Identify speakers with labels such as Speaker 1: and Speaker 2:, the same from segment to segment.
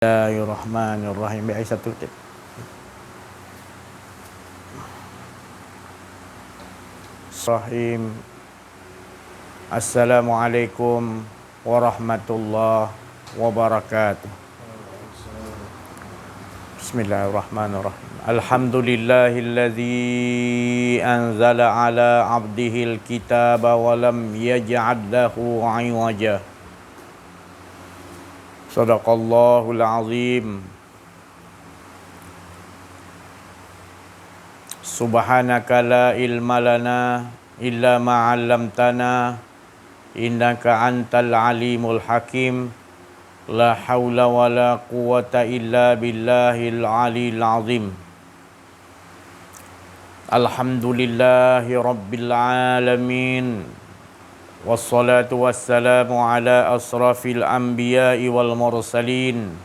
Speaker 1: Bismillahirrahmanirrahim. Baik, satu tip. Rahim. Assalamualaikum warahmatullahi wabarakatuh. Bismillahirrahmanirrahim. Alhamdulillahilladzi anzala ala abdihil kitaba wa lam yaj'al lahu 'iwaja. Sadaqallahul azim. Subhanaka la ilma lana illa ma 'allamtana innaka antal alimul hakim. La haula wa la quwata illa billahil aliyil azim. Alhamdulillahi rabbil alamin. Wassalatu wassalamu ala asrafil anbiya'i wal mursalin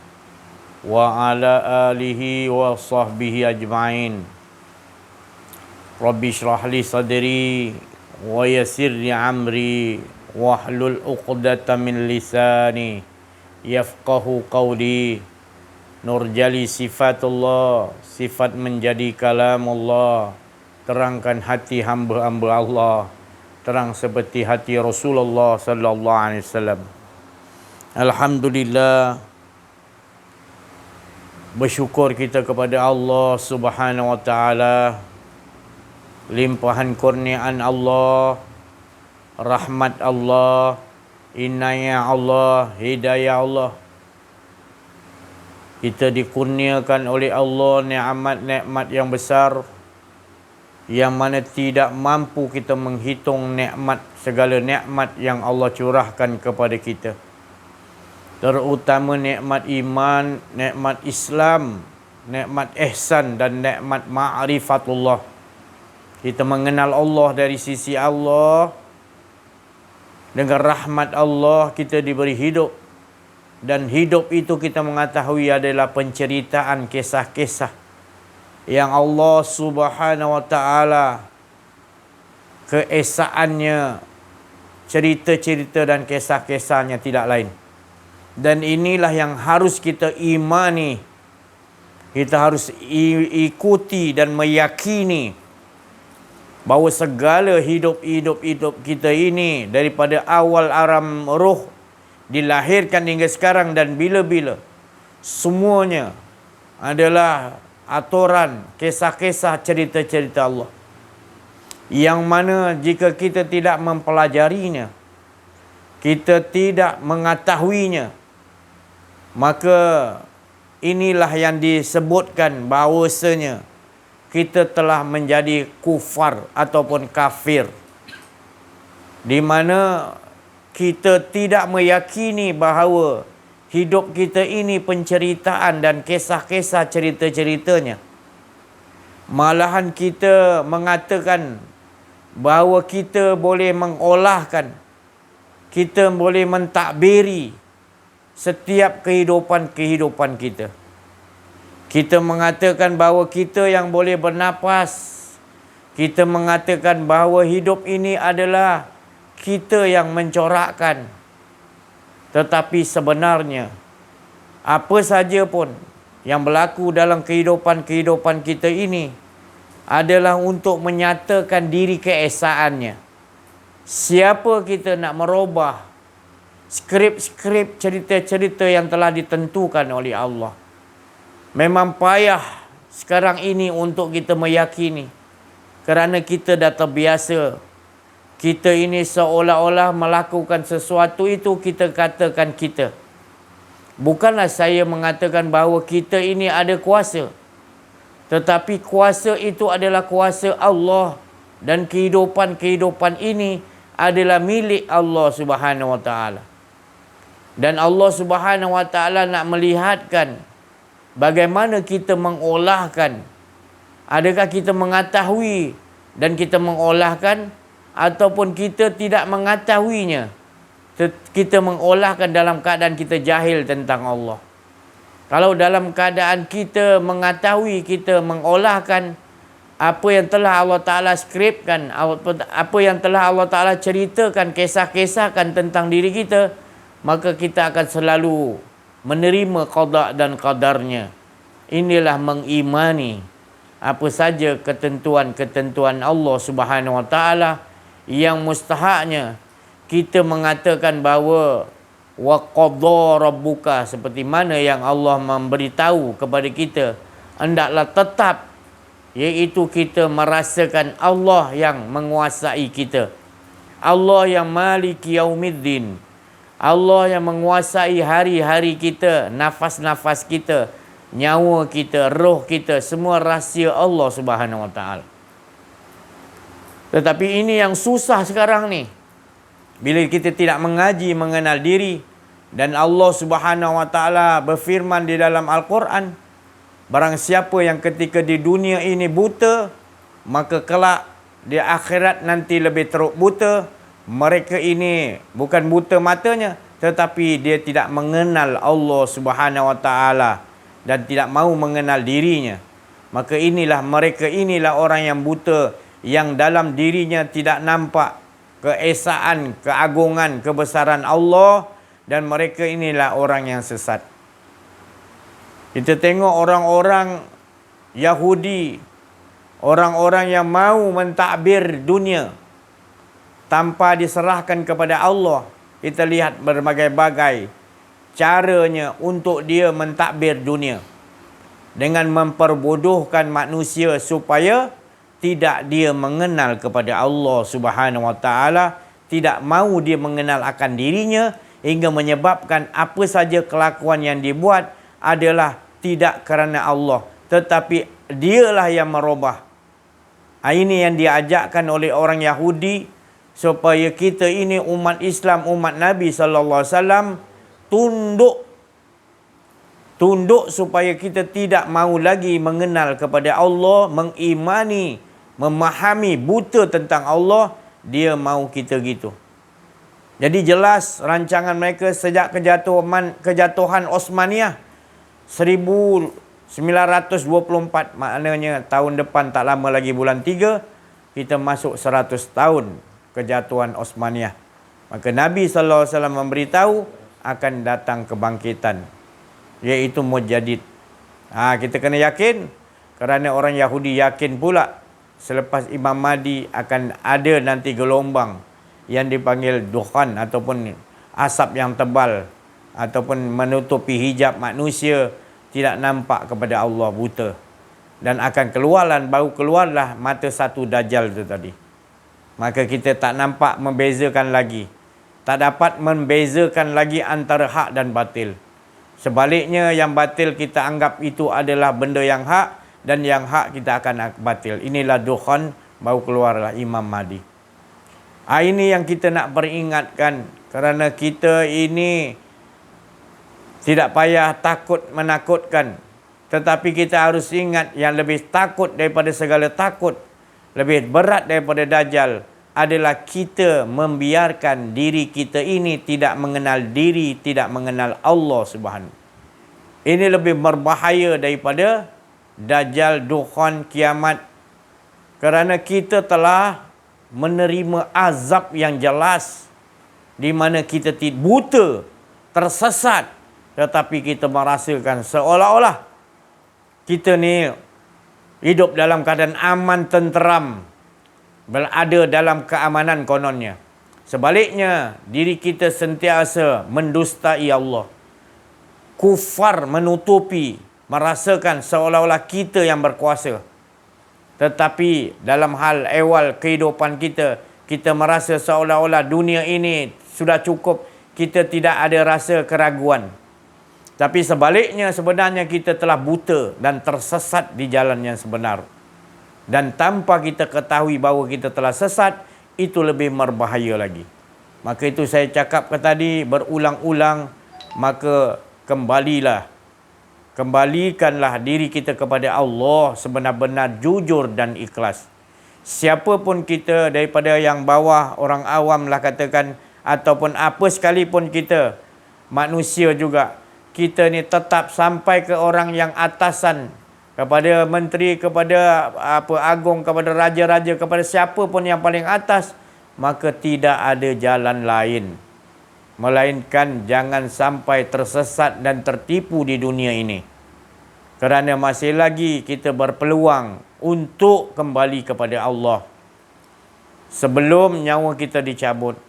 Speaker 1: wa ala alihi wa sahbihi ajma'in. Rabbi shrah li sadri wa yassir li amri wahlul 'uqdatam min lisani yafqahu qawli. Nurjali sifatullah, sifat menjadi kalamullah. Terangkan hati hamba-hamba Allah, terang seperti hati Rasulullah sallallahu alaihi wasallam. Alhamdulillah, bersyukur kita kepada Allah Subhanahu wa taala, limpahan kurniaan Allah, rahmat Allah, inayah Allah, hidayah Allah. Kita dikurniakan oleh Allah nikmat-nikmat yang besar, yang mana tidak mampu kita menghitung segala nikmat yang Allah curahkan kepada kita. Terutama nikmat iman, nikmat Islam, nikmat ihsan dan nikmat ma'rifatullah. Kita mengenal Allah dari sisi Allah. Dengan rahmat Allah kita diberi hidup. Dan hidup itu kita mengetahui adalah penceritaan kisah-kisah yang Allah Subhanahu wa taala keesaannya, cerita-cerita dan kisah-kisahnya tidak lain. Dan inilah yang harus kita imani. Kita harus ikuti dan meyakini bahawa segala hidup kita ini daripada awal alam roh dilahirkan hingga sekarang dan bila-bila, semuanya adalah aturan, kisah-kisah, cerita-cerita Allah. Yang mana jika kita tidak mempelajarinya, kita tidak mengetahuinya, maka inilah yang disebutkan bahawasanya kita telah menjadi kufar ataupun kafir. Di mana kita tidak meyakini bahawa hidup kita ini penceritaan dan kisah-kisah cerita-ceritanya. Malahan kita mengatakan bahawa kita boleh mengolahkan, kita boleh mentadbiri setiap kehidupan kita. Kita mengatakan bahawa kita yang boleh bernapas. Kita mengatakan bahawa hidup ini adalah kita yang mencorakkan. Tetapi sebenarnya apa saja pun yang berlaku dalam kehidupan kita ini adalah untuk menyatakan diri keesaannya. Siapa kita nak merubah skrip-skrip cerita-cerita yang telah ditentukan oleh Allah. Memang payah sekarang ini untuk kita meyakini, kerana kita dah terbiasa. Kita ini seolah-olah melakukan sesuatu itu kita katakan kita. Bukanlah saya mengatakan bahawa kita ini ada kuasa. Tetapi kuasa itu adalah kuasa Allah. Dan kehidupan ini adalah milik Allah Subhanahu wa taala. Dan Allah Subhanahu wa taala nak melihatkan bagaimana kita mengolahkan. Adakah kita mengetahui dan kita mengolahkan, ataupun kita tidak mengetahuinya, kita mengolahkan dalam keadaan kita jahil tentang Allah. Kalau dalam keadaan kita mengetahui, kita mengolahkan apa yang telah Allah Ta'ala skripkan, apa yang telah Allah Ta'ala ceritakan, kisah-kisahkan tentang diri kita, maka kita akan selalu menerima qada dan qadarnya. Inilah mengimani apa saja ketentuan-ketentuan Allah Subhanahu wa taala yang mustahaknya kita mengatakan bahawa wa qadha rabbuka, seperti mana yang Allah memberitahu kepada kita, hendaklah tetap, iaitu kita merasakan Allah yang menguasai kita. Allah yang maliki yaumiddin. Allah yang menguasai hari-hari kita, nafas-nafas kita, nyawa kita, roh kita, semua rahsia Allah Subhanahu wa taala. Tetapi ini yang susah sekarang ni. Bila kita tidak mengaji mengenal diri, dan Allah Subhanahu wa taala berfirman di dalam Al-Quran, barang siapa yang ketika di dunia ini buta, maka kelak di akhirat nanti lebih teruk buta. Mereka ini bukan buta matanya, tetapi dia tidak mengenal Allah Subhanahu wa taala dan tidak mahu mengenal dirinya. Maka mereka inilah orang yang buta, yang dalam dirinya tidak nampak keesaan, keagungan, kebesaran Allah, dan mereka inilah orang yang sesat. Kita tengok orang-orang Yahudi, orang-orang yang mahu mentadbir dunia tanpa diserahkan kepada Allah. Kita lihat berbagai-bagai caranya untuk dia mentadbir dunia, dengan memperbodohkan manusia supaya tidak dia mengenal kepada Allah Subhanahu wa taala, tidak mahu dia mengenal akan dirinya, hingga menyebabkan apa saja kelakuan yang dibuat adalah tidak kerana Allah, tetapi dialah yang merubah. Ini yang diajarkan oleh orang Yahudi, supaya kita ini umat Islam, umat Nabi sallallahu alaihi wasallam tunduk supaya kita tidak mahu lagi mengenal kepada Allah, mengimani, memahami, buta tentang Allah. Dia mahu kita gitu. Jadi jelas rancangan mereka sejak kejatuhan Osmaniyah 1924, maknanya tahun depan tak lama lagi bulan 3 kita masuk 100 tahun kejatuhan Osmaniyah. Maka Nabi sallallahu alaihi wasallam memberitahu akan datang kebangkitan, iaitu Mujadid. Kita kena yakin, kerana orang Yahudi yakin pula selepas Imam Mahdi akan ada nanti gelombang yang dipanggil dukhan, ataupun asap yang tebal, ataupun menutupi hijab manusia, tidak nampak kepada Allah, buta. Dan akan baru keluarlah mata satu Dajjal itu tadi. Maka kita tak nampak membezakan lagi. Tak dapat membezakan lagi antara hak dan batil. Sebaliknya, yang batil kita anggap itu adalah benda yang hak, dan yang hak kita akan batil. Inilah dukhan, baru keluarlah Imam Mahdi. Ini yang kita nak peringatkan, kerana kita ini tidak payah takut menakutkan. Tetapi kita harus ingat yang lebih takut daripada segala takut, lebih berat daripada Dajjal, adalah kita membiarkan diri kita ini tidak mengenal diri, tidak mengenal Allah Subhanahu. Ini lebih berbahaya daripada Dajjal, dukhan, kiamat. Kerana kita telah menerima azab yang jelas, di mana kita buta, tersesat, tetapi kita merasakan seolah-olah kita ni hidup dalam keadaan aman, tenteram, berada dalam keamanan kononnya. Sebaliknya, diri kita sentiasa mendustai Allah. Kufar, menutupi, merasakan seolah-olah kita yang berkuasa. Tetapi dalam hal ehwal kehidupan kita, kita merasa seolah-olah dunia ini sudah cukup. Kita tidak ada rasa keraguan. Tapi sebaliknya, sebenarnya kita telah buta dan tersesat di jalan yang sebenar. Dan tanpa kita ketahui bahawa kita telah sesat, itu lebih berbahaya lagi. Maka itu saya cakap tadi berulang-ulang, maka kembalikanlah diri kita kepada Allah sebenar-benar jujur dan ikhlas. Siapa pun kita, daripada yang bawah, orang awam lah katakan, ataupun apa sekalipun kita, manusia juga, kita ni tetap sampai ke orang yang atasan, kepada menteri, kepada agung, kepada raja-raja, kepada siapa pun yang paling atas, maka tidak ada jalan lain. melainkan jangan sampai tersesat dan tertipu di dunia ini. Kerana masih lagi kita berpeluang untuk kembali kepada Allah. Sebelum nyawa kita dicabut,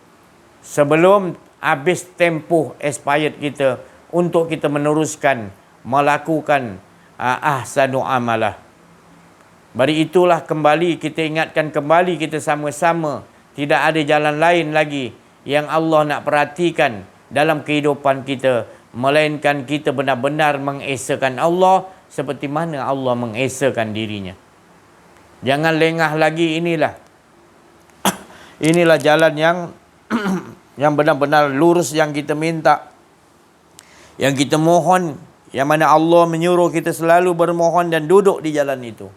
Speaker 1: sebelum habis tempoh expired kita untuk kita meneruskan melakukan ahsanu amalah. Bagi itulah kembali kita ingatkan kembali kita sama-sama, tidak ada jalan lain lagi yang Allah nak perhatikan dalam kehidupan kita, melainkan kita benar-benar mengesakan Allah seperti mana Allah mengesakan dirinya. Jangan lengah lagi. Inilah jalan yang yang benar-benar lurus yang kita minta, yang kita mohon, yang mana Allah menyuruh kita selalu bermohon dan duduk di jalan itu,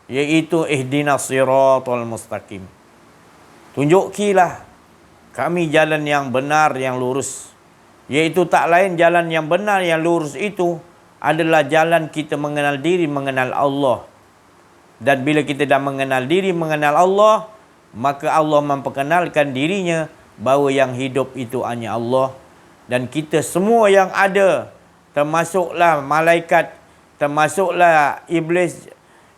Speaker 1: iaitu ihdinas siratal mustaqim. Tunjukilah kami jalan yang benar, yang lurus, iaitu tak lain jalan yang benar, yang lurus itu adalah jalan kita mengenal diri, mengenal Allah. Dan bila kita dah mengenal diri, mengenal Allah, maka Allah memperkenalkan dirinya bahawa yang hidup itu hanya Allah. Dan kita semua yang ada, termasuklah malaikat, termasuklah iblis,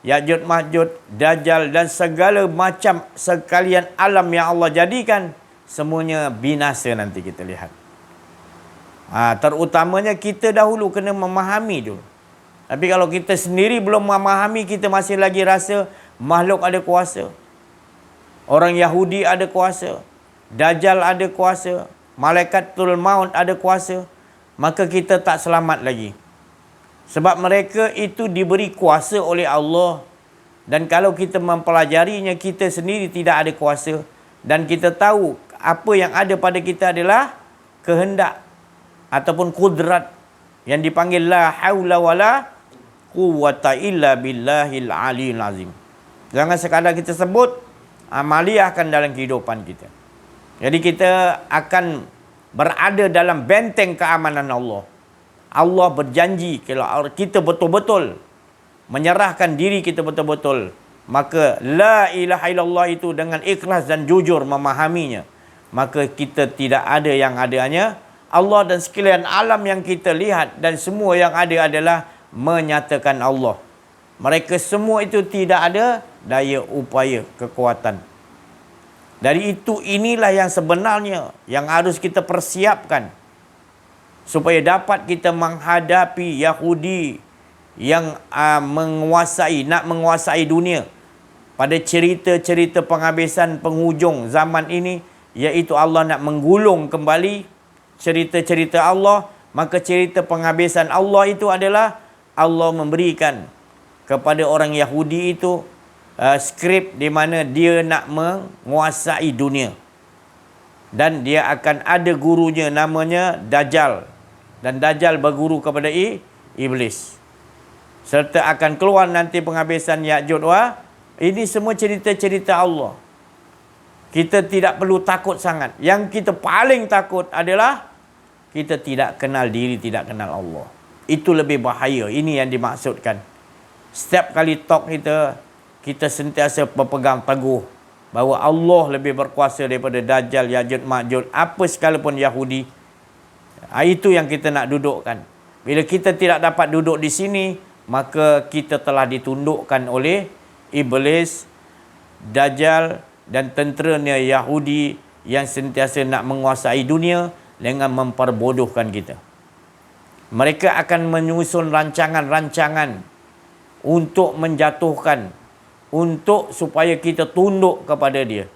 Speaker 1: Ya'juj Ma'juj, Dajjal dan segala macam sekalian alam yang Allah jadikan, semuanya binasa nanti kita lihat. Terutamanya kita dahulu kena memahami dulu. Tapi kalau kita sendiri belum memahami, kita masih lagi rasa makhluk ada kuasa. Orang Yahudi ada kuasa. Dajjal ada kuasa. Malaikatul Maut ada kuasa. Maka kita tak selamat lagi. Sebab mereka itu diberi kuasa oleh Allah. Dan kalau kita mempelajarinya, kita sendiri tidak ada kuasa. Dan kita tahu apa yang ada pada kita adalah kehendak ataupun kudrat, yang dipanggil la haula wala quwwata illa billahil aliyil azim. Jangan sekadar kita sebut, amaliahkan dalam kehidupan kita. Jadi kita akan berada dalam benteng keamanan Allah. Allah berjanji kalau kita betul-betul menyerahkan diri kita betul-betul, maka la ilaha illallah itu dengan ikhlas dan jujur memahaminya, maka kita tidak ada yang adanya Allah, dan sekalian alam yang kita lihat dan semua yang ada adalah menyatakan Allah. Mereka semua itu tidak ada daya upaya kekuatan. Dari itu inilah yang sebenarnya yang harus kita persiapkan supaya dapat kita menghadapi Yahudi yang nak menguasai dunia pada cerita-cerita penghabisan penghujung zaman ini, iaitu Allah nak menggulung kembali cerita-cerita Allah. Maka cerita penghabisan Allah itu adalah Allah memberikan kepada orang Yahudi itu skrip di mana dia nak menguasai dunia. Dan dia akan ada gurunya namanya Dajjal. Dan Dajjal berguru kepada iblis. Serta akan keluar nanti penghabisan Ya'juj wa. Ini semua cerita-cerita Allah. Kita tidak perlu takut sangat. Yang kita paling takut adalah kita tidak kenal diri, tidak kenal Allah. Itu lebih bahaya. Ini yang dimaksudkan. Setiap kali talk kita sentiasa berpegang teguh bahawa Allah lebih berkuasa daripada Dajjal, Ya'juj, Ma'juj, apa sekalipun Yahudi. Itu yang kita nak dudukkan. Bila kita tidak dapat duduk di sini, maka kita telah ditundukkan oleh iblis, Dajjal dan tenteranya Yahudi yang sentiasa nak menguasai dunia dengan memperbodohkan kita. Mereka akan menyusun rancangan-rancangan untuk menjatuhkan, untuk supaya kita tunduk kepada dia.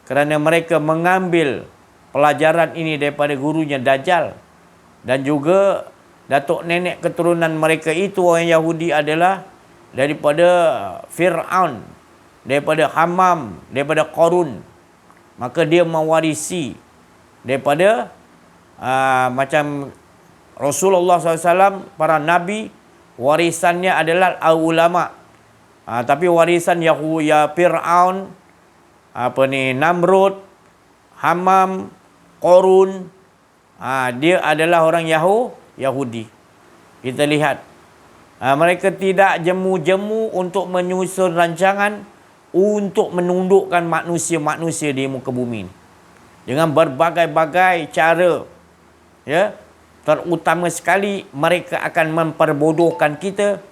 Speaker 1: Kerana mereka mengambil pelajaran ini daripada gurunya Dajjal. Dan juga datuk nenek keturunan mereka itu orang Yahudi adalah daripada Fir'aun, daripada Hamam, daripada Qarun. Maka dia mewarisi daripada macam Rasulullah SAW, para nabi, warisannya adalah ulama. Tapi warisan Fir'aun, Namrud, Hamam, Qarun, dia adalah orang Yahudi. Kita lihat, mereka tidak jemu-jemu untuk menyusun rancangan untuk menundukkan manusia-manusia di muka bumi ini. Dengan berbagai-bagai cara Ya, terutama sekali mereka akan memperbodohkan kita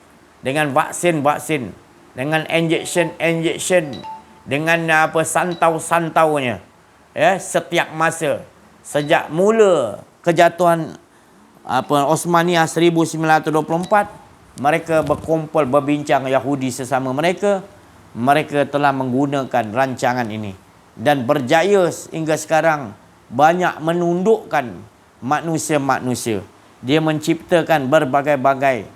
Speaker 1: dengan vaksin-vaksin, dengan injection, dengan santau-santaunya. Ya, setiap masa sejak mula kejatuhan Osmaniyah 1924, mereka berkumpul berbincang Yahudi sesama mereka telah menggunakan rancangan ini dan berjaya hingga sekarang banyak menundukkan manusia-manusia. Dia menciptakan berbagai-bagai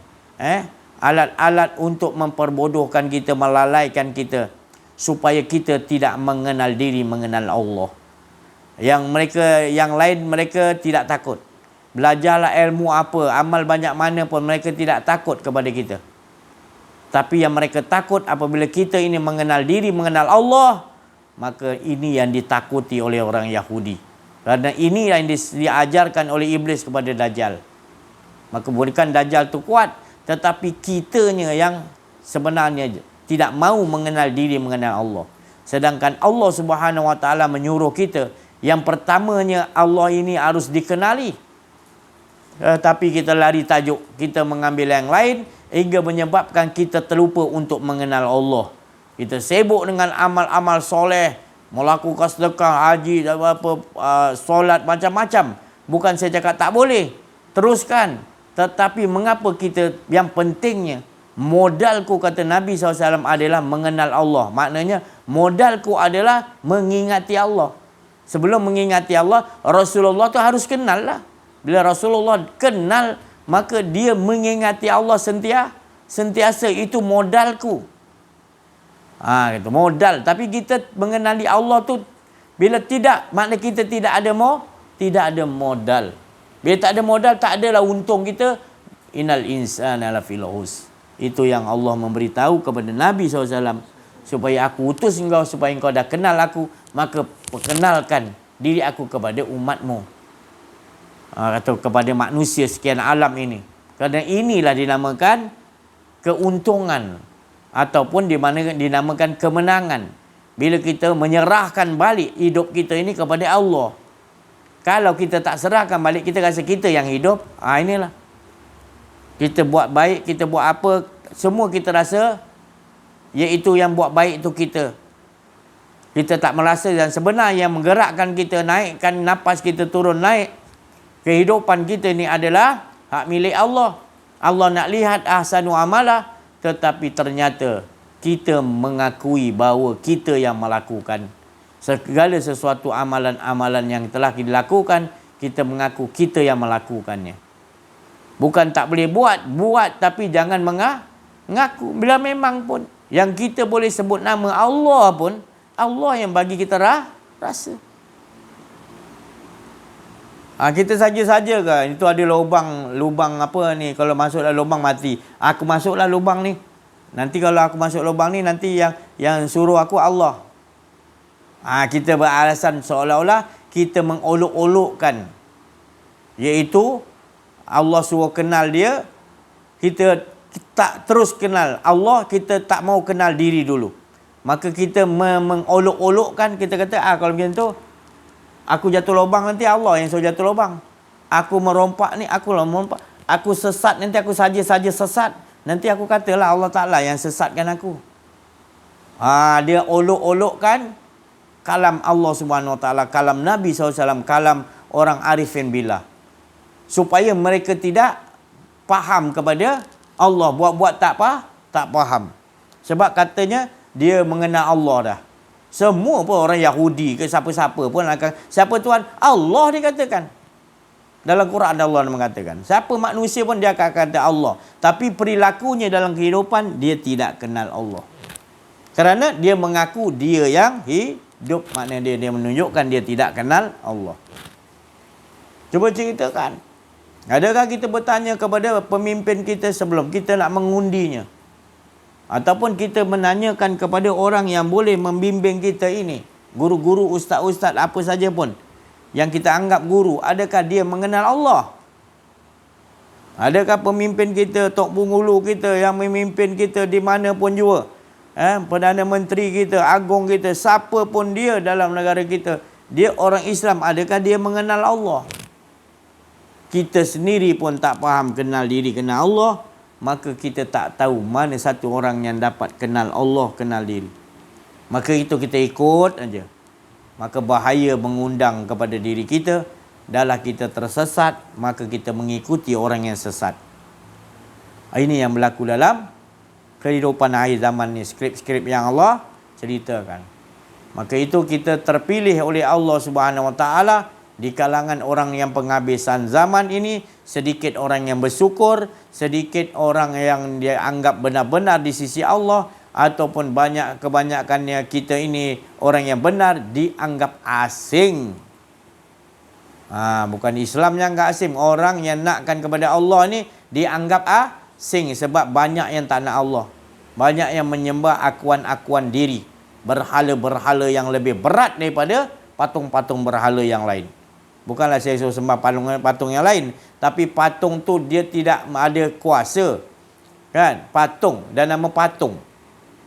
Speaker 1: alat-alat untuk memperbodohkan kita, melalaikan kita supaya kita tidak mengenal diri, mengenal Allah. Yang lain mereka tidak takut. Belajarlah ilmu apa, amal banyak mana pun mereka tidak takut kepada kita. Tapi yang mereka takut apabila kita ini mengenal diri, mengenal Allah, maka ini yang ditakuti oleh orang Yahudi. Kerana ini yang diajarkan oleh iblis kepada Dajjal. Maka bukan Dajjal tu kuat, tetapi kitanya yang sebenarnya tidak mau mengenal diri, mengenal Allah. Sedangkan Allah Subhanahu Wa Taala menyuruh kita, yang pertamanya Allah ini harus dikenali. Tapi kita lari tajuk, kita mengambil yang lain hingga menyebabkan kita terlupa untuk mengenal Allah. Kita sibuk dengan amal-amal soleh, melakukan sedekah, haji, solat, macam-macam. Bukan saya cakap tak boleh, teruskan. Tetapi mengapa kita, yang pentingnya, modalku kata Nabi SAW adalah mengenal Allah. Maknanya modalku adalah mengingati Allah. Sebelum mengingati Allah, Rasulullah tu harus kenal lah. Bila Rasulullah kenal, maka dia mengingati Allah sentiasa. Itu modalku. Itu modal. Tapi kita mengenali Allah tu, bila tidak, makna kita tidak ada modal. Bila tak ada modal, tak adalah untung kita. Innal insana lafil khusr. Itu yang Allah memberitahu kepada Nabi SAW. Supaya aku utus engkau, supaya engkau dah kenal aku, maka perkenalkan diri aku kepada umatmu. Atau kepada manusia sekian alam ini. Kerana inilah dinamakan keuntungan. Ataupun dinamakan kemenangan. Bila kita menyerahkan balik hidup kita ini kepada Allah. Kalau kita tak serahkan balik, kita rasa kita yang hidup. Inilah. Kita buat baik, kita buat apa, semua kita rasa iaitu yang buat baik itu kita. Kita tak merasa, dan sebenarnya yang menggerakkan kita naikkan nafas kita turun naik, kehidupan kita ni adalah hak milik Allah. Allah nak lihat ahsanu amalah, tetapi ternyata kita mengakui bahawa kita yang melakukan segala sesuatu amalan-amalan yang telah dilakukan, kita mengaku kita yang melakukannya. Bukan tak boleh buat tapi jangan mengaku. Bila memang pun yang kita boleh sebut nama Allah pun, Allah yang bagi kita rasa. Kita saja-saja ke? Itu ada lubang apa ni? Kalau masuklah lubang mati. Aku masuklah lubang ni. Nanti kalau aku masuk lubang ni, nanti yang suruh aku Allah. Kita beralasan seolah-olah kita mengolok-olokkan. Iaitu Allah suruh kenal dia, kita tak terus kenal Allah, kita tak mau kenal diri dulu. Maka kita mengolok-olokkan, kita kata kalau macam tu, aku jatuh lubang nanti Allah yang suruh jatuh lubang. Aku merompak ni, aku merompak. Aku sesat nanti aku saja-saja sesat. Nanti aku katalah Allah Ta'ala yang sesatkan aku. Dia olok-olokkan kalam Allah Subhanahu Wa Ta'ala, kalam Nabi SAW, kalam orang arifin billah. Supaya mereka tidak faham kepada Allah. Buat-buat tak faham. Sebab katanya dia mengenal Allah dah. Semua pun orang Yahudi ke siapa-siapa pun akan, siapa Tuhan? Allah dikatakan. Dalam Quran Allah mengatakan. Siapa manusia pun dia akan kata Allah. Tapi perilakunya dalam kehidupan, dia tidak kenal Allah. Kerana dia mengaku dia yang hidup. Maknanya dia menunjukkan dia tidak kenal Allah. Cuba ceritakan. Adakah kita bertanya kepada pemimpin kita sebelum kita nak mengundinya? Ataupun kita menanyakan kepada orang yang boleh membimbing kita ini, guru-guru, ustaz-ustaz, apa saja pun yang kita anggap guru, adakah dia mengenal Allah? Adakah pemimpin kita, Tok Bungulu kita yang memimpin kita di mana pun juga, Perdana Menteri kita, Agung kita, siapa pun dia dalam negara kita, dia orang Islam, adakah dia mengenal Allah? kita sendiri pun tak faham kenal diri, kenal Allah, maka kita tak tahu mana satu orang yang dapat kenal Allah, kenal diri. Maka itu kita ikut aja. Maka bahaya mengundang kepada diri kita. Dahlah kita tersesat, maka kita mengikuti orang yang sesat. Ini yang berlaku dalam kehidupan akhir zaman ni, skrip-skrip yang Allah ceritakan. Maka itu kita terpilih oleh Allah Subhanahu Wa Taala di kalangan orang yang penghabisan zaman ini. Sedikit orang yang bersyukur, sedikit orang yang dia anggap benar-benar di sisi Allah, ataupun kebanyakannya kita ini orang yang benar dianggap asing. Bukan Islam yang enggak asing, orang yang nakkan kepada Allah ni dianggap asing sebab banyak yang tak nak Allah. Banyak yang menyembah akuan-akuan diri, berhala-berhala yang lebih berat daripada patung-patung berhala yang lain. Bukanlah saya suruh sembah patung yang lain, tapi patung tu dia tidak ada kuasa. Kan? Patung dan nama patung.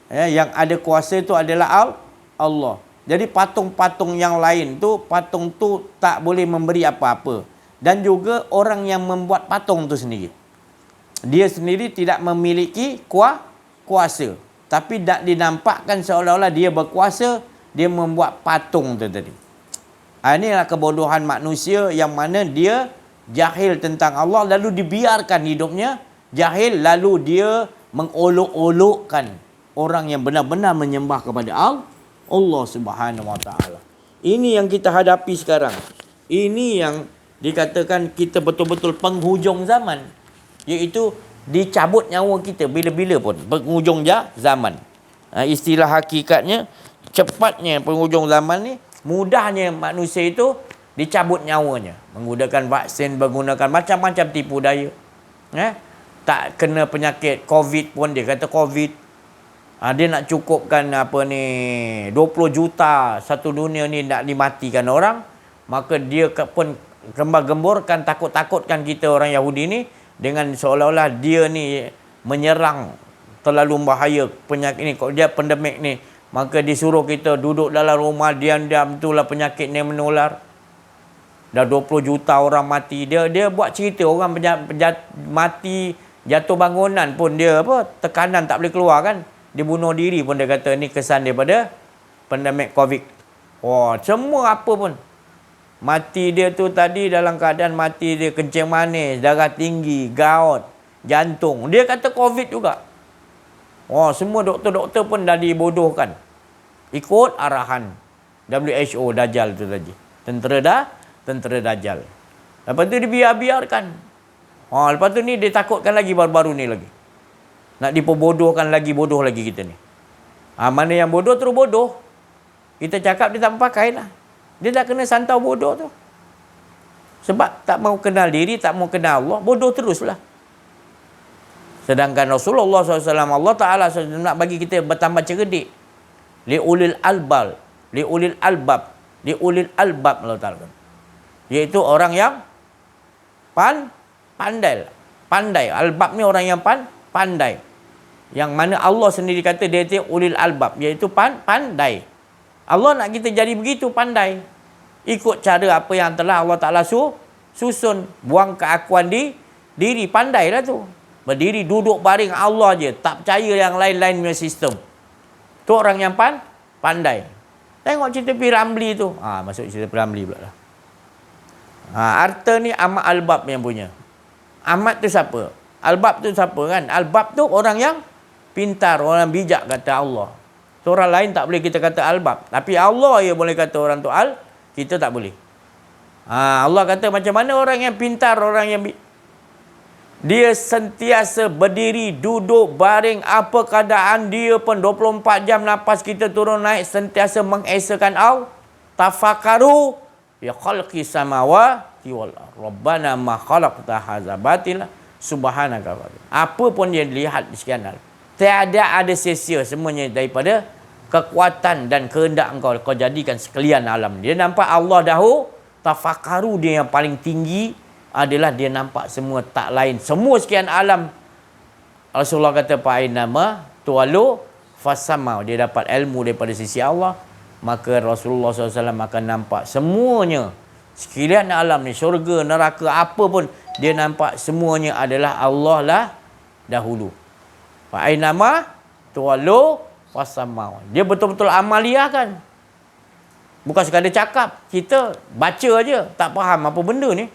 Speaker 1: Yang ada kuasa itu adalah Allah. Jadi patung-patung yang lain tu, patung tu tak boleh memberi apa-apa. Dan juga orang yang membuat patung tu sendiri, dia sendiri tidak memiliki kuasa. Tapi tak dinampakkan seolah-olah dia berkuasa, dia membuat patung tu tadi. Inilah kebodohan manusia yang mana dia jahil tentang Allah, lalu dibiarkan hidupnya jahil, lalu dia mengolok-olokkan orang yang benar-benar menyembah kepada Allah Subhanahu Wa Taala. Ini yang kita hadapi sekarang. Ini yang dikatakan kita betul-betul penghujung zaman, iaitu dicabut nyawa kita bila-bila pun, penghujung zaman. Istilah hakikatnya, cepatnya penghujung zaman ni, mudahnya manusia itu dicabut nyawanya menggunakan vaksin, menggunakan macam-macam tipu daya. Tak kena penyakit COVID pun dia kata COVID. Dia nak cukupkan 20 juta satu dunia ni nak dimatikan orang, maka dia pun gembar-gemborkan, takut-takutkan kita orang Yahudi ni dengan seolah-olah dia ni menyerang terlalu bahaya penyakit ni. Kalau dia pandemik ni, maka disuruh kita duduk dalam rumah diam-diam, itulah penyakit ni menular. Dah 20 juta orang mati. Dia buat cerita orang mati, jatuh bangunan pun dia tekanan tak boleh keluar kan. Dia bunuh diri pun dia kata ni kesan daripada pandemik COVID. Semua apa pun. Mati dia tu tadi dalam keadaan mati dia kencing manis, darah tinggi, gout, jantung. Dia kata COVID juga. Semua doktor-doktor pun dah dibodohkan. Ikut arahan WHO Dajjal tu tadi. Tentera Dajjal. Lepas tu dibiarkan. Lepas tu ni dia takutkan lagi baru-baru ni lagi. Nak diperbodohkan lagi, bodoh lagi kita ni. Mana yang bodoh terus bodoh. Kita cakap dia tak pakai lah. Dia dah kena santau bodoh tu. Sebab tak mau kenal diri, tak mau kenal Allah, bodoh teruslah. Sedangkan Rasulullah SAW, Allah Ta'ala nak bagi kita bertambah cerdik. Li'ulil albab. Allah Ta'ala. Iaitu orang yang pandai. Albab ni orang yang pandai. Yang mana Allah sendiri kata dia itu ulil albab, iaitu pandai. Allah nak kita jadi begitu pandai. Ikut cara apa yang telah Allah Ta'ala susun. Buang keakuan diri. Pandailah tu. Berdiri, duduk, baring Allah je. Tak percaya yang lain-lain punya sistem. Tu orang yang pandai. Tengok cerita Piramli tu. Masuk cerita Piramli pula lah. Harta ni Ahmad Albab yang punya. Ahmad tu siapa? Albab tu siapa kan? Albab tu orang yang pintar, orang bijak kata Allah. So, orang lain tak boleh kita kata albab. Tapi Allah ya boleh kata orang tu kita tak boleh. Allah kata macam mana orang yang pintar, orang yang dia sentiasa berdiri, duduk, baring, apa keadaan dia pun 24 jam nafas kita turun naik, sentiasa mengesakan Allah. Tafakaru ya khalqi samawati wal rabbana ma khalaqta hadza batila subhanaka. Apa pun dia lihat di sekian hal, tiada ada sia-sia, semuanya daripada kekuatan dan kehendak kau jadikan sekalian alam. Dia nampak Allah dahulu, tafakaru dia yang paling tinggi adalah dia nampak semua, tak lain. Semua sekian alam. Rasulullah kata fa'inama tuwalu fasamau. Dia dapat ilmu daripada sisi Allah, maka Rasulullah SAW akan nampak semuanya Sekalian alam ni, syurga, neraka, apa pun, dia nampak semuanya adalah Allah lah dahulu. Fa ainama tuwallu fasamma. Dia betul-betul amaliah kan. Bukan sekadar cakap. Kita baca aja, tak faham apa benda ni.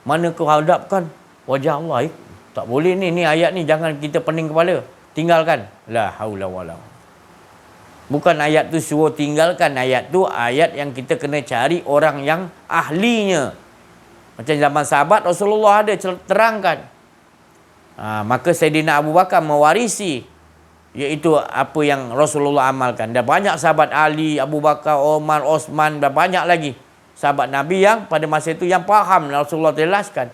Speaker 1: Mana kau hadapkan wajah Allah. Tak boleh ni ayat ni jangan kita pening kepala. Tinggalkan. La haula wala. Bukan ayat tu suruh tinggalkan. Ayat tu ayat yang kita kena cari orang yang ahlinya. Macam zaman sahabat Rasulullah ada terangkan. Maka Sayyidina Abu Bakar mewarisi iaitu apa yang Rasulullah amalkan. Dan banyak sahabat Ali, Abu Bakar, Umar, Osman dan banyak lagi sahabat Nabi yang pada masa itu yang faham Rasulullah jelaskan.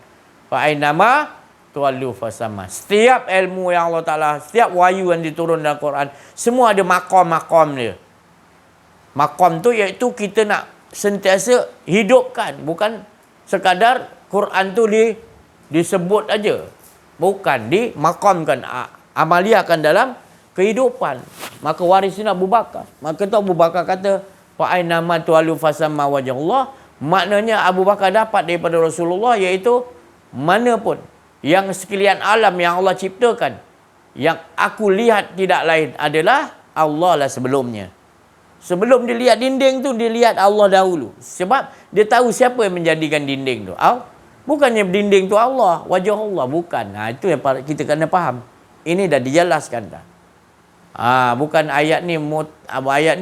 Speaker 1: Fa ainama tuwallu fasamma. Setiap ilmu yang Allah Ta'ala, setiap wahyu yang diturun dalam Quran, semua ada maqam-maqam dia. Maqam tu iaitu kita nak sentiasa hidupkan. Bukan sekadar Quran tu disebut aja. Bukan, dimaqamkan, amaliakan dalam kehidupan. Maka warisin Abu Bakar. Maka tu Abu Bakar kata, fa ainama tuwallu fasamma wajhullah. Maknanya Abu Bakar dapat daripada Rasulullah iaitu mana pun yang sekalian alam yang Allah ciptakan, yang aku lihat tidak lain adalah Allah lah sebelumnya. Sebelum dia lihat dinding tu, dia lihat Allah dahulu. Sebab dia tahu siapa yang menjadikan dinding tu. Bukannya dinding tu Allah, wajah Allah. Bukan. Itu yang kita kena faham. Ini dah dijelaskan dah. Bukan ayat ni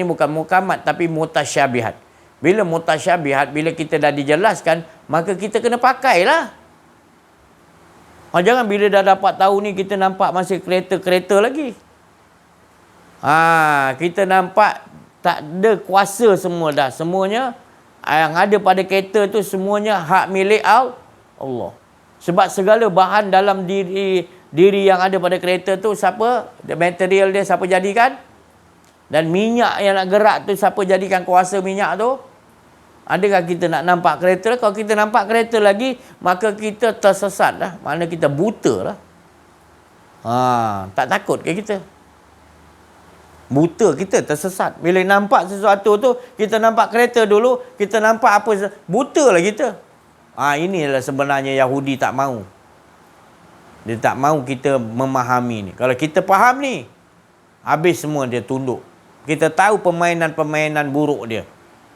Speaker 1: bukan mukamat tapi mutasyabihat. Bila mutasyabihat, bila kita dah dijelaskan, maka kita kena pakailah. Jangan bila dah dapat tahu ni kita nampak masih kereta-kereta lagi. Kita nampak tak ada kuasa semua dah. Semuanya yang ada pada kereta tu semuanya hak milik Allah. Sebab segala bahan dalam diri yang ada pada kereta tu siapa? Material dia siapa jadikan? Dan minyak yang nak gerak tu siapa jadikan kuasa minyak tu? Adakah kita nak nampak kereta? Kalau kita nampak kereta lagi, maka kita tersesat lah. Mana kita buta lah. Tak takut ke kita? Buta kita tersesat. Bila nampak sesuatu tu, kita nampak kereta dulu, kita nampak apa, buta lah kita. Inilah sebenarnya Yahudi tak mahu. Dia tak mahu kita memahami ni. Kalau kita faham ni, habis semua dia tunduk. Kita tahu permainan-permainan buruk dia.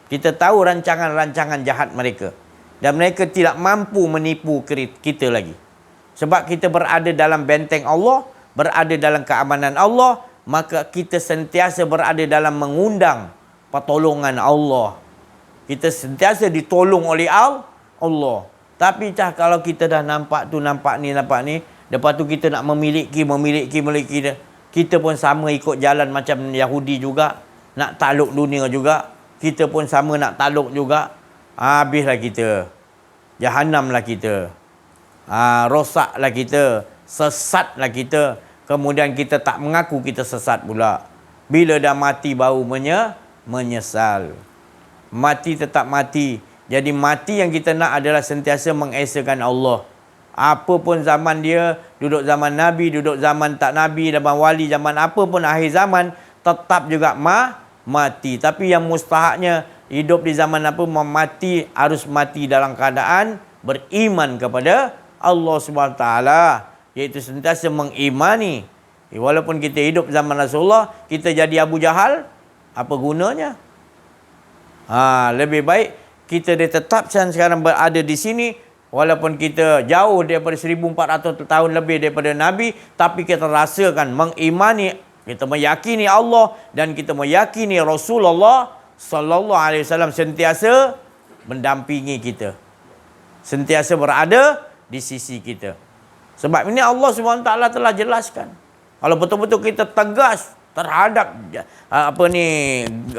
Speaker 1: Kita tahu rancangan-rancangan jahat mereka. Dan mereka tidak mampu menipu kita lagi. Sebab kita berada dalam benteng Allah, berada dalam keamanan Allah, maka kita sentiasa berada dalam mengundang pertolongan Allah. Kita sentiasa ditolong oleh Allah. Tapi kalau kita dah nampak ni, lepas tu kita nak memiliki dia. Kita pun sama ikut jalan macam Yahudi juga. Nak takluk dunia juga. Kita pun sama nak takluk juga. Habislah kita. Jahannamlah kita. Rosaklah kita. Sesatlah kita. Kemudian kita tak mengaku kita sesat pula. Bila dah mati baru menyesal. Mati tetap mati. Jadi mati yang kita nak adalah sentiasa mengesakan Allah. Apa pun zaman dia, duduk zaman Nabi, duduk zaman tak Nabi, zaman wali, zaman apa pun akhir zaman, tetap juga mati. Tapi yang mustahaknya hidup di zaman apa mati, harus mati dalam keadaan beriman kepada Allah SWT, iaitu sentiasa mengimani. Walaupun kita hidup zaman Rasulullah, kita jadi Abu Jahal, apa gunanya? Lebih baik kita ditetapkan sekarang berada di sini, walaupun kita jauh daripada 1400 tahun lebih daripada Nabi, tapi kita rasakan mengimani, kita meyakini Allah dan kita meyakini Rasulullah sallallahu alaihi wasallam sentiasa mendampingi kita. Sentiasa berada di sisi kita. Sebab ini Allah SWT telah jelaskan. Kalau betul-betul kita tegas terhadap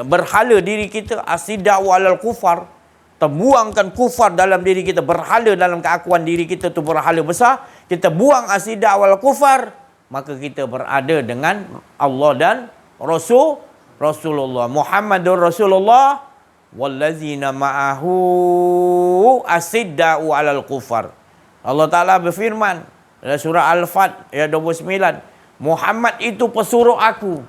Speaker 1: berhala diri kita, asidah walal kufar, terbuangkan kufar dalam diri kita, berhala dalam keakuan diri kita tu berhala besar, kita buang asidah walal kufar, maka kita berada dengan Allah dan Rasulullah Muhammadur Rasulullah wallazina ma'ahu asidda'u 'alal kufar. Allah Ta'ala berfirman dalam surah Al-Fat ayat 29, Muhammad itu pesuruh aku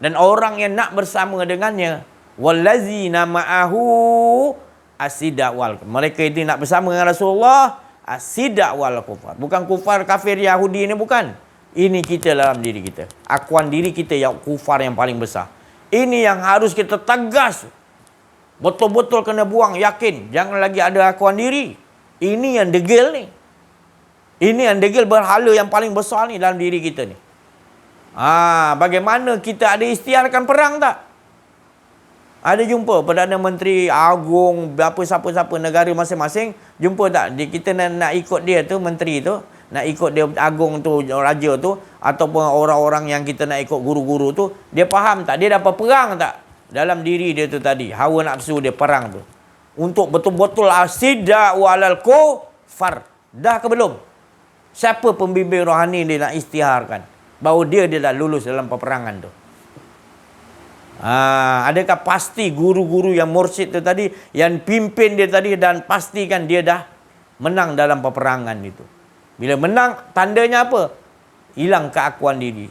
Speaker 1: dan orang yang nak bersama dengannya, wallazina ma'ahu, asidak wal. Mereka itu nak bersama dengan Rasulullah, asidak wal kufar. Bukan kufar kafir Yahudi ini, bukan. Ini kita dalam diri kita. Akuan diri kita yang kufar yang paling besar. Ini yang harus kita tegas. Betul-betul kena buang, yakin. Jangan lagi ada akuan diri. Ini yang degil ni. Ini yang degil berhala yang paling besar ni dalam diri kita ni. Bagaimana kita ada isytiharkan perang tak? Ada jumpa Perdana Menteri Agung, siapa-siapa negara masing-masing, jumpa tak? Kita nak ikut dia tu, menteri tu, nak ikut dia agung tu, raja tu, ataupun orang-orang yang kita nak ikut guru-guru tu, dia faham tak? Dia dapat perang tak? Dalam diri dia tu tadi, hawa nafsu dia perang tu. Untuk betul-betul asidak walal kufar. Dah ke belum? Siapa pembimbing rohani dia nak isytiharkan bahawa dia dah lulus dalam peperangan tu? Adakah pasti guru-guru yang mursyid tu tadi, yang pimpin dia tadi, dan pastikan dia dah menang dalam peperangan itu? Bila menang, tandanya apa? Hilang keakuan diri.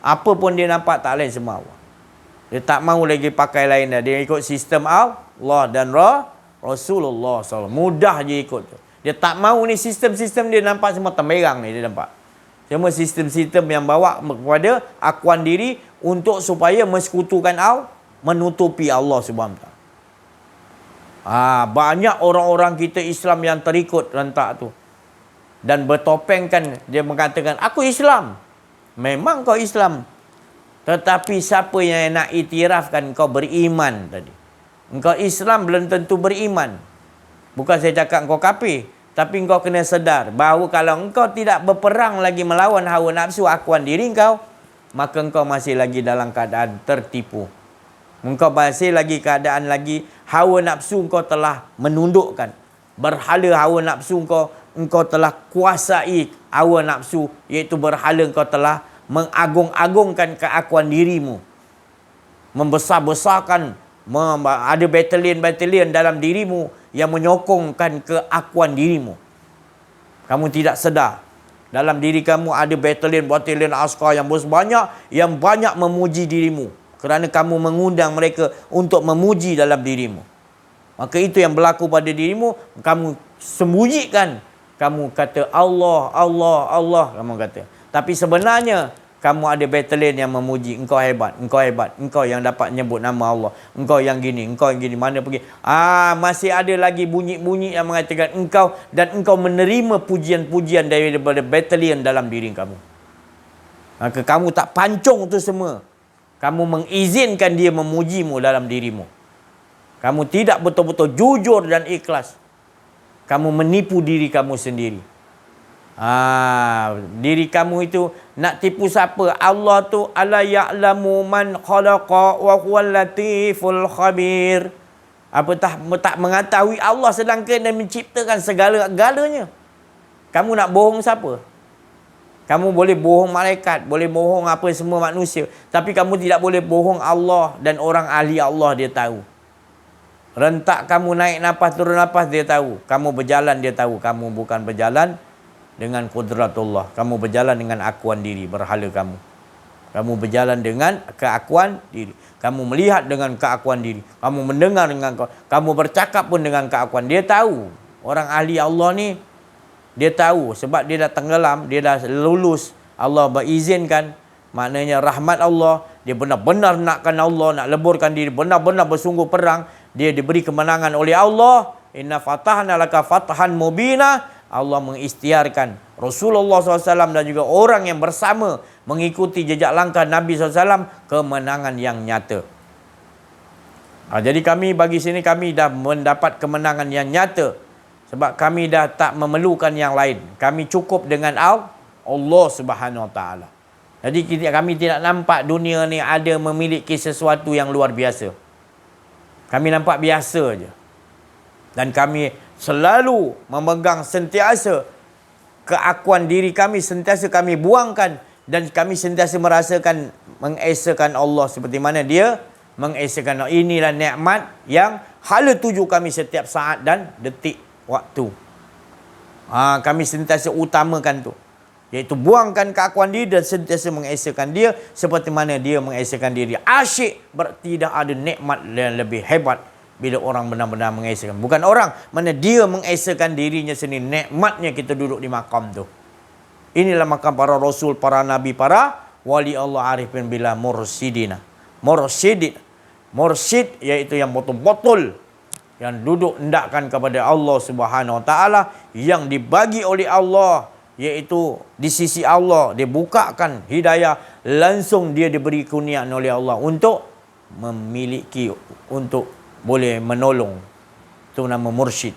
Speaker 1: Apa pun dia nampak tak lain semua. Dia tak mahu lagi pakai lain dah. Dia ikut sistem Allah dan Rasulullah SAW. Mudah je ikut tu. Dia tak mahu ni sistem-sistem dia nampak semua temberang ni dia nampak. Semua sistem-sistem yang bawa kepada akuan diri untuk supaya mensekutukan menutupi Allah SWT. Banyak orang-orang kita Islam yang terikut rentak tu. Dan bertopengkan, dia mengatakan, aku Islam. Memang kau Islam. Tetapi siapa yang nak iktirafkan kau beriman tadi? Engkau Islam belum tentu beriman. Bukan saya cakap engkau kafir. Tapi engkau kena sedar bahawa kalau engkau tidak berperang lagi melawan hawa nafsu akuan diri engkau, maka engkau masih lagi dalam keadaan tertipu. Engkau masih lagi keadaan lagi hawa nafsu engkau telah menundukkan. Berhala hawa nafsu engkau telah kuasai hawa nafsu, iaitu berhala engkau telah mengagung-agungkan keakuan dirimu. Membesar-besarkan, ada batalion-batalion dalam dirimu yang menyokongkan keakuan dirimu. Kamu tidak sedar. Dalam diri kamu ada batalion-batalion askar yang banyak, yang banyak memuji dirimu. Kerana kamu mengundang mereka untuk memuji dalam dirimu. Maka itu yang berlaku pada dirimu. Kamu sembunyikan. Kamu kata Allah, Allah, Allah. Kamu kata. Tapi sebenarnya kamu ada batalion yang memuji. Engkau hebat, engkau hebat. Engkau yang dapat menyebut nama Allah. Engkau yang gini, engkau yang gini. Mana pergi? Masih ada lagi bunyi-bunyi yang mengatakan engkau, dan engkau menerima pujian-pujian daripada batalion dalam diri kamu. Maka kamu tak pancung tu semua. Kamu mengizinkan dia memujimu dalam dirimu. Kamu tidak betul-betul jujur dan ikhlas. Kamu menipu diri kamu sendiri. Diri kamu itu nak tipu siapa? Allah tu ala ya'lamu man khalaqa wa huwal latiful khabir. Tak mengetahui Allah sedangkan dia menciptakan segala-galanya. Kamu nak bohong siapa? Kamu boleh bohong malaikat, boleh bohong apa semua manusia, tapi kamu tidak boleh bohong Allah, dan orang ahli Allah dia tahu. Rentak kamu naik nafas, turun nafas, dia tahu. Kamu berjalan, dia tahu. Kamu bukan berjalan dengan kudratullah. Kamu berjalan dengan akuan diri, berhala kamu. Kamu berjalan dengan keakuan diri. Kamu melihat dengan keakuan diri. Kamu mendengar dengan kamu bercakap pun dengan keakuan. Dia tahu. Orang ahli Allah ni, dia tahu. Sebab dia dah tenggelam, dia dah lulus. Allah berizinkan. Maknanya rahmat Allah. Dia benar-benar nakkan Allah, nak leburkan diri. Benar-benar bersungguh perang. Dia diberi kemenangan oleh Allah. Inna fatahna laka fatahan mubina. Allah mengisytiharkan Rasulullah SAW dan juga orang yang bersama mengikuti jejak langkah Nabi SAW kemenangan yang nyata. Jadi bagi sini kami dah mendapat kemenangan yang nyata. Sebab kami dah tak memerlukan yang lain. Kami cukup dengan Allah Subhanahu Wa Taala. Jadi kami tidak nampak dunia ni ada memiliki sesuatu yang luar biasa. Kami nampak biasa je. Dan kami selalu memegang sentiasa keakuan diri kami, sentiasa kami buangkan, dan kami sentiasa merasakan mengesakan Allah seperti mana dia mengesakan Allah. Inilah nikmat yang hala tuju kami setiap saat dan detik waktu. Kami sentiasa utamakan tu, iaitu buangkan keakuan diri dan sentiasa mengesakan dia seperti mana dia mengesakan diri. Asyik tidak ada nikmat yang lebih hebat bila orang benar-benar mengesakan. Bukan orang, mana dia mengesakan dirinya sendiri. Nikmatnya kita duduk di makam tu. Inilah makam para rasul, para nabi, para wali Allah arifin billah mursyidina. Mursyid iaitu yang betul-betul yang duduk hendakkan kepada Allah Subhanahu Wa Taala, yang dibagi oleh Allah, iaitu di sisi Allah dia bukakan hidayah, langsung dia diberi kurniaan oleh Allah untuk memiliki, untuk boleh menolong. Itu nama mursyid.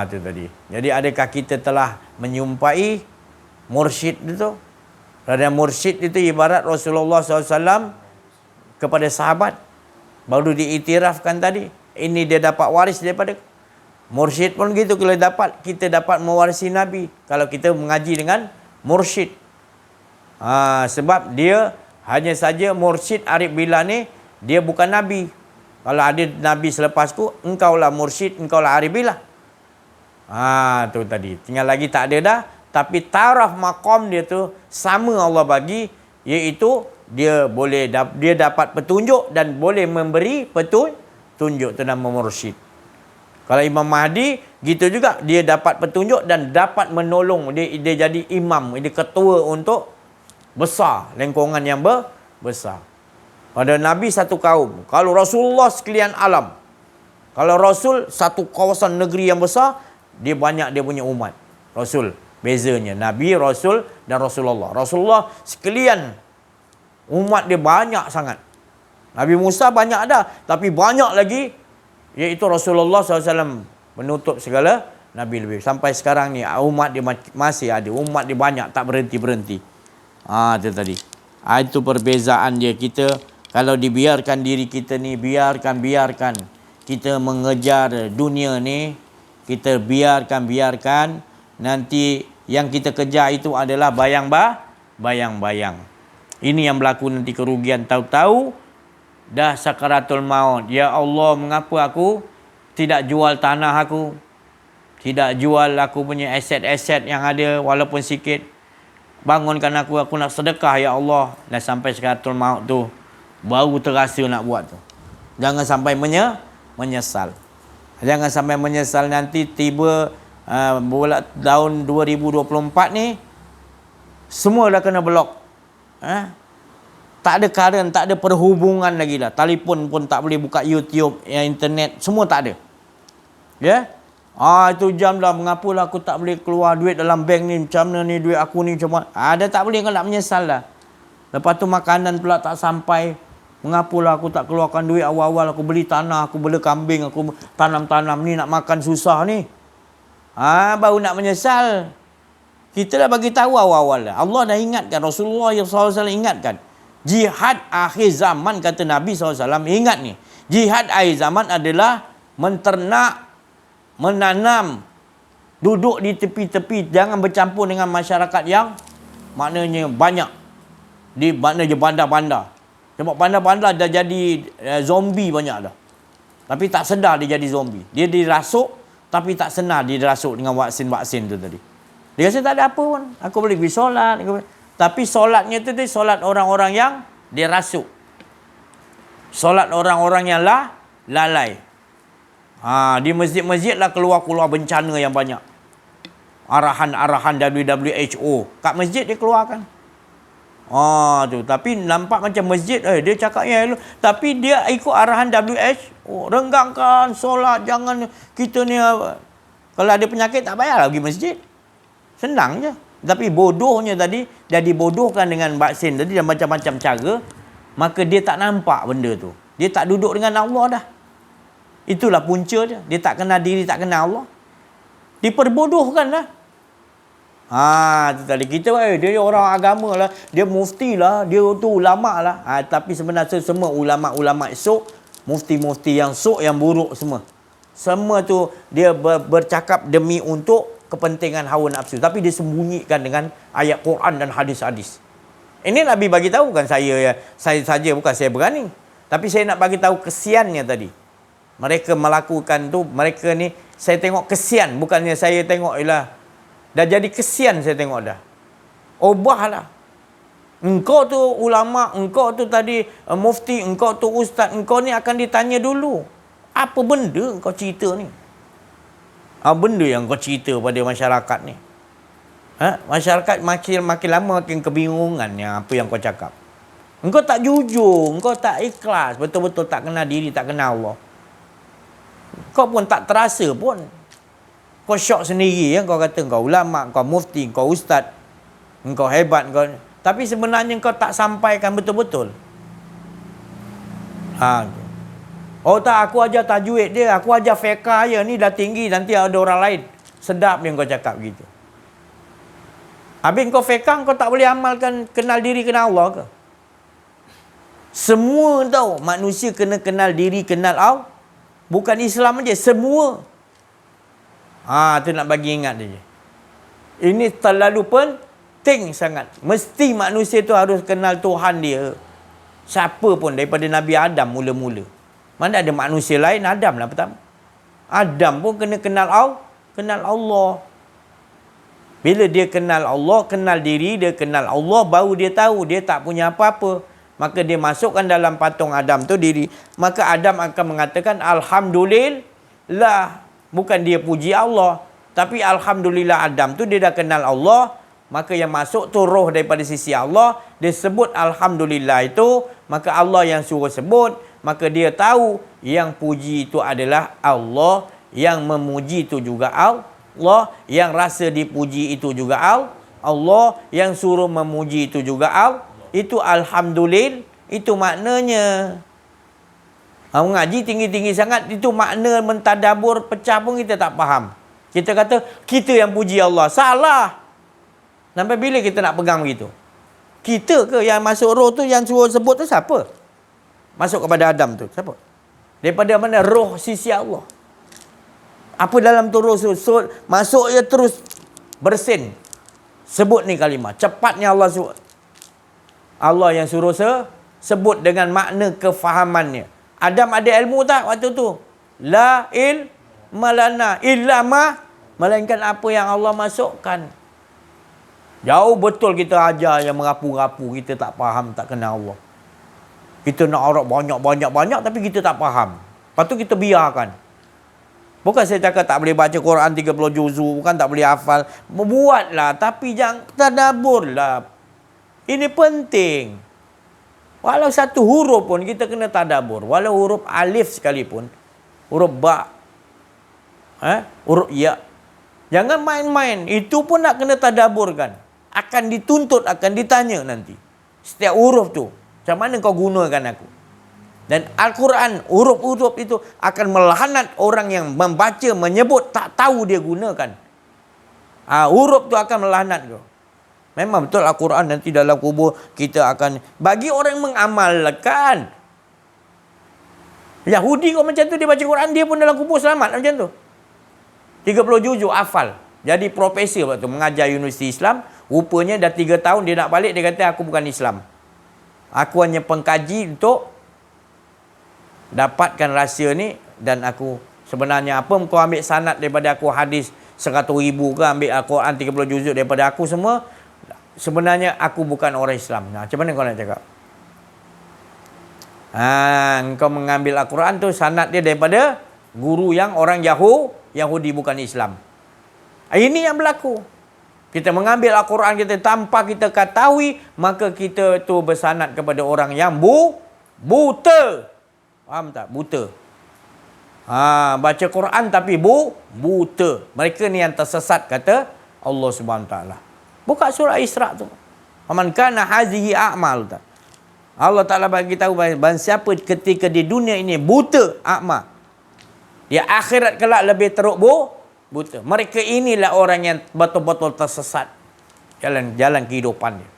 Speaker 1: Itu tadi. Jadi adakah kita telah menyumpai mursyid itu? Kerana mursyid itu ibarat Rasulullah SAW kepada sahabat. Baru diiktirafkan tadi. Ini dia dapat waris daripada. Mursyid pun gitu. Kalau kita dapat mewarisi Nabi. Kalau kita mengaji dengan mursyid. Sebab dia hanya saja mursyid Arif Billah ni, dia bukan Nabi. Kalau ada Nabi selepasku, engkaulah mursyid, engkaulah Arif Billah. Tu tadi. Tinggal lagi tak ada dah. Tapi taraf maqam dia tu sama Allah bagi, iaitu dia dapat petunjuk dan boleh memberi petunjuk, tu nama mursyid. Kalau Imam Mahdi gitu juga, dia dapat petunjuk dan dapat menolong, dia jadi imam, dia ketua untuk besar, lingkungan yang besar. Pada Nabi satu kaum, kalau Rasulullah sekalian alam. Kalau Rasul satu kawasan negeri yang besar, dia banyak dia punya umat. Rasul bezanya Nabi, Rasul dan Rasulullah. Rasulullah sekalian umat dia banyak sangat. Nabi Musa banyak dah, tapi banyak lagi iaitu Rasulullah SAW menutup segala Nabi lebih. Sampai sekarang ni umat dia masih ada. Umat dia banyak, tak berhenti-berhenti. Itu tadi. Itu perbezaan dia. Kita kalau dibiarkan diri kita ni, biarkan kita mengejar dunia ni, kita biarkan nanti yang kita kejar itu adalah bayang-bayang. Ini yang berlaku nanti kerugian. Tahu-tahu dah sakaratul maut. Ya Allah, mengapa aku tidak jual tanah aku? Tidak jual aku punya aset-aset yang ada walaupun sikit. Bangunkan aku nak sedekah ya Allah. Dan sampai sakaratul maut tu baru terasa nak buat tu. Jangan sampai menyesal. Jangan sampai menyesal nanti tiba bulan tahun 2024 ni semua dah kena blok. Tak ada current, tak ada perhubungan lagi lah. Telefon pun tak boleh buka YouTube, internet, semua tak ada. Ya? Itu jam dah, mengapalah aku tak boleh keluar duit dalam bank ni, macam mana ni duit aku ni, macam mana. Dah tak boleh, kau nak menyesal dah. Lepas tu makanan pula tak sampai. Mengapalah aku tak keluarkan duit awal-awal, aku beli tanah, aku beli kambing, aku tanam-tanam ni, nak makan susah ni. Baru nak menyesal. Kita dah bagi tahu awal-awal dah. Allah dah ingatkan, Rasulullah SAW ingatkan. Jihad akhir zaman, kata Nabi SAW, ingat ni. Jihad akhir zaman adalah menternak, menanam, duduk di tepi-tepi, jangan bercampur dengan masyarakat yang maknanya banyak. Maknanya bandar-bandar. Sebab bandar-bandar dah jadi zombie banyak dah. Tapi tak sedar dia jadi zombie. Dia dirasuk, tapi tak sedar dia dirasuk dengan vaksin-vaksin tu tadi. Dia rasa tak ada apa pun. Aku boleh pergi solat. Tapi solatnya tu solat orang-orang yang dirasuk. Solat orang-orang yang lalai. Di masjid-masjid lah keluar bencana yang banyak. Arahan-arahan WHO. Kat masjid dia keluarkan. Tu. Tapi nampak macam masjid, dia cakap ya, tapi dia ikut arahan WHO. Renggangkan solat, jangan kita ni kalau ada penyakit tak payahlah pergi masjid. Senang je. Tapi bodohnya tadi, dah dibodohkan dengan vaksin tadi dan macam-macam cara, maka dia tak nampak benda tu. Dia tak duduk dengan Allah dah. Itulah punca dia. Dia tak kenal diri, tak kenal Allah. Diperbodohkan lah. Itu tadi kita, dia orang agama lah, dia mufti lah, dia tu ulama lah. Tapi sebenarnya semua ulama-ulama esok, mufti-mufti yang sok, yang buruk semua. Semua tu dia bercakap demi untuk kepentingan hawa nafsu. Tapi dia sembunyikan dengan ayat Quran dan hadis-hadis. Ini Nabi bagi tahu, bukan saya saja, bukan saya berani. Tapi saya nak bagi tahu kesiannya tadi. Mereka melakukan tu, mereka ni saya tengok kesian, bukannya saya tengok dah jadi kesian saya tengok dah. Ubahlah. Engkau tu ulama, engkau tu tadi mufti, engkau tu ustaz, engkau ni akan ditanya dulu. Apa benda kau cerita ni? Apa benda yang kau cerita pada masyarakat ni? Masyarakat makin lama makin kebingungan yang apa yang kau cakap. Engkau tak jujur, engkau tak ikhlas, betul-betul tak kenal diri, tak kenal Allah. Kau pun tak terasa pun. Kau syok sendiri ya, kau kata kau ulama, kau mufti, kau ustaz, engkau hebat, kau. Tapi sebenarnya kau tak sampaikan betul-betul. Oh tak, aku ajar tajwid dia, aku ajar fiqh je, ni dah tinggi, nanti ada orang lain. Sedap yang kau cakap gitu. Habis kau fiqh, kau tak boleh amalkan kenal diri, kenal Allah ke? Semua tahu manusia kena kenal diri, kenal Allah. Bukan Islam aja, semua. Tu nak bagi ingat dia. Ini terlalu penting sangat. Mesti manusia tu harus kenal Tuhan dia. Siapa pun daripada Nabi Adam mula-mula. Mana ada manusia lain, Adam lah pertama. Adam pun kena kenal Allah, kenal Allah. Bila dia kenal Allah, kenal diri, dia kenal Allah, baru dia tahu dia tak punya apa-apa. Maka dia masukkan dalam patung Adam tu diri. Maka Adam akan mengatakan Alhamdulillah. Bukan dia puji Allah. Tapi Alhamdulillah Adam tu dia dah kenal Allah. Maka yang masuk tu roh daripada sisi Allah. Dia sebut Alhamdulillah itu. Maka Allah yang suruh sebut. Maka dia tahu yang puji itu adalah Allah. Yang memuji itu juga Allah. Yang rasa dipuji itu juga Allah. Yang suruh memuji itu juga Allah. Itu Alhamdulillah. Itu maknanya. Mengaji tinggi-tinggi sangat. Itu makna mentadabur pecah pun kita tak faham. Kita kata kita yang puji Allah. Salah. Sampai bila kita nak pegang begitu? Kita ke yang masuk roh tu, yang suruh sebut tu siapa? Masuk kepada Adam tu siapa? Daripada mana? Roh sisi Allah. Apa dalam tu roh tu? Masuk je terus bersin. Sebut ni kalimah. Cepatnya Allah sebut. Allah yang suruh sebut dengan makna kefahamannya. Adam ada ilmu tak waktu tu? La ilma lana illa ma, melainkan apa yang Allah masukkan. Jauh betul kita ajar yang merapu-rapu, kita tak faham, tak kenal Allah. Kita nak aurat banyak tapi kita tak faham. Lepas tu kita biarkan. Bukan saya cakap tak boleh baca Quran 30 juzuk, bukan tak boleh hafal. Buatlah, tapi jangan tadaburlah. Ini penting. Walau satu huruf pun kita kena tadabur. Walau huruf alif sekalipun. Huruf ba. Huruf ya. Jangan main-main. Itu pun nak kena tadaburkan. Akan dituntut, akan ditanya nanti. Setiap huruf tu. Macam mana kau gunakan aku? Dan Al-Quran, huruf-huruf itu akan melaknat orang yang membaca, menyebut, tak tahu dia gunakan. Huruf tu akan melaknat kau. Memang betul Al-Quran nanti dalam kubur kita akan bagi orang yang mengamalkan. Yahudi kau macam tu, dia baca Quran, dia pun dalam kubur selamat macam tu. 30 juzuk hafal. Jadi profesor waktu mengajar Universiti Islam, rupanya dah 3 tahun dia nak balik, dia kata aku bukan Islam. Aku hanya pengkaji untuk dapatkan rahsia ni, dan aku sebenarnya apa kau ambil sanad daripada aku hadis 100,000 ke, ambil Al-Quran 30 juzuk daripada aku semua, sebenarnya aku bukan orang Islam. Macam mana kau nak cakap? Kau mengambil Al-Quran tu sanad dia daripada guru yang orang Yahudi bukan Islam. Ini yang berlaku. Kita mengambil Al-Quran kita tanpa kita ketahui, maka kita tu bersanad kepada orang yang buta. Faham tak? Buta. Baca Quran tapi buta. Mereka ni yang tersesat kata Allah Subhanahu Wa Taala. Buka surah Isra tu. Faman kana hazihi a'mal. Allah Ta'ala bagi tahu bahawa siapa ketika di dunia ini buta, a'ma. Di akhirat kelak lebih teruk buta. Mereka inilah orang yang betul-betul tersesat. Jalan kehidupan dia.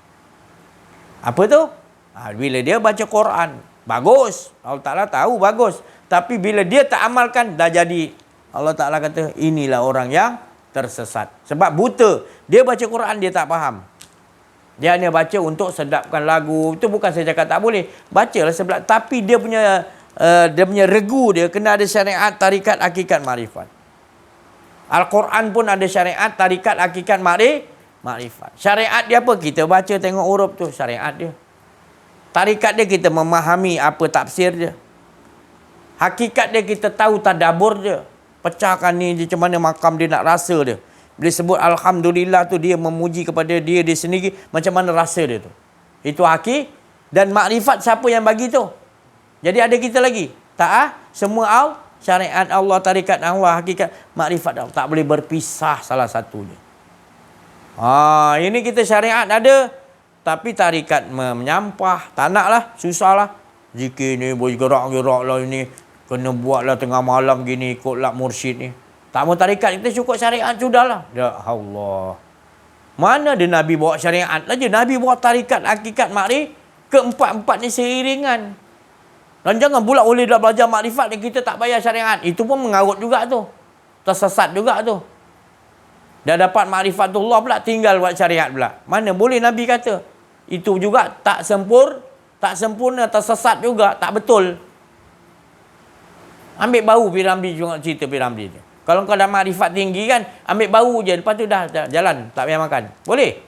Speaker 1: Apa tu? Bila dia baca Quran, bagus. Allah Ta'ala tahu bagus. Tapi bila dia tak amalkan, dah jadi. Allah Ta'ala kata, inilah orang yang tersesat. Sebab buta. Dia baca Quran, dia tak faham. Dia hanya baca untuk sedapkan lagu. Itu bukan saya cakap tak boleh. Bacalah sebelah. Tapi dia punya regu dia kena ada syariat, tarikat, hakikat, makrifat. Al-Quran pun ada syariat, tarikat, hakikat, makrifat. Syariat dia apa? Kita baca tengok huruf tu. Syariat dia. Tarikat dia kita memahami apa tafsir dia. Hakikat dia kita tahu tadabbur dia. Pecahkan ni dia, macam mana makam dia nak rasa dia. Bila sebut Alhamdulillah tu dia memuji kepada dia sendiri, macam mana rasa dia tu. Itu dan makrifat siapa yang bagi tu? Jadi ada kita lagi. Semua syariat Allah, tarikat Allah, hakikat, makrifat Allah. Tak boleh berpisah salah satunya. Ini kita syariat ada. Tapi tarikat menyampah. Tak nak lah, susah lah. Zikir ni boleh gerak-gerak lah ini. Kena buat lah tengah malam gini, ikutlah mursyid ni. Tak mau tarikat, kita cukup syariat sudahlah. Ya Allah. Mana ada Nabi bawa syariat aja. Nabi bawa tarikat, hakikat, makrifat. Keempat-empat ni seiringan. Dan jangan pula oleh dah belajar makrifat ni kita tak bayar syariat. Itu pun mengarut juga tu. Tersesat juga tu. Dah dapat makrifatullah pula, tinggal buat syariat pula. Mana boleh Nabi kata. Itu juga tak sempurna, tersesat juga, tak betul. Ambil bau Piramli juga cerita Piramli tu. Kalau kau dah makrifat tinggi kan, ambil bau je. Lepas tu dah jalan, tak payah makan. Boleh?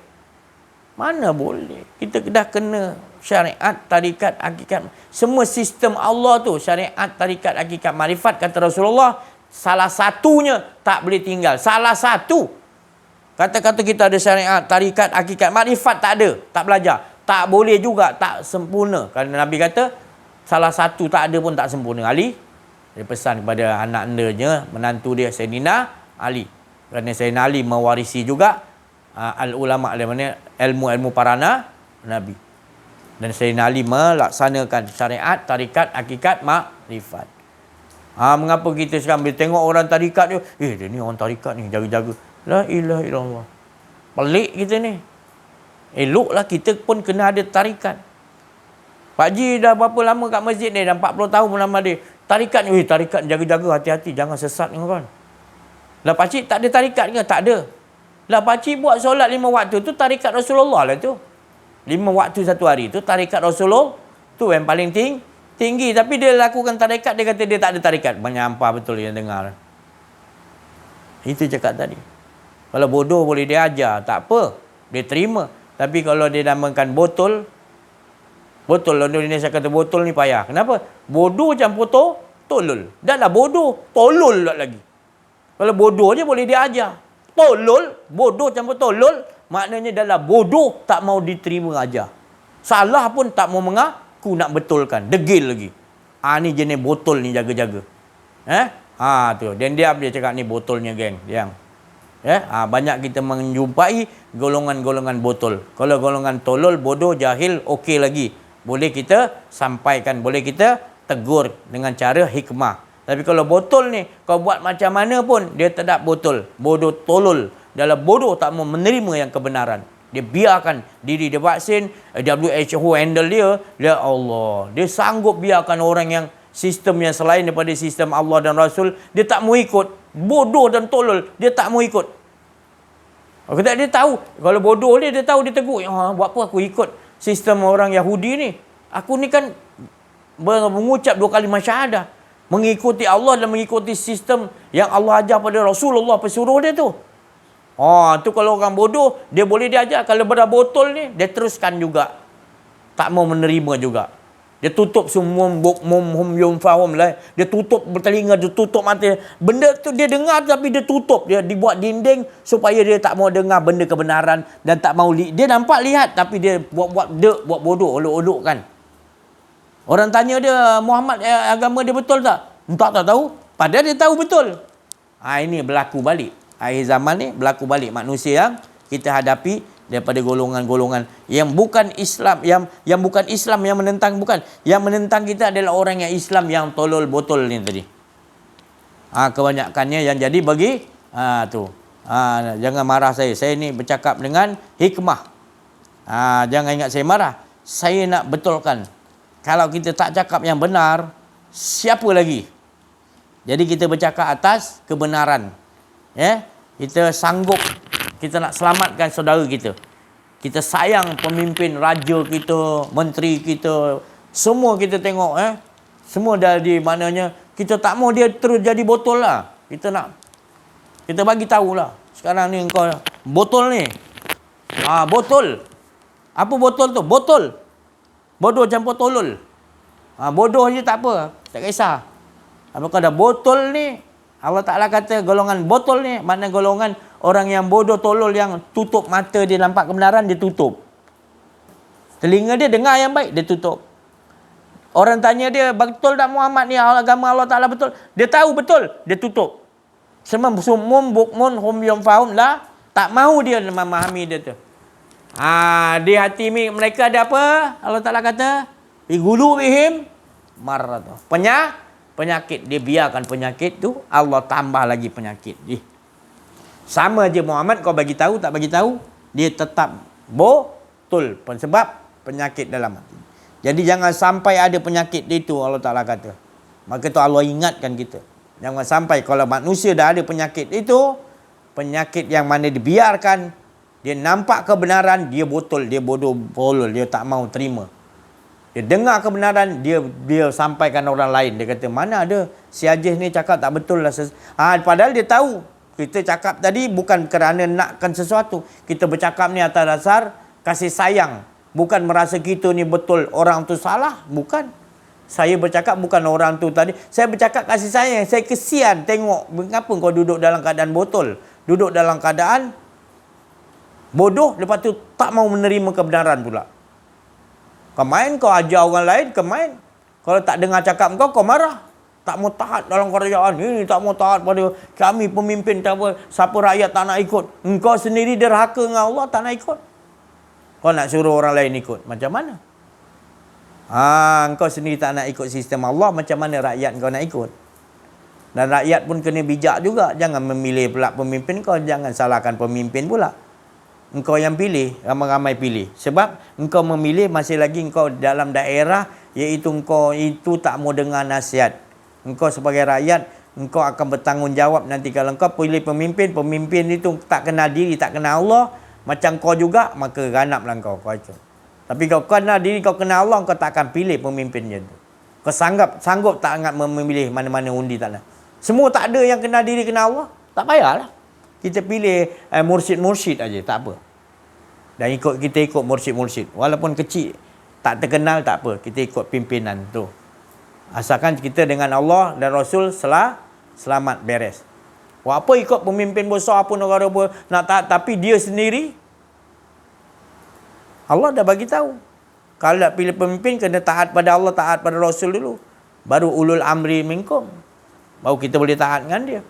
Speaker 1: Mana boleh. Kita dah kena syariat, tarikat, hakikat. Semua sistem Allah tu, syariat, tarikat, hakikat, makrifat, kata Rasulullah, salah satunya tak boleh tinggal. Salah satu. Kata-kata kita ada syariat, tarikat, hakikat, makrifat tak ada, tak belajar. Tak boleh juga, tak sempurna. Kerana Nabi kata, salah satu tak ada pun tak sempurna. Ali, dia pesan kepada anak andanya, menantu dia, Sayyidina Ali. Kerana Sayyidina Ali mewarisi juga al-ulama' dari mana ilmu-ilmu para Nabi. Dan Sayyidina Ali melaksanakan syariat, tarikat, hakikat, makrifat. Mengapa kita sekarang bila tengok orang tarikat dia, dia ni orang tarikat ni, jaga-jaga. La ilaha illallah. Pelik kita ni. Eloklah kita pun kena ada tarikat. Pak Ji dah berapa lama kat masjid ni, dah 40 tahun lama dia. Tarikat ni, tarikat jaga-jaga, hati-hati, jangan sesat ni kan. Lah Pak Cik tak ada tarikat ke? Tak ada. Lah Pak Cik buat solat 5 waktu tu tarikat Rasulullah lah tu. 5 waktu satu hari tu tarikat Rasulullah tu yang paling tinggi. Tapi dia lakukan tarikat, dia kata dia tak ada tarikat. Menyampah betul yang dengar. Itu cakap tadi. Kalau bodoh boleh dia ajar, tak apa. Dia terima. Tapi kalau dia namakan botol, orang Indonesia kata botol ni payah. Kenapa? Bodoh campur tolol. Dah lah bodoh, tolol lagi. Kalau bodoh je boleh dia ajar. Tolol, bodoh campur tolol, maknanya dah lah bodoh, tak mau diterima ajar. Salah pun tak mau mengaku, nak betulkan. Degil lagi. Ni jenis botol ni, jaga-jaga. Tu. Dan dia cakap ni botolnya geng. Banyak kita menjumpai golongan-golongan botol. Kalau golongan tolol, bodoh, jahil, okey lagi. Boleh kita sampaikan, boleh kita tegur dengan cara hikmah. Tapi kalau botol ni, kau buat macam mana pun, dia tetap botol. Bodoh, tolol. Dalam bodoh tak mau menerima yang kebenaran. Dia biarkan diri dia vaksin, WHO handle dia. Ya Allah. Dia sanggup biarkan orang yang sistem yang selain daripada sistem Allah dan Rasul, dia tak mau ikut. Bodoh dan tolol, dia tak mau ikut. Dia tahu. Kalau bodoh dia tahu, dia tegur. Buat apa aku ikut sistem orang Yahudi ni? Aku ni kan mengucap 2 kalimah syahadah. Mengikuti Allah dan mengikuti sistem yang Allah ajar pada Rasulullah pesuruh dia tu. Tu kalau orang bodoh, dia boleh diajar. Kalau pada botol ni, dia teruskan juga. Tak mau menerima juga. Dia tutup semua lah. Dia tutup bertelinga, dia tutup mata. Benda tu dia dengar tapi dia tutup. Dia dibuat dinding supaya dia tak mau dengar benda kebenaran dan tak mau dia nampak lihat tapi dia buat bodoh, olok-olok kan. Orang tanya dia, Muhammad agama dia betul tak? Tak tahu. Padahal dia tahu betul. Ini berlaku balik. Akhir zaman ni berlaku balik manusia yang kita hadapi daripada golongan-golongan yang bukan Islam, yang bukan Islam yang menentang, bukan. Yang menentang kita adalah orang yang Islam yang tolol botol ni tadi. Kebanyakannya yang jadi bagi tu. Jangan marah saya. Saya ni bercakap dengan hikmah. Jangan ingat saya marah. Saya nak betulkan. Kalau kita tak cakap yang benar, siapa lagi? Jadi kita bercakap atas kebenaran. Kita sanggup, kita nak selamatkan saudara kita. Kita sayang pemimpin raja kita, menteri kita. Semua kita tengok. Semua dah di mananya. Kita tak mau dia terus jadi botol lah. Kita bagi tahulah. Sekarang ni kau botol ni. Botol. Apa botol tu? Botol. Bodoh campur tolol. Bodoh je tak apa. Tak kisah. Apakah dah botol ni? Allah Ta'ala kata golongan botol ni, mana golongan orang yang bodoh tolol yang tutup mata dia nampak kebenaran, dia tutup. Telinga dia dengar yang baik, dia tutup. Orang tanya dia, betul tak Muhammad ni agama Allah Ta'ala betul? Dia tahu betul, dia tutup. Semum bukmun hum yum fahum lah. Tak mahu dia memahami dia tu. Di hati mereka ada apa? Allah Ta'ala kata, igulu bihim marratu. Penyakit. Dia biarkan penyakit tu, Allah tambah lagi penyakit. Sama je Muhammad, kau bagi tahu tak bagi tahu, dia tetap betul sebab penyakit dalam hati. Jadi jangan sampai ada penyakit itu, Allah Ta'ala kata. Maka tu Allah ingatkan kita. Jangan sampai kalau manusia dah ada penyakit itu, penyakit yang mana dibiarkan, dia nampak kebenaran, dia botol, dia bodoh, dia tak mau terima. Dia dengar kebenaran, dia sampaikan orang lain. Dia kata, mana ada si Ajis ni cakap tak betul lah. Padahal dia tahu. Kita cakap tadi bukan kerana nakkan sesuatu. Kita bercakap ni atas dasar kasih sayang. Bukan merasa kita ni betul, orang tu salah. Bukan. Saya bercakap bukan orang tu tadi. Saya bercakap kasih sayang. Saya kesian tengok mengapa kau duduk dalam keadaan botol. Duduk dalam keadaan bodoh. Lepas tu tak mau menerima kebenaran pula. Kau main, kau ajar orang lain, kau main. Kalau tak dengar cakap kau marah. Tak mau taat dalam kerajaan. Ini tak mau taat pada kami pemimpin. Siapa rakyat tak nak ikut. Engkau sendiri derhaka dengan Allah, tak nak ikut. Kau nak suruh orang lain ikut. Macam mana? Engkau sendiri tak nak ikut sistem Allah, macam mana rakyat kau nak ikut? Dan rakyat pun kena bijak juga. Jangan memilih pula pemimpin kau. Jangan salahkan pemimpin pula. Engkau yang pilih, ramai-ramai pilih. Sebab engkau memilih masih lagi engkau dalam daerah, iaitu engkau itu tak mau dengar nasihat. Engkau sebagai rakyat, engkau akan bertanggungjawab nanti kalau engkau pilih pemimpin, pemimpin itu tak kenal diri, tak kenal Allah, macam kau juga, maka ganaplah kau itu. Tapi kau kenal diri, kau kenal Allah, kau tak akan pilih pemimpinnya itu. Kau sanggup tak sangat memilih mana-mana undi tak nak. Semua tak ada yang kenal diri, kenal Allah, tak payahlah. Kita pilih mursyid-mursyid aja, tak apa. Dan kita ikut mursyid-mursyid. Walaupun kecil, tak terkenal, tak apa. Kita ikut pimpinan tu. Asalkan kita dengan Allah dan Rasul selamat beres. Apa ikut pemimpin besar apa negara apa nak taat, tapi dia sendiri Allah dah bagi tahu. Kalau nak pilih pemimpin, kena taat pada Allah, taat pada Rasul dulu. Baru ulul amri minkum. Baru kita boleh taat dengan dia.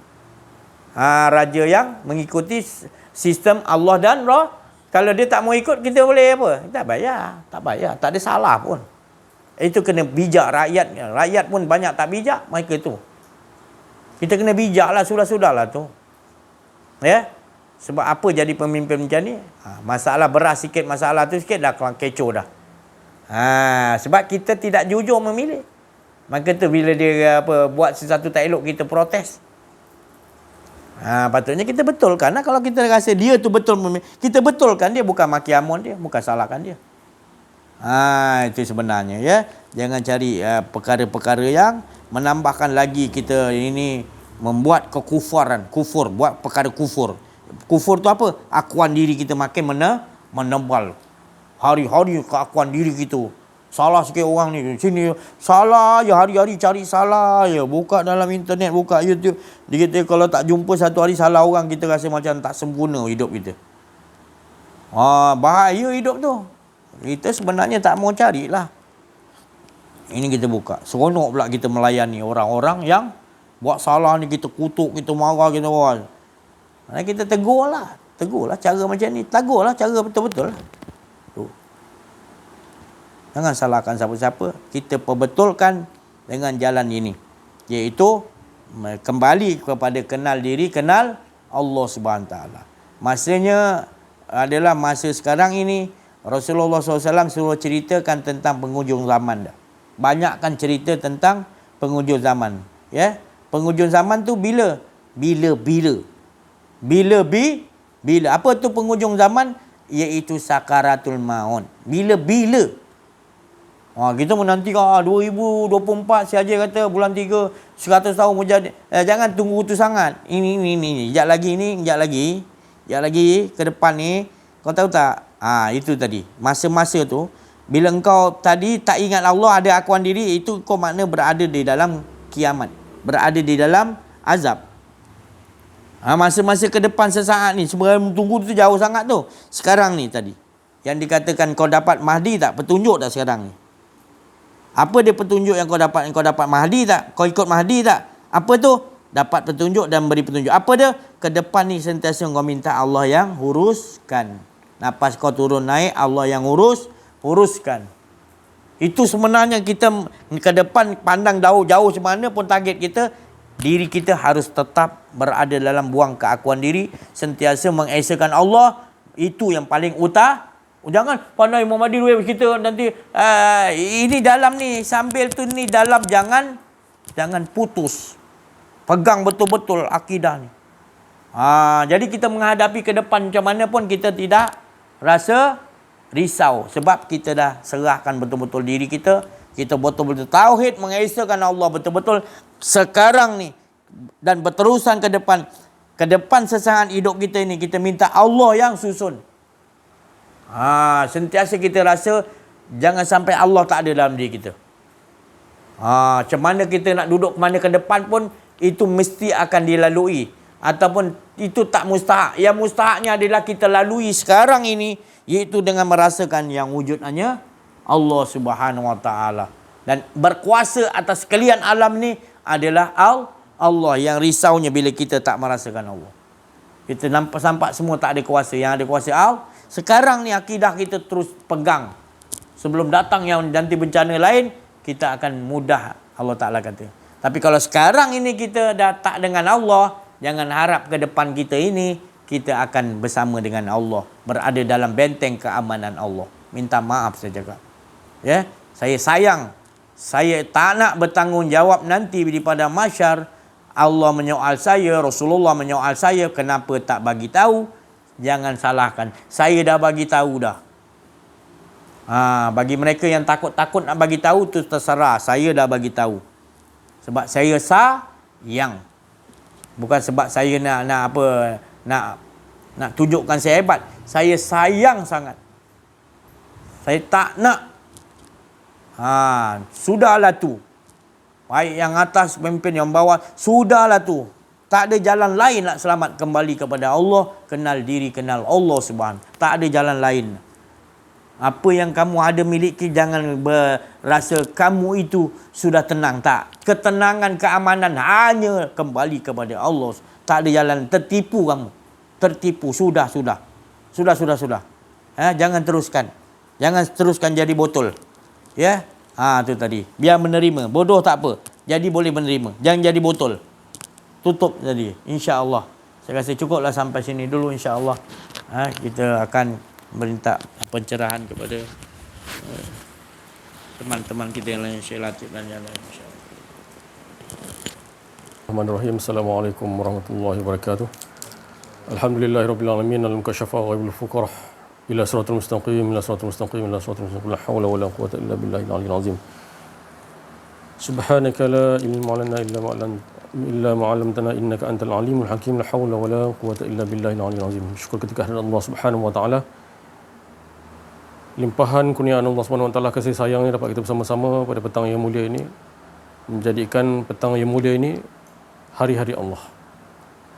Speaker 1: Raja yang mengikuti sistem Allah dan Roh. Kalau dia tak mau ikut, kita boleh apa? Tak bayar. Tak ada salah pun. Itu kena bijak rakyat. Rakyat pun banyak tak bijak mereka tu. Kita kena bijak lah, sudah-sudahlah tu. Ya? Sebab apa jadi pemimpin macam ni? Masalah beras sikit, masalah tu sikit dah kecoh dah. Sebab kita tidak jujur memilih. Maka tu bila dia buat sesuatu tak elok, kita protes. Patutnya kita betulkan lah. Kalau kita rasa dia tu betul, kita betulkan dia, bukan maki amun dia, bukan salahkan dia. Itu sebenarnya ya. Jangan cari perkara-perkara yang menambahkan lagi kita ini membuat kekufuran, buat perkara kufur. Kufur tu apa? Akuan diri kita makin menebal. Hari-hari keakuan diri kita. Salah sikit orang ni, sini salah ya, hari-hari cari salah ya, buka dalam internet, buka YouTube. Dia kata kalau tak jumpa satu hari salah orang, kita rasa macam tak sempurna hidup kita. Bahaya hidup tu. Kita sebenarnya tak mau carilah. Ini kita buka. Seronok pula kita melayani orang-orang yang buat salah ni, kita kutuk, kita marah, kita buat. Kita tegurlah cara macam ni. Tegurlah cara betul-betul lah. Jangan salahkan siapa-siapa. Kita perbetulkan dengan jalan ini. Iaitu kembali kepada kenal diri, kenal Allah SWT. Masanya adalah masa sekarang ini. Rasulullah SAW suruh ceritakan tentang penghujung zaman dah. Banyakkan cerita tentang penghujung zaman. Ya, penghujung zaman tu bila? Bila. Apa tu penghujung zaman? Iaitu sakaratul maut. Bila. Kita menantikan 2024 si Haji kata bulan 3 100 tahun menjadi. Jangan tunggu tu sangat. Ini. Sekejap lagi ke depan ni. Kau tahu tak? Itu tadi. Masa-masa tu bila engkau tadi tak ingat Allah, ada akuan diri, itu kau makna berada di dalam kiamat. berada di dalam azab. Masa-masa ke depan sesaat ni, sebenarnya tunggu tu jauh sangat tu. Sekarang ni tadi, yang dikatakan kau dapat Mahdi tak? Petunjuk tak sekarang ni? Apa dia petunjuk yang kau dapat? Yang kau dapat Mahdi tak? Kau ikut Mahdi tak? Apa tu? Dapat petunjuk dan beri petunjuk. Apa dia? Ke depan ni sentiasa kau minta Allah yang uruskan. Nafas kau turun naik, Allah yang uruskan. Itu sebenarnya kita ke depan pandang jauh-jauh semana pun target kita, diri kita harus tetap berada dalam buang keakuan diri, sentiasa mengesakan Allah. Itu yang paling utama. Jangan pandai Muhammadi dulu kita nanti ini dalam ni sambil tu ni dalam, jangan putus. Pegang betul-betul akidah ni. Jadi kita menghadapi ke depan macam mana pun kita tidak rasa risau sebab kita dah serahkan betul-betul diri kita. Kita betul-betul tauhid, mengesakan Allah betul-betul sekarang ni dan berterusan ke depan. Ke depan sesaat hidup kita ini kita minta Allah yang susun. Sentiasa kita rasa jangan sampai Allah tak ada dalam diri kita. Macam mana kita nak duduk ke mana ke depan pun itu mesti akan dilalui. Ataupun itu tak mustahak. Yang mustahaknya adalah kita lalui sekarang ini, iaitu dengan merasakan yang wujud hanya Allah Subhanahu Wa Taala. Dan berkuasa atas sekalian alam ni adalah Allah. Yang risaunya bila kita tak merasakan Allah. Kita nampak semua tak ada kuasa. Yang ada kuasa Allah. Sekarang ni akidah kita terus pegang. Sebelum datang yang nanti bencana lain, kita akan mudah, Allah Ta'ala kata. Tapi kalau sekarang ini kita dah tak dengan Allah, jangan harap ke depan kita ini, kita akan bersama dengan Allah. Berada dalam benteng keamanan Allah. Minta maaf saja, Kak. Ya, saya sayang. Saya tak nak bertanggungjawab nanti pada mahsyar. Allah menyoal saya, Rasulullah menyoal saya, kenapa tak bagi tahu? Jangan salahkan. Saya dah bagi tahu dah. Bagi mereka yang takut-takut nak bagi tahu tu terserah. Saya dah bagi tahu. Sebab saya sayang. Bukan sebab saya nak tunjukkan saya hebat. Saya sayang sangat. Saya tak nak. Sudahlah tu. Baik yang atas pemimpin, yang bawah, sudahlah tu. Tak ada jalan lain nak selamat kembali kepada Allah. Kenal diri, kenal Allah Subhanahu. Tak ada jalan lain. Apa yang kamu ada miliki, jangan berasa kamu itu sudah tenang. Tak. Ketenangan, keamanan hanya kembali kepada Allah. Tak ada jalan. Tertipu kamu. Tertipu. Sudah. Jangan teruskan. Jangan teruskan jadi botol. Ya. Tu tadi. Biar menerima. Bodoh tak apa. Jadi boleh menerima. Jangan jadi botol. Tutup tadi, insya-Allah. Saya rasa cukuplah sampai sini dulu, insya-Allah. Kita akan minta pencerahan kepada teman-teman kita yang lain, Syekh Latif dan yang lain, insya-Allah.
Speaker 2: Bismillahirrahmanirrahim. Assalamualaikum warahmatullahi wabarakatuh. Alhamdulillahirabbil alamin, al-mukasyafa ghaibul fuqarah. Ila siratal mustaqim, ila siratal mustaqim, ila siratal mustaqim. La haula wala quwwata illa billahil aliyyil azim. Subhanaka la ilma lana illa ma 'allamtana innaka antal alimul hakim. La haula wala quwwata illa billahil aliyyil azim. Syukur ketika hadirat Allah Subhanahu wa taala. Limpahan kurniaan Allah Subhanahu wa taala, kasih sayangnya dapat kita bersama-sama pada petang yang mulia ini, menjadikan petang yang mulia ini hari-hari Allah.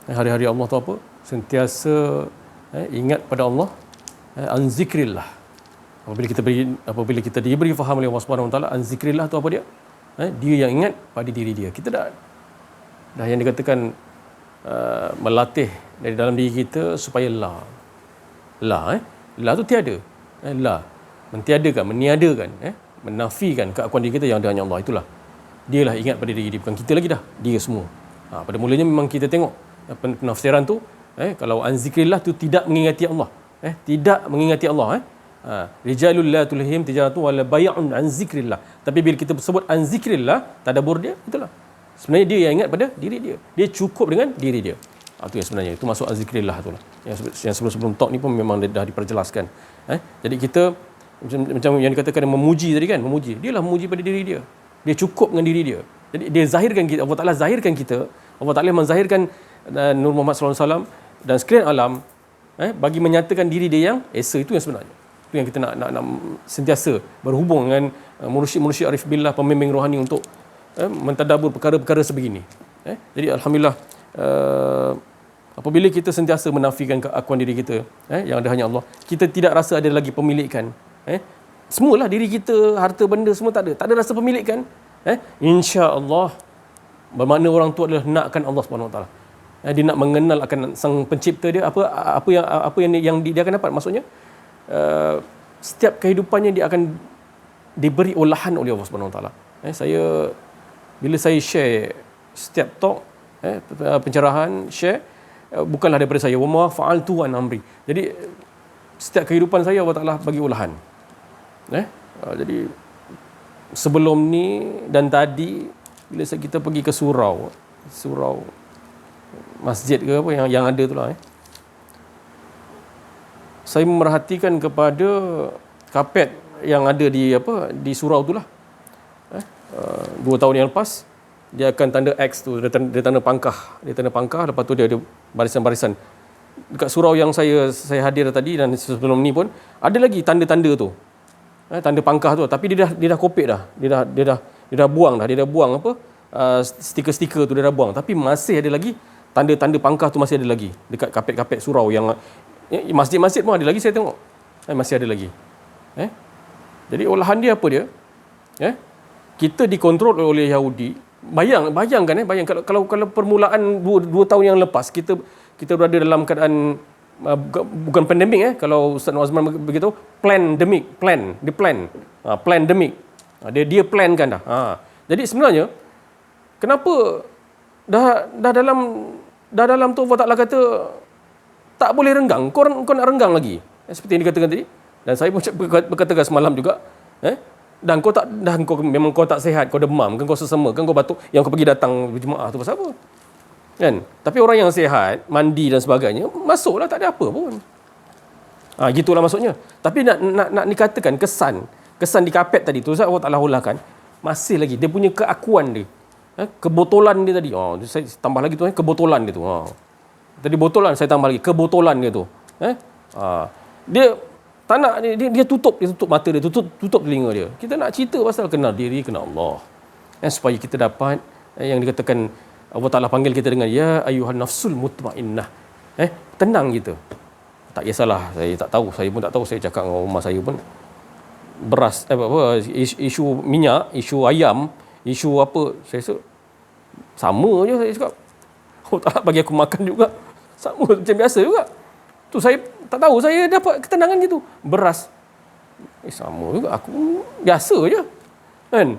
Speaker 2: Hari-hari Allah tu apa? Sentiasa ingat pada Allah, an zikrillah. Apabila kita diberi faham oleh Allah Subhanahu wa taala, an zikrillah tu apa dia? Dia yang ingat pada diri dia. Kita dah yang dikatakan melatih dari dalam diri kita supaya la tu tiada. Mentiadakan, meniadakan, menafikan keakuan diri kita yang ada hanya Allah. Itulah. Dialah ingat pada diri dia, bukan kita lagi dah. Dia semua. Pada mulanya memang kita tengok penafsiran tu, kalau an zikrillah tu tidak mengingati Allah. Tidak mengingati Allah. Rijalul la tulhim tijaratu wala bai'un an zikrillah. Tapi bila kita sebut an zikrillah, tadabbur dia, itulah. Sebenarnya dia yang ingat pada diri dia. Dia cukup dengan diri dia. Itu yang sebenarnya. Itu masuk an zikrillah itulah. Yang sebelum-sebelum talk ni pun memang dah diperjelaskan. Jadi kita macam yang dikatakan memuji tadi kan, memuji. Dialah memuji pada diri dia. Dia cukup dengan diri dia. Jadi dia zahirkan kita, Allah Taala zahirkan kita. Allah Taala menzahirkan Nur Muhammad sallallahu alaihi wasallam dan sekalian alam bagi menyatakan diri dia yang esa. Itu yang sebenarnya. Itu yang kita nak sentiasa berhubung dengan mursyid-mursyid arif billah, pembimbing rohani untuk mentadabbur perkara-perkara sebegini. Jadi alhamdulillah, apabila kita sentiasa menafikan keakuan diri kita, yang ada hanya Allah, kita tidak rasa ada lagi pemilikan. Semualah diri kita, harta benda semua tak ada rasa pemilikan. Insya-Allah, bermakna orang tu adalah nakkan Allah Subhanahu Wa Taala. Dia nak mengenal akan sang pencipta dia, apa yang dia akan dapat. Maksudnya setiap kehidupannya dia akan diberi olahan oleh Allah Subhanahu Wa Taala. Bila saya share setiap talk, pencerahan, share, bukanlah daripada saya, wa ma fa'altu an amri. Jadi setiap kehidupan saya Allah Taala bagi olahan. Jadi sebelum ni dan tadi, bila kita pergi ke surau masjid ke apa yang ada tu lah, saya memerhatikan kepada kapet yang ada di surau tu lah. 2 tahun yang lepas dia akan tanda X tu, dia tanda pangkah, lepas tu dia ada barisan-barisan. Dekat surau yang saya hadir tadi dan sebelum ni pun ada lagi tanda-tanda tu. Tanda pangkah tu, tapi dia dah kopek dah. Dia dah buang stiker-stiker tu dia dah buang, tapi masih ada lagi tanda-tanda pangkah tu, masih ada lagi dekat kapet-kapet surau yang masjid-masjid pun ada lagi, saya tengok. Masih ada lagi. Jadi olahan dia apa dia? Kita dikontrol oleh Yahudi. Bayangkan kalau permulaan 2 tahun yang lepas kita berada dalam keadaan bukan pandemik, kalau Ustaz Azman begitu, pandemik. Dia plankan dah. Jadi sebenarnya kenapa dah dalam tu Allah Taala kata tak boleh renggang, kau nak renggang lagi, seperti yang dikatakan tadi. Dan saya pun berkata semalam juga, dan kau memang kau tak sihat, kau demam, kan kau sesama, kan kau batuk, yang kau pergi datang berjemaah tu pasal apa? Kan? Tapi orang yang sihat, mandi dan sebagainya, masuklah, tak ada apa pun. Gitulah maksudnya. Tapi nak dikatakan kesan di kapet tadi tu, Allah Taala ulahkan, masih lagi dia punya keakuan dia. Kebotolan dia tadi. Saya tambah lagi tu, kebotolan dia tu. Tadi botolan, saya tambah lagi kebotolan dia tu. Dia tak nak, dia tutup mata dia, tutup telinga dia. Kita nak cerita pasal kenal diri, kenal Allah. Supaya kita dapat yang dikatakan Allah Ta'ala panggil kita dengan ya ayyuhan nafsul mutmainnah. Tenang kita. Tak kisahlah, saya tak tahu, saya pun tak tahu, saya cakap dengan rumah saya pun beras isu minyak, isu ayam, isu apa, saya rasa sama je. Saya cakap Allah Ta'ala bagi aku makan juga sama macam biasa juga. Tu saya tak tahu, saya dapat ketenangan gitu. Beras sama juga, aku biasa je kan.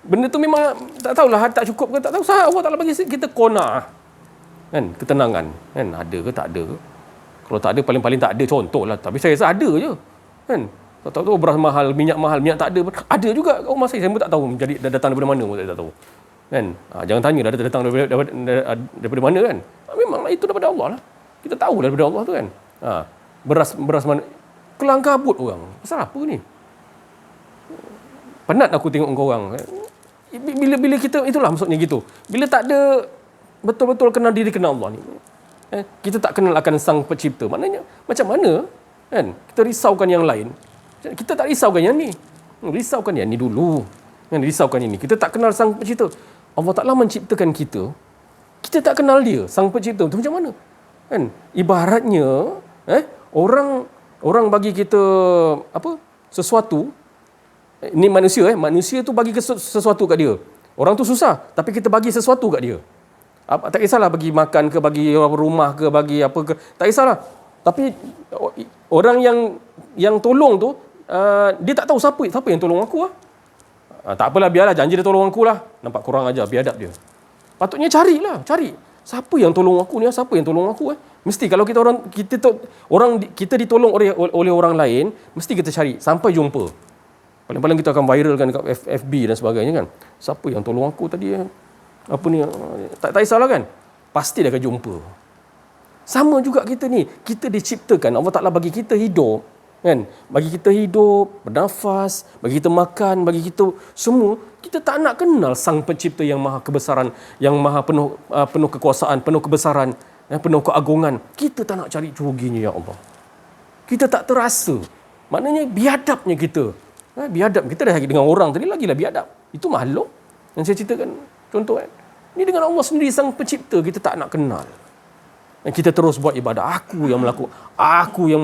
Speaker 2: Benda tu memang tak tahulah, tak cukup ke tak tahu. Allah Ta'ala bagi kita qanaah kan, ketenangan kan. Ada ke tak ada ke? Kalau tak ada, paling-paling tak ada, contohlah. Tapi saya rasa ada je kan. Tak tahu beras mahal, minyak tak ada juga kat rumah saya pun tak tahu jadi datang daripada mana pun saya tak tahu kan. Jangan tanya dah datang daripada mana kan. Memanglah itu daripada Allah lah, kita tahu daripada Allah tu kan. Beras mana kelang kabut orang, pasal apa ni? Penat aku tengok kau orang. Bila kita, itulah maksudnya gitu. Bila tak ada betul-betul kenal diri, kenal Allah ni, kita tak kenal akan sang pencipta. Maknanya macam mana kan? Kita risaukan yang lain, kita tak risaukan yang ni. Risaukan yang ni dulu kan, risaukan ini. Kita tak kenal sang pencipta. Allah Ta'ala menciptakan kita tak kenal dia, sang pencipta tu macam mana kan? Ibaratnya orang bagi kita sesuatu. Ini manusia tu bagi sesuatu kat dia. Orang tu susah, tapi kita bagi sesuatu kat dia. Tak kisahlah bagi makan ke, bagi rumah ke, bagi apa ke, tak kisahlah. Tapi orang yang tolong tu, dia tak tahu siapa yang tolong aku . Tak apalah, biarlah, janji dia tolong aku lah. Nampak kurang ajar, biadab dia. Patutnya cari siapa yang tolong aku ni, siapa yang tolong aku . Mesti kalau kita ditolong oleh orang lain, mesti kita cari sampai jumpa. Paling-paling kita akan viralkan kat FB dan sebagainya kan. Siapa yang tolong aku tadi? Apa ni? Tak kisahlah kan. Pasti dia akan jumpa. Sama juga kita ni. Kita diciptakan, Allah Ta'ala bagi kita hidup kan. Bagi kita hidup, bernafas, bagi kita makan, bagi kita semua. Kita tak nak kenal sang pencipta yang maha kebesaran, yang maha penuh kekuasaan, penuh kebesaran, penuh keagungan. Kita tak nak cari curuginya ya Allah. Kita tak terasa. Maknanya biadabnya kita. Biadab kita dah dengan orang tadi, lagilah biadab. Itu makhluk yang saya ceritakan contoh kan. Ni dengan Allah sendiri sang pencipta kita tak nak kenal. Dan kita terus buat ibadah. Aku yang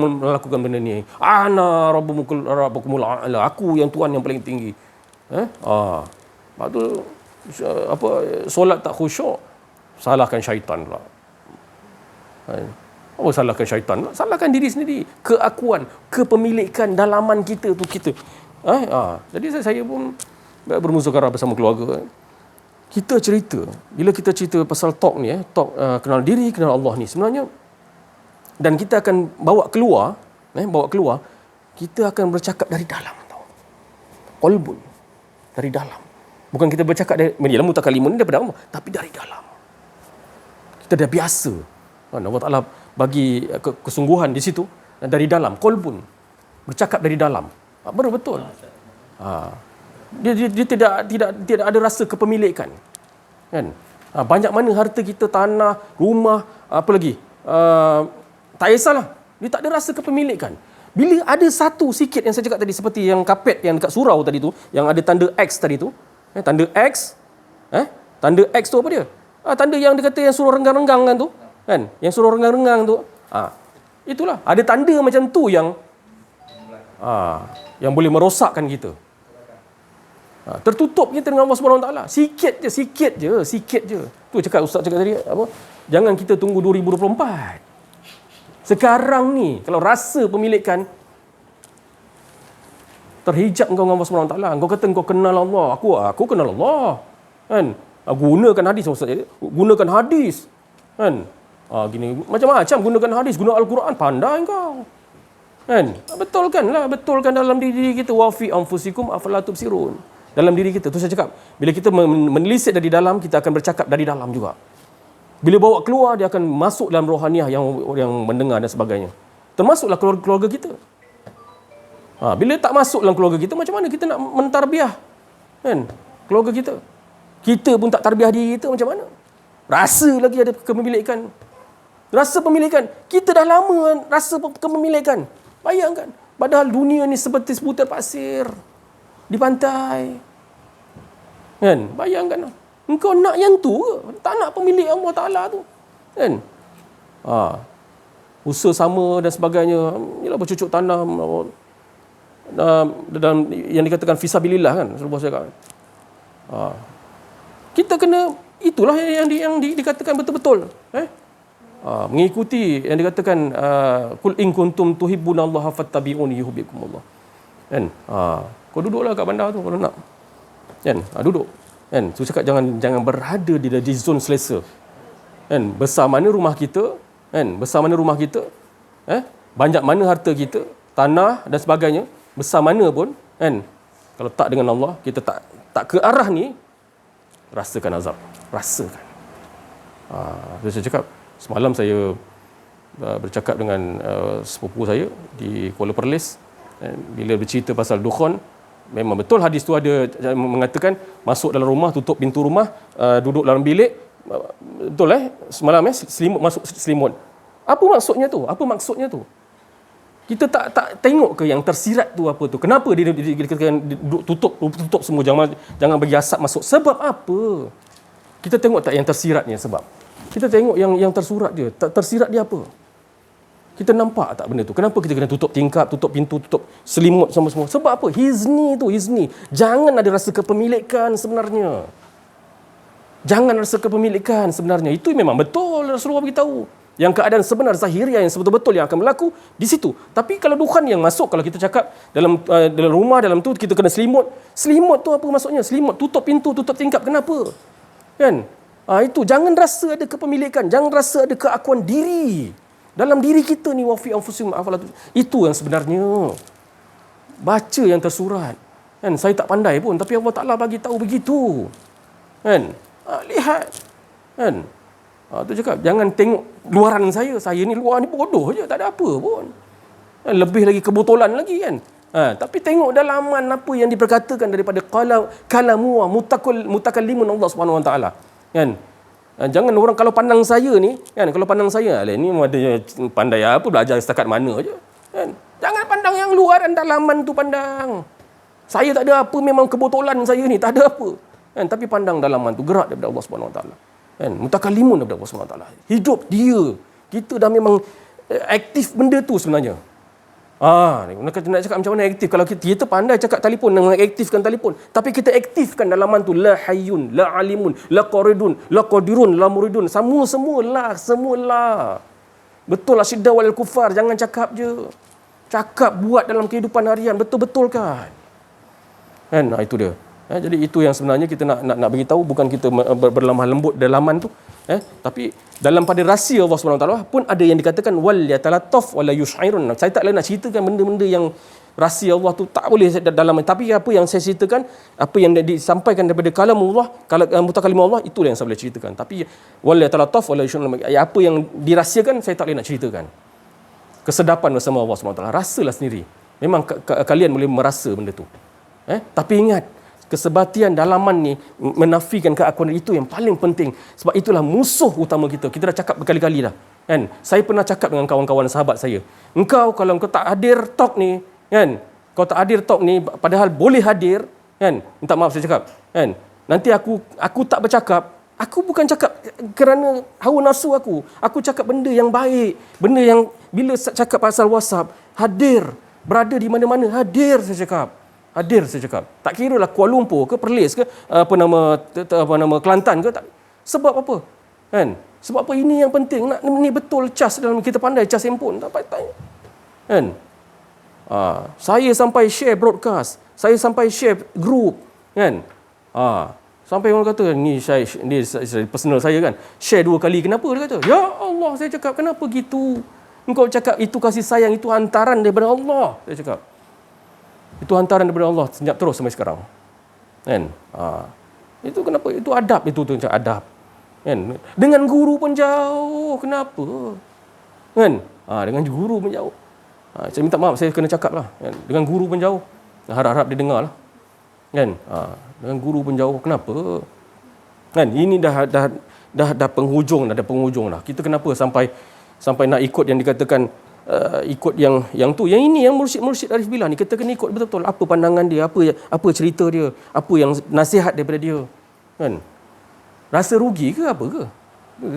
Speaker 2: melakukan benda ni. Ana rabbukumul a'la. Aku yang Tuhan yang paling tinggi. Lepas tu solat tak khusyuk, salahkan syaitan pula. Apa salahkan syaitan? Salahkan diri sendiri. Keakuan, kepemilikan dalaman kita tu kita. Jadi saya pun bermuzakarah bersama keluarga. Kita cerita, bila kita cerita pasal talk ni, talk kenal diri, kenal Allah ni sebenarnya, dan kita akan bawa keluar, kita akan bercakap dari dalam tau. Qalbun, dari dalam. Bukan kita bercakap dari dalam mutakalimun ni daripada Allah, tapi dari dalam. Kita dah biasa. Allah Ta'ala bagi kesungguhan di situ, dari dalam, qalbun, bercakap dari dalam. Betul. Dia tidak ada rasa kepemilikan, kan? Banyak mana harta kita, tanah, rumah, apa lagi, tak kisahlah, dia tak ada rasa kepemilikan. Bila ada satu sikit yang saya cakap tadi, seperti yang kapet yang dekat surau tadi tu, yang ada tanda X tadi tu, tanda X, tanda X tu apa dia? Tanda yang dia kata yang suruh renggang-renggang kan tu, kan? Yang suruh renggang-renggang tu, itulah, ada tanda macam tu yang boleh merosakkan kita. Tertutup kita dengan Allah Subhanahu Wa Taala. Sikit je. Tu Ustaz cakap tadi apa? Jangan kita tunggu 2024. Sekarang ni kalau rasa pemilikan terhijab engkau dengan Allah Subhanahu Wa Taala. Engkau kata engkau kenal Allah. Aku kenal Allah. Kan? Gunakan hadis Ustaz. Gunakan hadis. Kan? Gini macam-macam gunakan hadis, guna Al-Quran, pandai engkau. Kan? Betulkan dalam diri kita, wa fi anfusikum afala tubsirun. Dalam diri kita, tu saya cakap, bila kita menelisik dari dalam, kita akan bercakap dari dalam juga. Bila bawa keluar, dia akan masuk dalam rohaniah yang mendengar dan sebagainya. Termasuklah keluarga kita. Bila tak masuk dalam keluarga kita, macam mana kita nak mentarbiah, kan? Keluarga kita. Kita pun tak tarbiah diri kita, macam mana? Rasa lagi ada kepemilikan. Rasa pemilikan. Kita dah lama rasa kepemilikan. Bayangkan. Padahal dunia ni seperti sebutir pasir di pantai. Kan? Bayangkan. Engkau nak yang tu ke? Tak nak pemilik Allah Ta'ala tu. Kan? Usaha sama dan sebagainya. Ialah bercucuk tanam. Dan yang dikatakan fisabilillah kan. Seluruh saya kata. Kita kena, itulah yang dikatakan betul-betul. Mengikuti yang dikatakan kul in kuntum tuhibbunallaha fattabi'uni yuhibbukumullah. Kan? Kau duduklah kat bandar tu kalau nak. Kan? Duduk. Kan? So cakap jangan berada di zon selesa. Kan? Besar mana rumah kita, kan? Besar mana rumah kita, banyak mana harta kita, tanah dan sebagainya, besar mana pun, kan? Kalau tak dengan Allah, kita tak ke arah ni, rasakan azab. Rasakan. So saya cakap, semalam saya bercakap dengan sepupu saya di Kuala Perlis. Bila bercerita pasal dukhon, memang betul hadis tu ada mengatakan masuk dalam rumah, tutup pintu rumah, duduk dalam bilik. Betul semalam selimut masuk selimut. Apa maksudnya tu? Kita tak tengok ke yang tersirat tu apa tu? Kenapa dia dikatakan tutup semua, jangan bagi asap masuk? Sebab apa? Kita tengok tak yang tersiratnya sebab? Kita tengok yang tersurat dia. Tersirat dia apa? Kita nampak tak benda tu? Kenapa kita kena tutup tingkap, tutup pintu, tutup selimut semua? Sebab apa? Hizni. Jangan ada rasa kepemilikan sebenarnya. Itu memang betul Rasulullah beritahu. Yang keadaan sebenar zahiriah yang betul-betul yang akan berlaku di situ. Tapi kalau dukhan yang masuk, kalau kita cakap dalam rumah, dalam tu kita kena selimut. Selimut tu apa maksudnya? Selimut, tutup pintu, tutup tingkap. Kenapa? Kan? Itu jangan rasa ada kepemilikan, jangan rasa ada keakuan diri. Dalam diri kita ni, wa fi anfusikum afala tubsirun. Itu yang sebenarnya. Baca yang tersurat. Kan? Saya tak pandai pun, tapi Allah Ta'ala bagi tahu begitu. Kan? Lihat. Kan? Tu cakap, jangan tengok luaran saya. Saya ni luar ni bodoh je, tak ada apa pun. Lebih lagi kebetulan lagi kan. Tapi tengok dalaman apa yang diperkatakan daripada kalamu mutakallimun Allah Subhanahu Wa Taala. Kan? Jangan orang kalau pandang saya ni, kan, kalau pandang saya ni ada pandai apa, belajar setakat mana aje, kan? Jangan pandang yang luar dan dalaman tu pandang. Saya tak ada apa, memang kebetulan saya ni, tak ada apa. Kan? Tapi pandang dalaman tu, gerak daripada Allah Subhanahu Wa Taala. Kan? Mutakalimun daripada Allah Subhanahu Wa Taala. Hidup dia. Kita dah memang aktif benda tu sebenarnya. Nak cakap macam mana aktif? Kalau kita pandai cakap telefon, nak aktifkan telefon. Tapi kita aktifkan dalaman tu. La hayyun, la alimun, la qaridun, la qadirun, la muridun. Semualah. Betul lah syiddah wal kufar. Jangan cakap je. Cakap, buat dalam kehidupan harian. Betul-betul kan? Itu dia. Jadi itu yang sebenarnya kita nak beritahu. Bukan kita berlemah lembut dalaman tu. Tapi dalam pada rahsia Allah SWT pun ada yang dikatakan wal yatalattaf wala yush'irun. Saya tak nak ceritakan benda-benda yang rahsia Allah tu tak boleh dalam, tapi apa yang saya ceritakan, apa yang disampaikan daripada kalamullah, mutakalimullah, itulah yang saya boleh ceritakan. Tapi wal yatalattaf wala yush'irun, apa yang dirahsiakan saya tak boleh nak ceritakan. Kesedapan bersama Allah SWT, rasalah sendiri. Memang kalian boleh merasa benda tu. Tapi ingat, kesebatian dalaman ni menafikan keakuan itu yang paling penting. Sebab itulah musuh utama kita. Kita dah cakap berkali-kali dah. Kan? Saya pernah cakap dengan kawan-kawan sahabat saya. Kalau kau tak hadir talk ni, kan? Kau tak hadir talk ni, padahal boleh hadir, kan? Minta maaf saya cakap, kan? Nanti aku tak bercakap. Aku bukan cakap kerana hawa nafsu aku. Aku cakap benda yang baik. Benda yang bila cakap pasal WhatsApp, hadir. Berada di mana-mana, hadir saya cakap. Hadir saya cakap. Tak kira lah Kuala Lumpur ke Perlis ke apa nama Kelantan ke, tak. Sebab apa? Kan? Sebab apa? Ini yang penting. Ni betul cas dalam kita pandai cas handphone. Tak payah tanya. Kan? Saya sampai share broadcast. Saya sampai share group, kan? Sampai orang kata ni personal saya kan. Share 2 kali, kenapa dia kata? Ya Allah, saya cakap kenapa gitu? Engkau cakap itu kasih sayang, itu hantaran daripada Allah. Saya cakap itu hantaran daripada Allah, senyap terus sampai sekarang. Kan? Itu kenapa? Itu adab, itu adab. Kan? Dengan guru pun jauh. Kenapa? Kan? Dengan guru pun jauh. Saya minta maaf, saya kena cakap lah. Kan? Dengan guru pun jauh. Harap-harap dia dengar lah. Kan? Dengan guru pun jauh. Kenapa? Kan? Ini dah penghujung dah. Kita kenapa sampai nak ikut yang dikatakan ikut yang tu, yang ini, yang mursyid Arif Billah ni, kita kena ikut betul-betul apa pandangan dia, apa cerita dia, apa yang nasihat daripada dia, kan? Rasa rugi ke apa ke?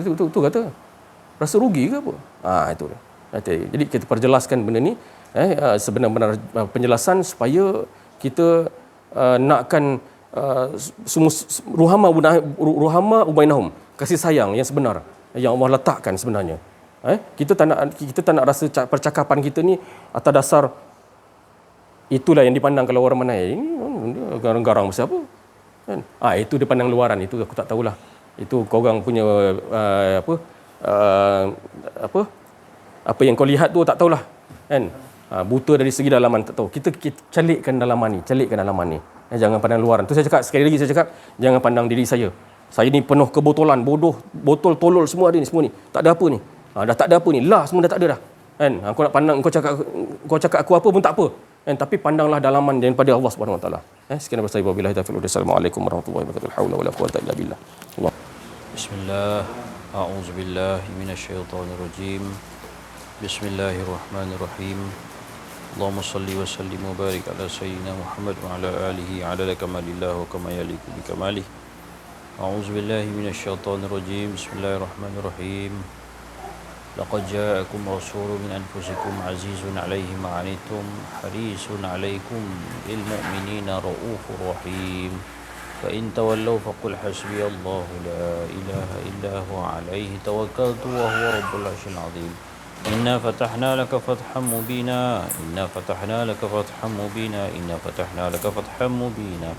Speaker 2: Tu kata rasa rugi ke apa? Itu dia. Jadi kita perjelaskan benda ni, sebenar-benar penjelasan supaya kita nakkan semua ruhama ubainahum, kasih sayang yang sebenar yang Allah letakkan sebenarnya. Kita tak nak rasa percakapan kita ni atas dasar itulah yang dipandang kalau orang mana ini garang-garang macam apa, kan? Itu dia pandang luaran, itu aku tak tahulah. Itu korang punya apa yang kau lihat tu tak tahulah, kan? Buta dari segi dalaman tak tahu. Kita calikkan dalaman ni. Jangan pandang luaran. Tu saya cakap sekali lagi, saya cakap jangan pandang diri saya. Saya ni penuh kebotolan, bodoh, botol tolol semua ada ni, semua ni. Tak ada apa ni. Dah tak ada apa ni. Semua dah tak ada dah. Kan? Kau nak pandang, kau cakap aku apa pun tak apa. Kan? Tapi pandanglah dalaman daripada Allah Subhanahu Wa Taala. Sekian daripada saya, wabillahi taufiq. Assalamualaikum warahmatullahi wabarakatuh. La haula wala quwwata illa billah. Allah.
Speaker 3: Bismillah. A'udzubillahi minasyaitonir rajim. Bismillahirrahmanirrahim. Allahumma salli wa sallim wa barik ala sayyidina Muhammad wa ala alihi adada kamalillah wa kama yaliku bi kamalih. A'udzubillahi minasyaitonir rajim. Bismillahirrahmanirrahim. لقد جاءكم رسول من أنفسكم عزيز عليه ما عنتم حريص عليكم بالمؤمنين رؤوف رحيم فإن تولوا فقل حسبي الله لا إله إلا هو عليه توكلت وهو رب العرش العظيم إنا فتحنا لك فتحا مبينا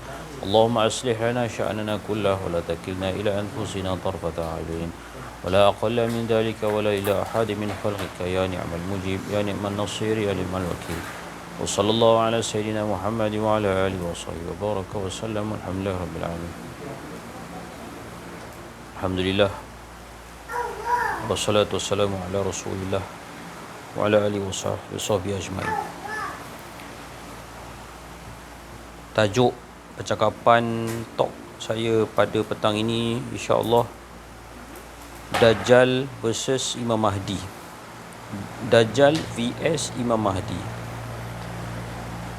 Speaker 3: اللهم أصلح لنا شأننا كله ولا تكلنا إلى أنفسنا طرفة عين ولا أقل من ذلك ولا إلى أحد من خلقك يا نعم المجيب يا نعم النصير يا نعم الوكيل وصلى الله على سيدنا محمد وعلى آله وصحبه وبارك وسلم والحمد لله رب العالمين. الحمد لله والصلاة والسلام على رسول الله وعلى آله وصحبه أجمعين. Tajuk percakapan talk saya pada petang ini insya-Allah Dajjal versus Imam Mahdi. Dajjal vs Imam Mahdi.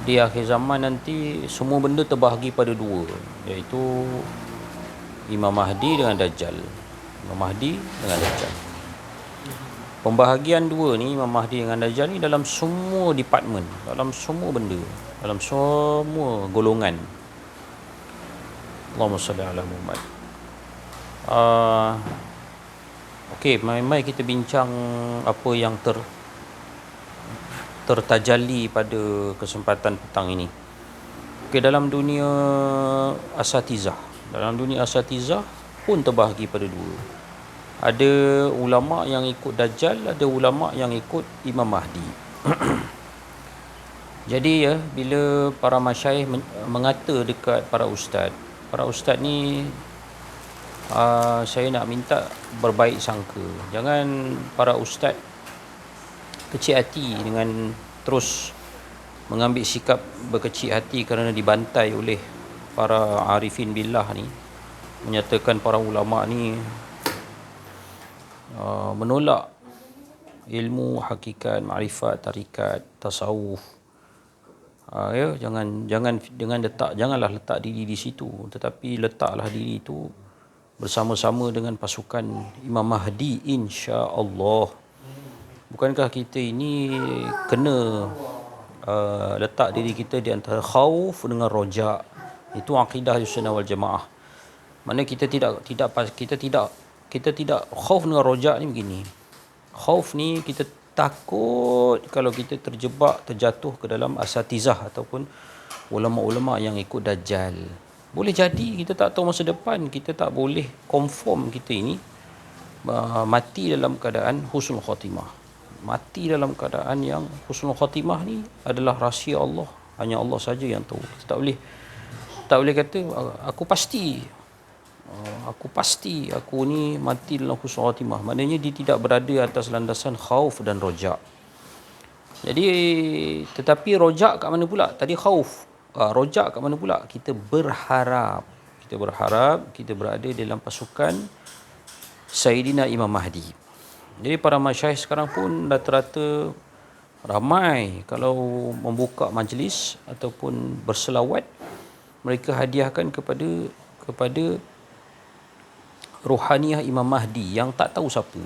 Speaker 3: di akhir zaman nanti semua benda terbahagi pada dua, iaitu Imam Mahdi dengan Dajjal. Imam Mahdi dengan Dajjal. Pembahagian dua ni, Imam Mahdi dengan Dajjal ni, dalam semua department, dalam semua benda, dalam semua golongan. Allahumma salli ala Muhammad. Okey, mari kita bincang apa yang tertajalli pada kesempatan petang ini. Okey, dalam dunia asatizah pun terbahagi pada dua. Ada ulama yang ikut Dajjal, ada ulama yang ikut Imam Mahdi. Jadi ya, bila para masyayikh mengata dekat para ustaz ni, saya nak minta berbaik sangka. Jangan para ustaz kecil hati dengan terus mengambil sikap berkecil hati kerana dibantai oleh para arifin billah ni, menyatakan para ulama ni menolak ilmu hakikat, makrifat, tarikat, tasawuf. Ya, janganlah letak diri di situ, tetapi letaklah diri itu bersama-sama dengan pasukan Imam Mahdi, insya-Allah. Bukankah kita ini kena letak diri kita di antara khauf dengan roja? Itu akidah Ahlussunnah wal Jamaah. Maknanya kita tidak khauf dengan roja ni begini. Khauf ni kita takut kalau kita terjatuh ke dalam asatizah ataupun ulama-ulama yang ikut Dajjal. Boleh jadi kita tak tahu masa depan, kita tak boleh confirm kita ini mati dalam keadaan husnul khatimah. Mati dalam keadaan yang husnul khatimah ni adalah rahsia Allah, hanya Allah saja yang tahu. Kita tak boleh kata aku pasti aku ni mati dalam husnul khatimah. Maknanya dia tidak berada atas landasan khauf dan roja. Jadi tetapi roja kat mana pula? Tadi khauf, roja kat mana pula? Kita berharap kita berada dalam pasukan Sayyidina Imam Mahdi. Jadi para masyayikh sekarang pun rata-rata ramai kalau membuka majlis ataupun berselawat, mereka hadiahkan kepada rohaniah Imam Mahdi yang tak tahu siapa.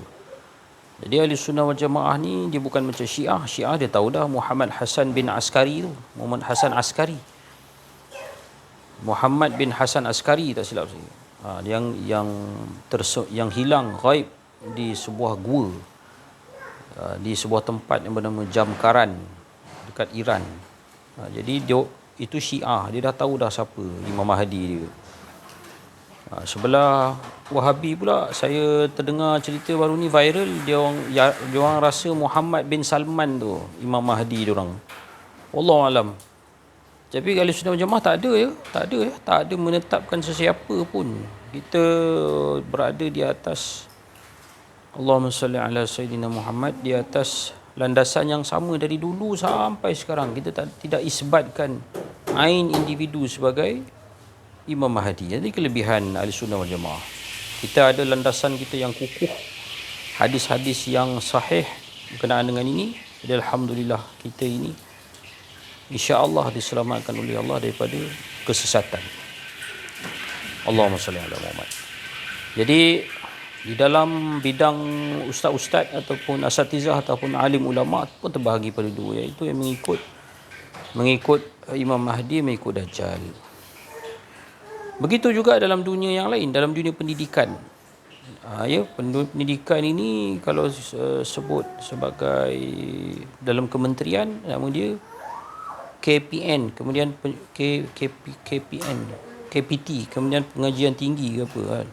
Speaker 3: Jadi Ahlussunnah wal Jamaah ni dia bukan macam Syiah. Syiah dia tahu dah Muhammad Hasan bin Askari tu, Muhammad bin Hasan Askari tak silap saya. Yang hilang ghaib di sebuah gua, di sebuah tempat yang bernama Jamkaran dekat Iran. Jadi itu Syiah, dia dah tahu dah siapa Imam Mahdi dia. Sebelah Wahabi pula, saya terdengar cerita baru ni viral, dia orang rasa Muhammad bin Salman tu Imam Mahdi dia orang. Wallahualam. Tapi Ahlussunnah wal Jamaah tak ada menetapkan sesiapa pun. Kita berada di atas, Allahumma salli ala Sayyidina Muhammad, di atas landasan yang sama dari dulu sampai sekarang. Kita tidak isbatkan ain individu sebagai Imam Mahdi. Jadi kelebihan Ahlussunnah wal Jamaah, kita ada landasan kita yang kukuh, hadis-hadis yang sahih berkenaan dengan ini. Jadi alhamdulillah kita ini insya-Allah diselamatkan oleh Allah daripada kesesatan. Allahumma salli ala Muhammad. Jadi di dalam bidang ustaz-ustaz ataupun asatizah ataupun alim ulama pun terbahagi pada dua, iaitu yang mengikut Imam Mahdi, mengikut Dajjal. Begitu juga dalam dunia yang lain, dalam dunia pendidikan. Pendidikan ini kalau sebut sebagai dalam kementerian, nama dia KPN, kemudian KPT, kemudian pengajian tinggi ke apa kan.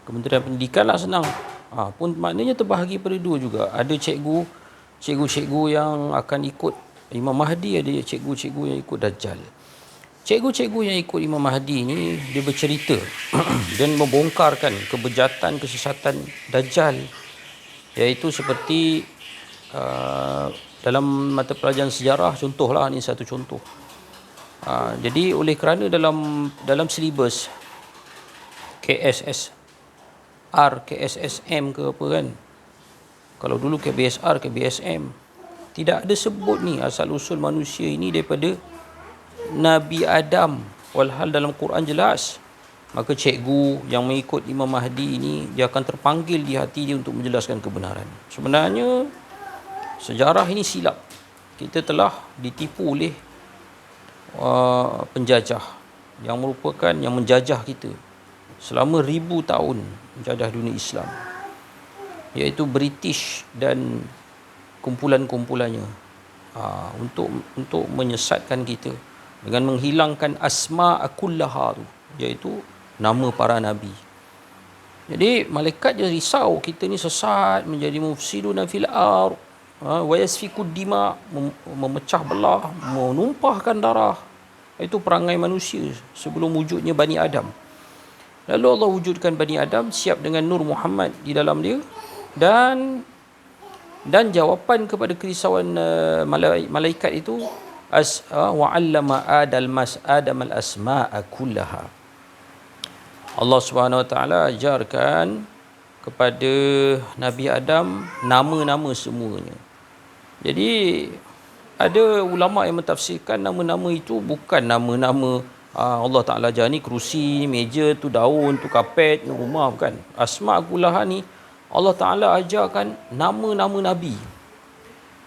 Speaker 3: Kementerian Pendidikan lah senang. Pun maknanya terbahagi pada dua juga. Ada cikgu-cikgu yang akan ikut Imam Mahdi, ada cikgu-cikgu yang ikut Dajjal. Cikgu-cikgu yang ikut Imam Mahdi ni dia bercerita dan membongkarkan kebejatan, kesesatan Dajjal, iaitu seperti dalam mata pelajaran sejarah, contohlah ni satu contoh. Jadi oleh kerana dalam silibus KSSM ke apa kan, kalau dulu KBSR, KBSM, Tidak ada sebut ni asal usul manusia ini daripada Nabi Adam. Walhal dalam Quran jelas. Maka cikgu yang mengikut Imam Mahdi ini, dia akan terpanggil di hati dia untuk menjelaskan kebenaran. Sebenarnya sejarah ini silap. Kita telah ditipu oleh penjajah yang merupakan yang menjajah kita selama 1000 tahun, menjajah dunia Islam, iaitu British dan kumpulan-kumpulannya, untuk menyesatkan kita dengan menghilangkan asma' kullaha tu, iaitu nama para nabi. Jadi malaikat dia risau kita ni sesat, menjadi mufsiduna fil ardh, wa yasfikud dima, memecah belah, menumpahkan darah. Itu perangai manusia sebelum wujudnya Bani Adam. Lalu Allah wujudkan Bani Adam siap dengan Nur Muhammad di dalam dia, dan jawapan kepada kerisauan malaikat itu wa 'allama Adam al-asma'a kullaha. Allah Subhanahu Wa Taala ajarkan kepada Nabi Adam nama-nama semuanya. Jadi ada ulama yang mentafsirkan nama-nama itu bukan nama-nama Allah Ta'ala ajar ni kerusi, meja, tu daun, tu kapet, tu rumah, bukan. Asma' kullaha ni Allah Ta'ala ajarkan nama-nama Nabi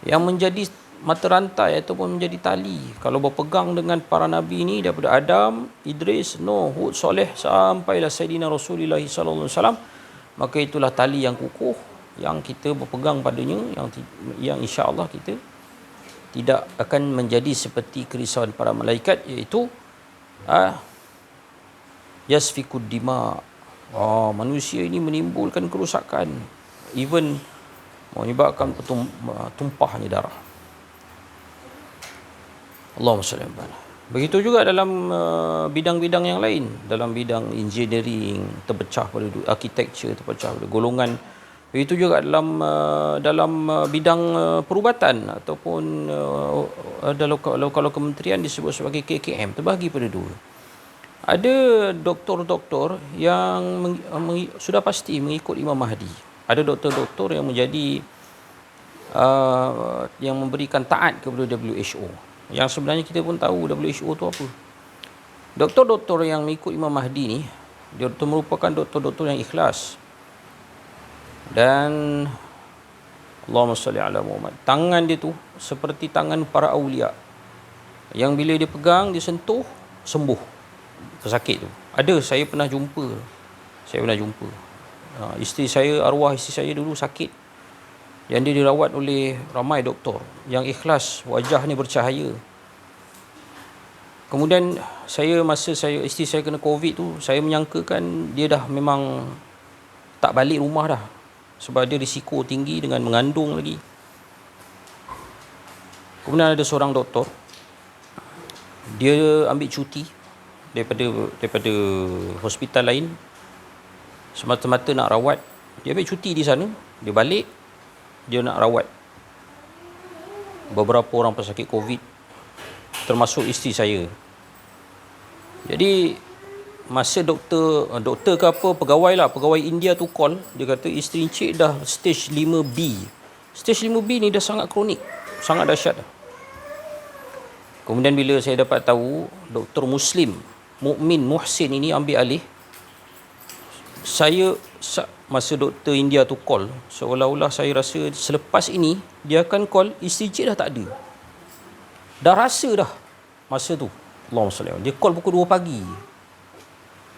Speaker 3: yang menjadi mata rantai ataupun menjadi tali. Kalau berpegang dengan para Nabi ni daripada Adam, Idris, Nuh, Hud, Soleh sampailah Sayyidina Rasulullah sallallahu alaihi wasallam, maka itulah tali yang kukuh yang kita berpegang padanya, yang insya-Allah kita tidak akan menjadi seperti kerisauan para malaikat, iaitu yasfikud dima. Manusia ini menimbulkan kerusakan, even menyebabkan tumpahnya darah. Allahumma salli alaihi wasallam. Begitu juga dalam bidang-bidang yang lain, dalam bidang engineering terpecah pada architecture, terpecah pada golongan. Begitu juga dalam bidang perubatan ataupun kalau kementerian disebut sebagai KKM, terbahagi pada dua. Ada doktor-doktor yang sudah pasti mengikut Imam Mahdi. Ada doktor-doktor yang menjadi yang memberikan taat kepada WHO. Yang sebenarnya kita pun tahu WHO tu apa. Doktor-doktor yang mengikut Imam Mahdi ni, dia merupakan doktor-doktor yang ikhlas. Dan Allahumma salli ala Muhammad, tangan dia tu seperti tangan para awliya, yang bila dia pegang, dia sentuh, sembuh pesakit tu. Ada, saya pernah jumpa. Isteri saya, arwah isteri saya dulu sakit, yang dia dirawat oleh ramai doktor yang ikhlas, wajahnya bercahaya. Kemudian masa isteri saya kena COVID tu, saya menyangkakan dia dah memang tak balik rumah dah, sebab dia risiko tinggi dengan mengandung lagi. Kemudian ada seorang doktor, dia ambil cuti daripada hospital lain semata-mata nak rawat. Dia ambil cuti di sana, dia balik, dia nak rawat beberapa orang pesakit COVID, termasuk isteri saya. Jadi masa doktor ke apa, pegawai India tu call, dia kata isteri encik dah stage 5B. Stage 5B ni dah sangat kronik, sangat dahsyat. Kemudian bila saya dapat tahu doktor Muslim Mukmin Muhsin ini ambil alih, masa doktor India tu call, seolah-olah saya rasa selepas ini dia akan call, isteri cik dah tak ada. Dah rasa dah masa tu. Allahumma salli alaihi. Dia call pukul 2 pagi.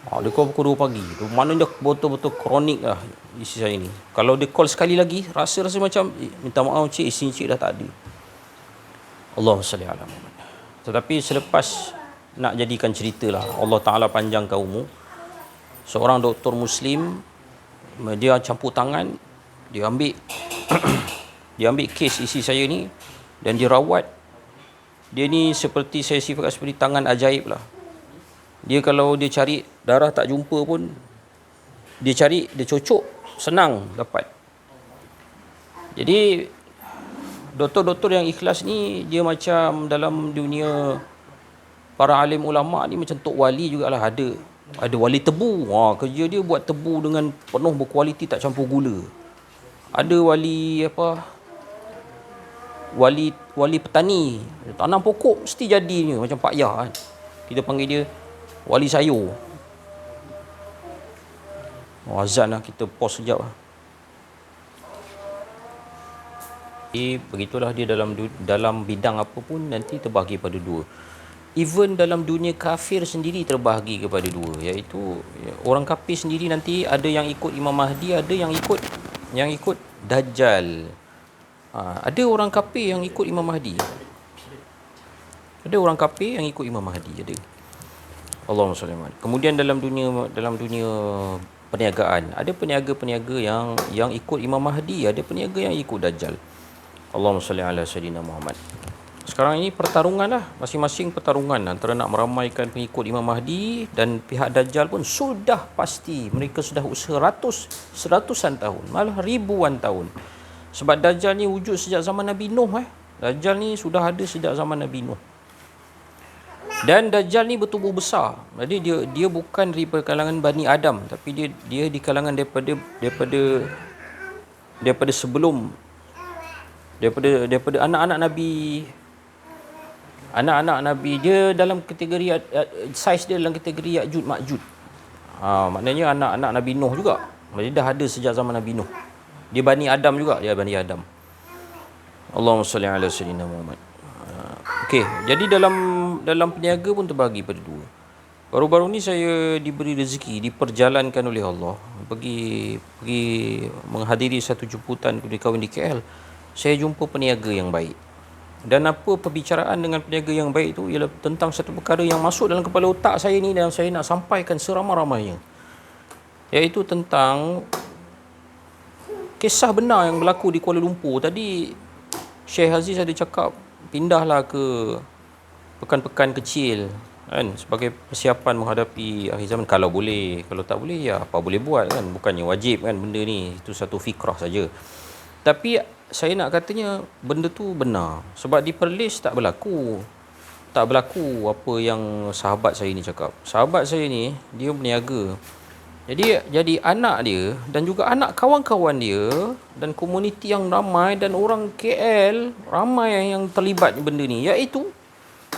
Speaker 3: Dia call pukul 2 pagi. Maknanya dia betul-betul kronik lah isteri saya ni. Kalau dia call sekali lagi, rasa-rasa macam minta maaf cik, isteri cik dah tak ada. Allahumma salli ala Muhammad. Tetapi selepas, nak jadikan cerita lah, Allah Ta'ala panjangkan umur, seorang doktor Muslim, dia campur tangan, dia ambil dia ambil kes isi saya ni dan dia rawat. Dia ni seperti, saya sifatkan seperti tangan ajaib lah. Dia kalau dia cari darah tak jumpa pun, dia cari, dia cocok, senang dapat. Jadi doktor-doktor yang ikhlas ni, dia macam dalam dunia para alim ulama ni macam tok wali jugalah. Ada wali tebu, kerja dia buat tebu dengan penuh berkualiti, tak campur gula. Ada wali wali petani. Tanam pokok mesti jadi ni, macam Pak Yah kan. Kita panggil dia wali sayur. Azan lah, kita pause sekejap lah. Begitulah dia dalam bidang apa pun nanti terbahagi pada dua. Even dalam dunia kafir sendiri terbahagi kepada dua, iaitu orang kafir sendiri nanti ada yang ikut Imam Mahdi, ada yang ikut Dajjal. Ada orang kafir yang ikut Imam Mahdi. Ada orang kafir yang ikut Imam Mahdi, ada. Allahumma salli alaihi. Kemudian dalam dunia perniagaan, ada peniaga-peniaga yang ikut Imam Mahdi, ada peniaga yang ikut Dajjal. Allahumma salli ala sayyidina Muhammad. Sekarang ini pertarungan lah, masing-masing pertarungan antara nak meramaikan pengikut Imam Mahdi dan pihak Dajjal pun sudah pasti mereka sudah usaha seratusan tahun, malah ribuan tahun. Sebab Dajjal ni wujud sejak zaman Nabi Nuh. Dajjal ni sudah ada sejak zaman Nabi Nuh. Dan Dajjal ni bertubuh besar. Jadi dia bukan daripada kalangan Bani Adam, tapi dia di kalangan daripada sebelum, daripada anak-anak Nabi. Dia dalam kategori saiz dia dalam kategori Ya'juj Ma'juj. Maknanya anak-anak Nabi Nuh juga. Jadi dah ada sejak zaman Nabi Nuh. Dia Bani Adam juga, dia Bani Adam. Allahumma salli ala sayyidina Muhammad. Okey, jadi dalam peniaga pun terbahagi pada dua. Baru-baru ni saya diberi rezeki, diperjalankan oleh Allah pergi menghadiri satu jemputan kundi kahwin di KL. Saya jumpa peniaga yang baik. Dan apa perbicaraan dengan peniaga yang baik itu ialah tentang satu perkara yang masuk dalam kepala otak saya ni dan saya nak sampaikan seramai-ramainya. Iaitu tentang kisah benar yang berlaku di Kuala Lumpur. Tadi Syekh Aziz ada cakap pindahlah ke pekan-pekan kecil kan, sebagai persiapan menghadapi akhir zaman kalau boleh. Kalau tak boleh ya apa boleh buat kan, bukannya wajib kan benda ni, itu satu fikrah saja. Tapi saya nak katanya benda tu benar, sebab di Perlis tak berlaku apa yang sahabat saya ni cakap. Sahabat saya ni dia berniaga. Jadi anak dia dan juga anak kawan-kawan dia dan komuniti yang ramai dan orang KL ramai yang terlibat benda ni, iaitu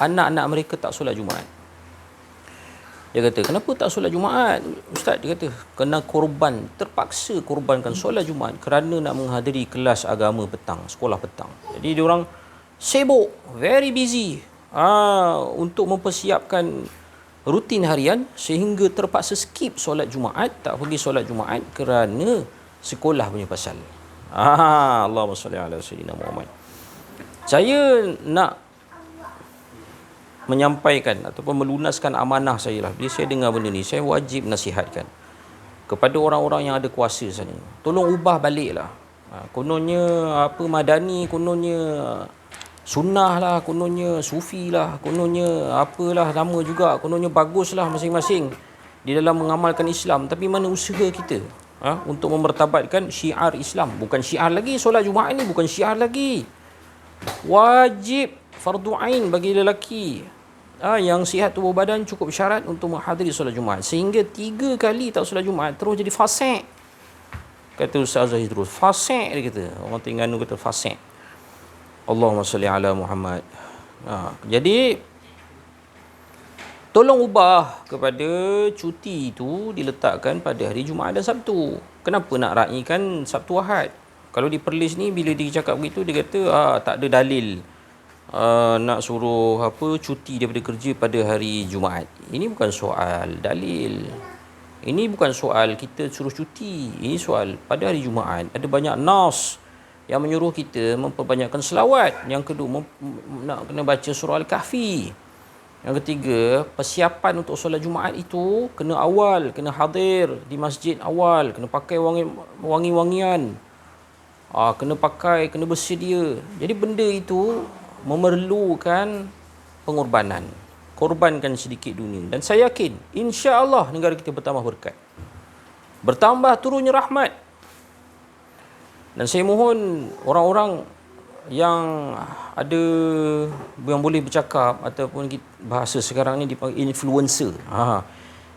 Speaker 3: anak-anak mereka tak solat Jumaat. Dia kata, kenapa tak solat Jumaat? Ustaz, dia kata, kena terpaksa korbankan solat Jumaat kerana nak menghadiri kelas agama petang, sekolah petang. Jadi dia orang sibuk, very busy untuk mempersiapkan rutin harian sehingga terpaksa skip solat Jumaat, tak pergi solat Jumaat kerana sekolah punya pasal. Allahumma salli ala sayyidina Muhammad. Saya nak menyampaikan ataupun melunaskan amanah saya lah. Bila saya dengar benda ni, saya wajib nasihatkan kepada orang-orang yang ada kuasa sana. Tolong ubah balik lah. Kononnya Madani, kononnya sunnah lah, kononnya sufi lah, kononnya apalah nama juga, kononnya bagus lah masing-masing di dalam mengamalkan Islam. Tapi mana usaha kita untuk memertabatkan syiar Islam? Bukan syiar lagi, solat Jumaat ni bukan syiar lagi. Wajib fardu ain bagi lelaki yang sihat tubuh badan cukup syarat untuk menghadiri solat Jumaat. Sehingga 3 kali tak solat Jumaat terus jadi fasik. Kata Ustaz Zahid terus, fasik dia kata. Orang Terengganu kata fasik. Allahumma salli ala Muhammad. Jadi tolong ubah kepada cuti itu diletakkan pada hari Jumaat dan Sabtu. Kenapa nak raikan Sabtu Ahad? Kalau di Perlis ni bila dia cakap begitu, dia kata tak ada dalil nak suruh cuti daripada kerja pada hari Jumaat. Ini bukan soal dalil. Ini bukan soal kita suruh cuti. Ini soal pada hari Jumaat ada banyak nas yang menyuruh kita memperbanyakkan selawat. Yang kedua, nak kena baca surah Al-Kahfi. Yang ketiga, persiapan untuk solat Jumaat itu kena awal, kena hadir di masjid awal, kena pakai wangi-wangian, kena bersedia. Jadi benda itu memerlukan pengorbanan. Korbankan sedikit dunia. Dan saya yakin, insya-Allah negara kita bertambah berkat. Bertambah turunnya rahmat. Dan saya mohon orang-orang yang ada yang boleh bercakap ataupun bahasa sekarang ni dipanggil influencer.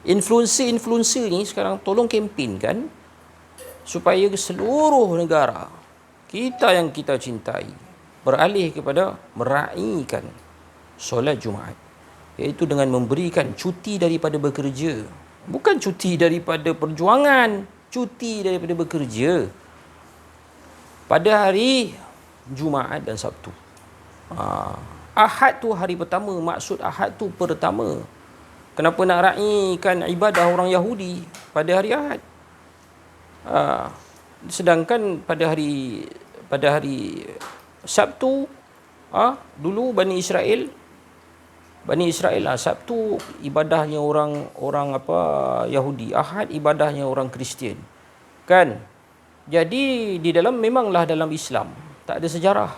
Speaker 3: Influencer ni sekarang tolong kempenkan supaya seluruh negara kita yang kita cintai, beralih kepada meraihkan solat Jumaat, iaitu dengan memberikan cuti daripada bekerja, bukan cuti daripada perjuangan, cuti daripada bekerja pada hari Jumaat dan Sabtu. Ahad tu hari pertama, maksud Ahad tu pertama. Kenapa nak raikan ibadah orang Yahudi pada hari Ahad? Sedangkan pada hari Sabtu, dulu Bani Israel Sabtu ibadahnya orang Yahudi, Ahad ibadahnya orang Kristian. Kan? Jadi memanglah dalam Islam tak ada sejarah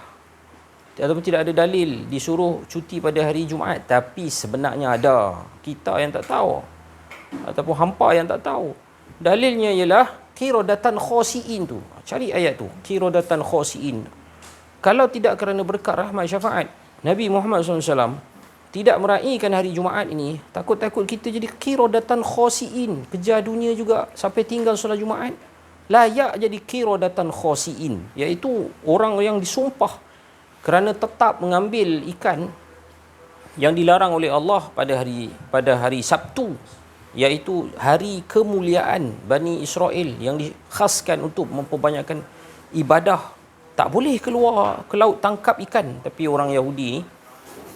Speaker 3: ataupun tidak ada dalil disuruh cuti pada hari Jumaat, tapi sebenarnya ada. Kita yang tak tahu ataupun hampa yang tak tahu. Dalilnya ialah qiradatan khasiin tu. Cari ayat tu, qiradatan khasiin. Kalau tidak kerana berkat rahmat syafaat Nabi Muhammad SAW tidak meraihkan hari Jumaat ini, takut-takut kita jadi qiradatan khasiin, kejar dunia juga sampai tinggal solat Jumaat. Layak jadi qiradatan khasiin, iaitu orang yang disumpah kerana tetap mengambil ikan yang dilarang oleh Allah pada hari Sabtu, iaitu hari kemuliaan Bani Israel yang dikhaskan untuk memperbanyakkan ibadah. Tak boleh keluar ke laut tangkap ikan. Tapi orang Yahudi,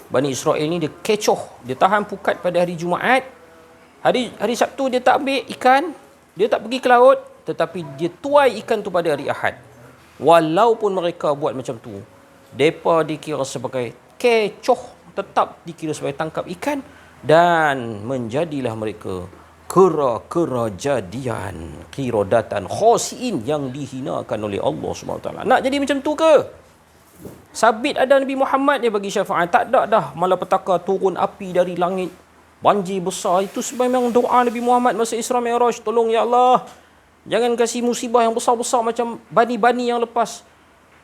Speaker 3: Bani Israel ni dia kecoh, dia tahan pukat pada hari Jumaat. Hari Sabtu dia tak ambil ikan, dia tak pergi ke laut, tetapi dia tuai ikan tu pada hari Ahad. Walaupun mereka buat macam tu, mereka dikira sebagai kecoh, tetap dikira sebagai tangkap ikan, dan menjadilah mereka kera-jadian, qiradatan khasiin, yang dihinakan oleh Allah SWT. Nak jadi macam tu ke? Sabit ada Nabi Muhammad dia bagi syafaat. Tak ada dah malapetaka turun api dari langit, banjir besar. Itu memang doa Nabi Muhammad masa Isra Mi'raj. Tolong ya Allah, jangan kasih musibah yang besar-besar macam bani-bani yang lepas.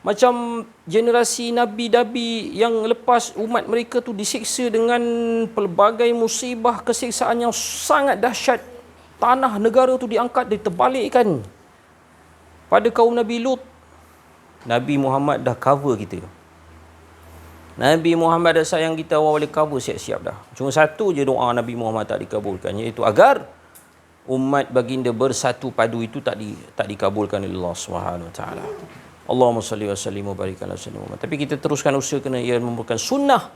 Speaker 3: Macam generasi Nabi-Nabi yang lepas, umat mereka tu disiksa dengan pelbagai musibah, kesiksaan yang sangat dahsyat. Tanah negara tu diangkat, diterbalikkan. Pada kaum Nabi Lut, Nabi Muhammad dah cover kita. Nabi Muhammad dah sayang kita, awal boleh cover siap-siap dah. Cuma satu je doa Nabi Muhammad tak dikabulkan, iaitu agar umat baginda bersatu padu itu tak dikabulkan oleh Allah SWT. Allahumma salli wa sallim wa barik ala sayyidina Muhammad. Tapi kita teruskan usaha kerana ia merupakan sunnah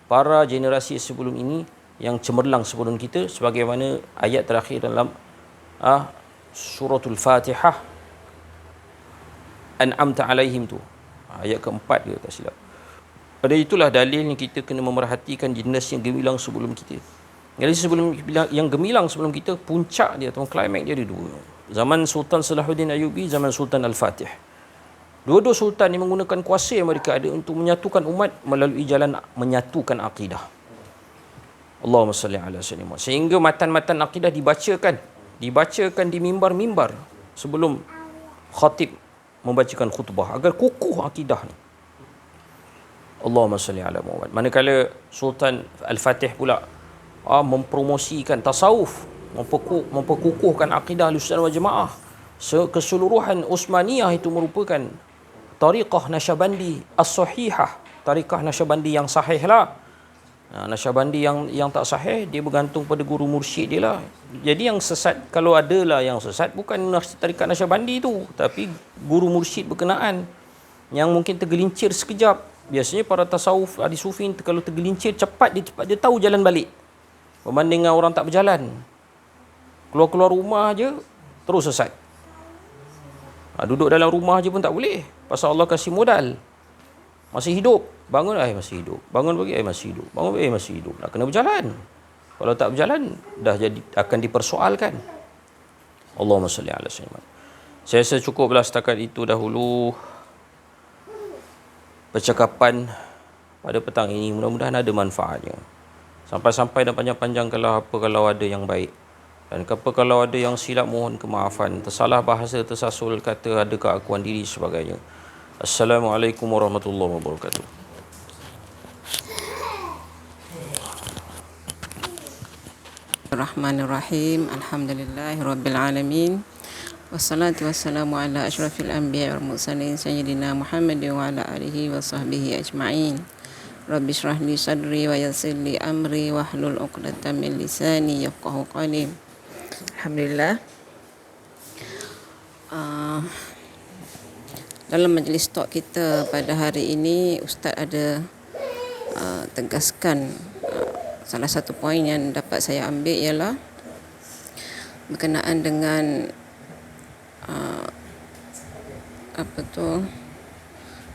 Speaker 3: para generasi sebelum ini yang cemerlang sebelum kita, sebagaimana ayat terakhir dalam suratul Fatihah, an'amta alaihim tu, ayat keempat ke tak silap. Pada itulah dalilnya kita kena memerhatikan generasi yang gemilang sebelum kita. Yang gemilang sebelum kita, puncak dia atau klimak dia ada dua. Zaman Sultan Salahuddin Ayyubi, zaman Sultan Al-Fatih. Dua-dua sultan ni menggunakan kuasa yang mereka ada untuk menyatukan umat melalui jalan menyatukan akidah. Allahumma salli ala sayyidina Muhammad. Sehingga matan-matan akidah dibacakan di mimbar-mimbar sebelum khatib membacakan khutbah agar kukuh akidah ni. Allahumma salli ala Muhammad. Manakala Sultan Al-Fatih pula mempromosikan tasawuf, memperkukuhkan akidah Ahlussunnah wal Jamaah. Keseluruhan Utsmaniyah itu merupakan tariqah Naqsyabandi as-sahihah, tariqah Naqsyabandi yang sahih lah. Naqsyabandi yang tak sahih, dia bergantung pada guru mursyid dia lah. Jadi yang sesat, kalau ada lah yang sesat, bukan tariqah Naqsyabandi tu, tapi guru mursyid berkenaan yang mungkin tergelincir sekejap. Biasanya para tasawuf, ahli sufi, kalau tergelincir cepat dia tahu jalan balik, berbanding dengan orang tak berjalan. Keluar-keluar rumah je terus sesat. Duduk dalam rumah je pun tak boleh, pasal Allah kasih modal. Masih hidup, bangun masih hidup, bangun pagi masih hidup, bangun pagi masih hidup. Nak kena berjalan. Kalau tak berjalan, dah jadi akan dipersoalkan. Allahumma salli ala sayyidina. Saya rasa cukuplah setakat itu dahulu percakapan pada petang ini. Mudah-mudahan ada manfaatnya. Sampai-sampai dan panjang-panjang kalau ada yang baik. Dan kalau ada yang silap, mohon kemaafan. Tersalah bahasa, tersasul kata, ada keakuan diri sebagainya. Assalamualaikum warahmatullahi wabarakatuh.
Speaker 4: Bismillahirrahmanirrahim. Alhamdulillahirabbil alamin. Wassalatu wassalamu ala asyrafil anbiya wal mursalin sayyidina Muhammad wa ala alihi wa sahbihi ajma'in. Rabbi shrah li sadri wa yassir li amri wa hlul 'uqdatam min lisani yafqahu qawli. Alhamdulillah. Dalam majlis talk kita pada hari ini, Ustaz ada tegaskan salah satu poin yang dapat saya ambil ialah berkenaan dengan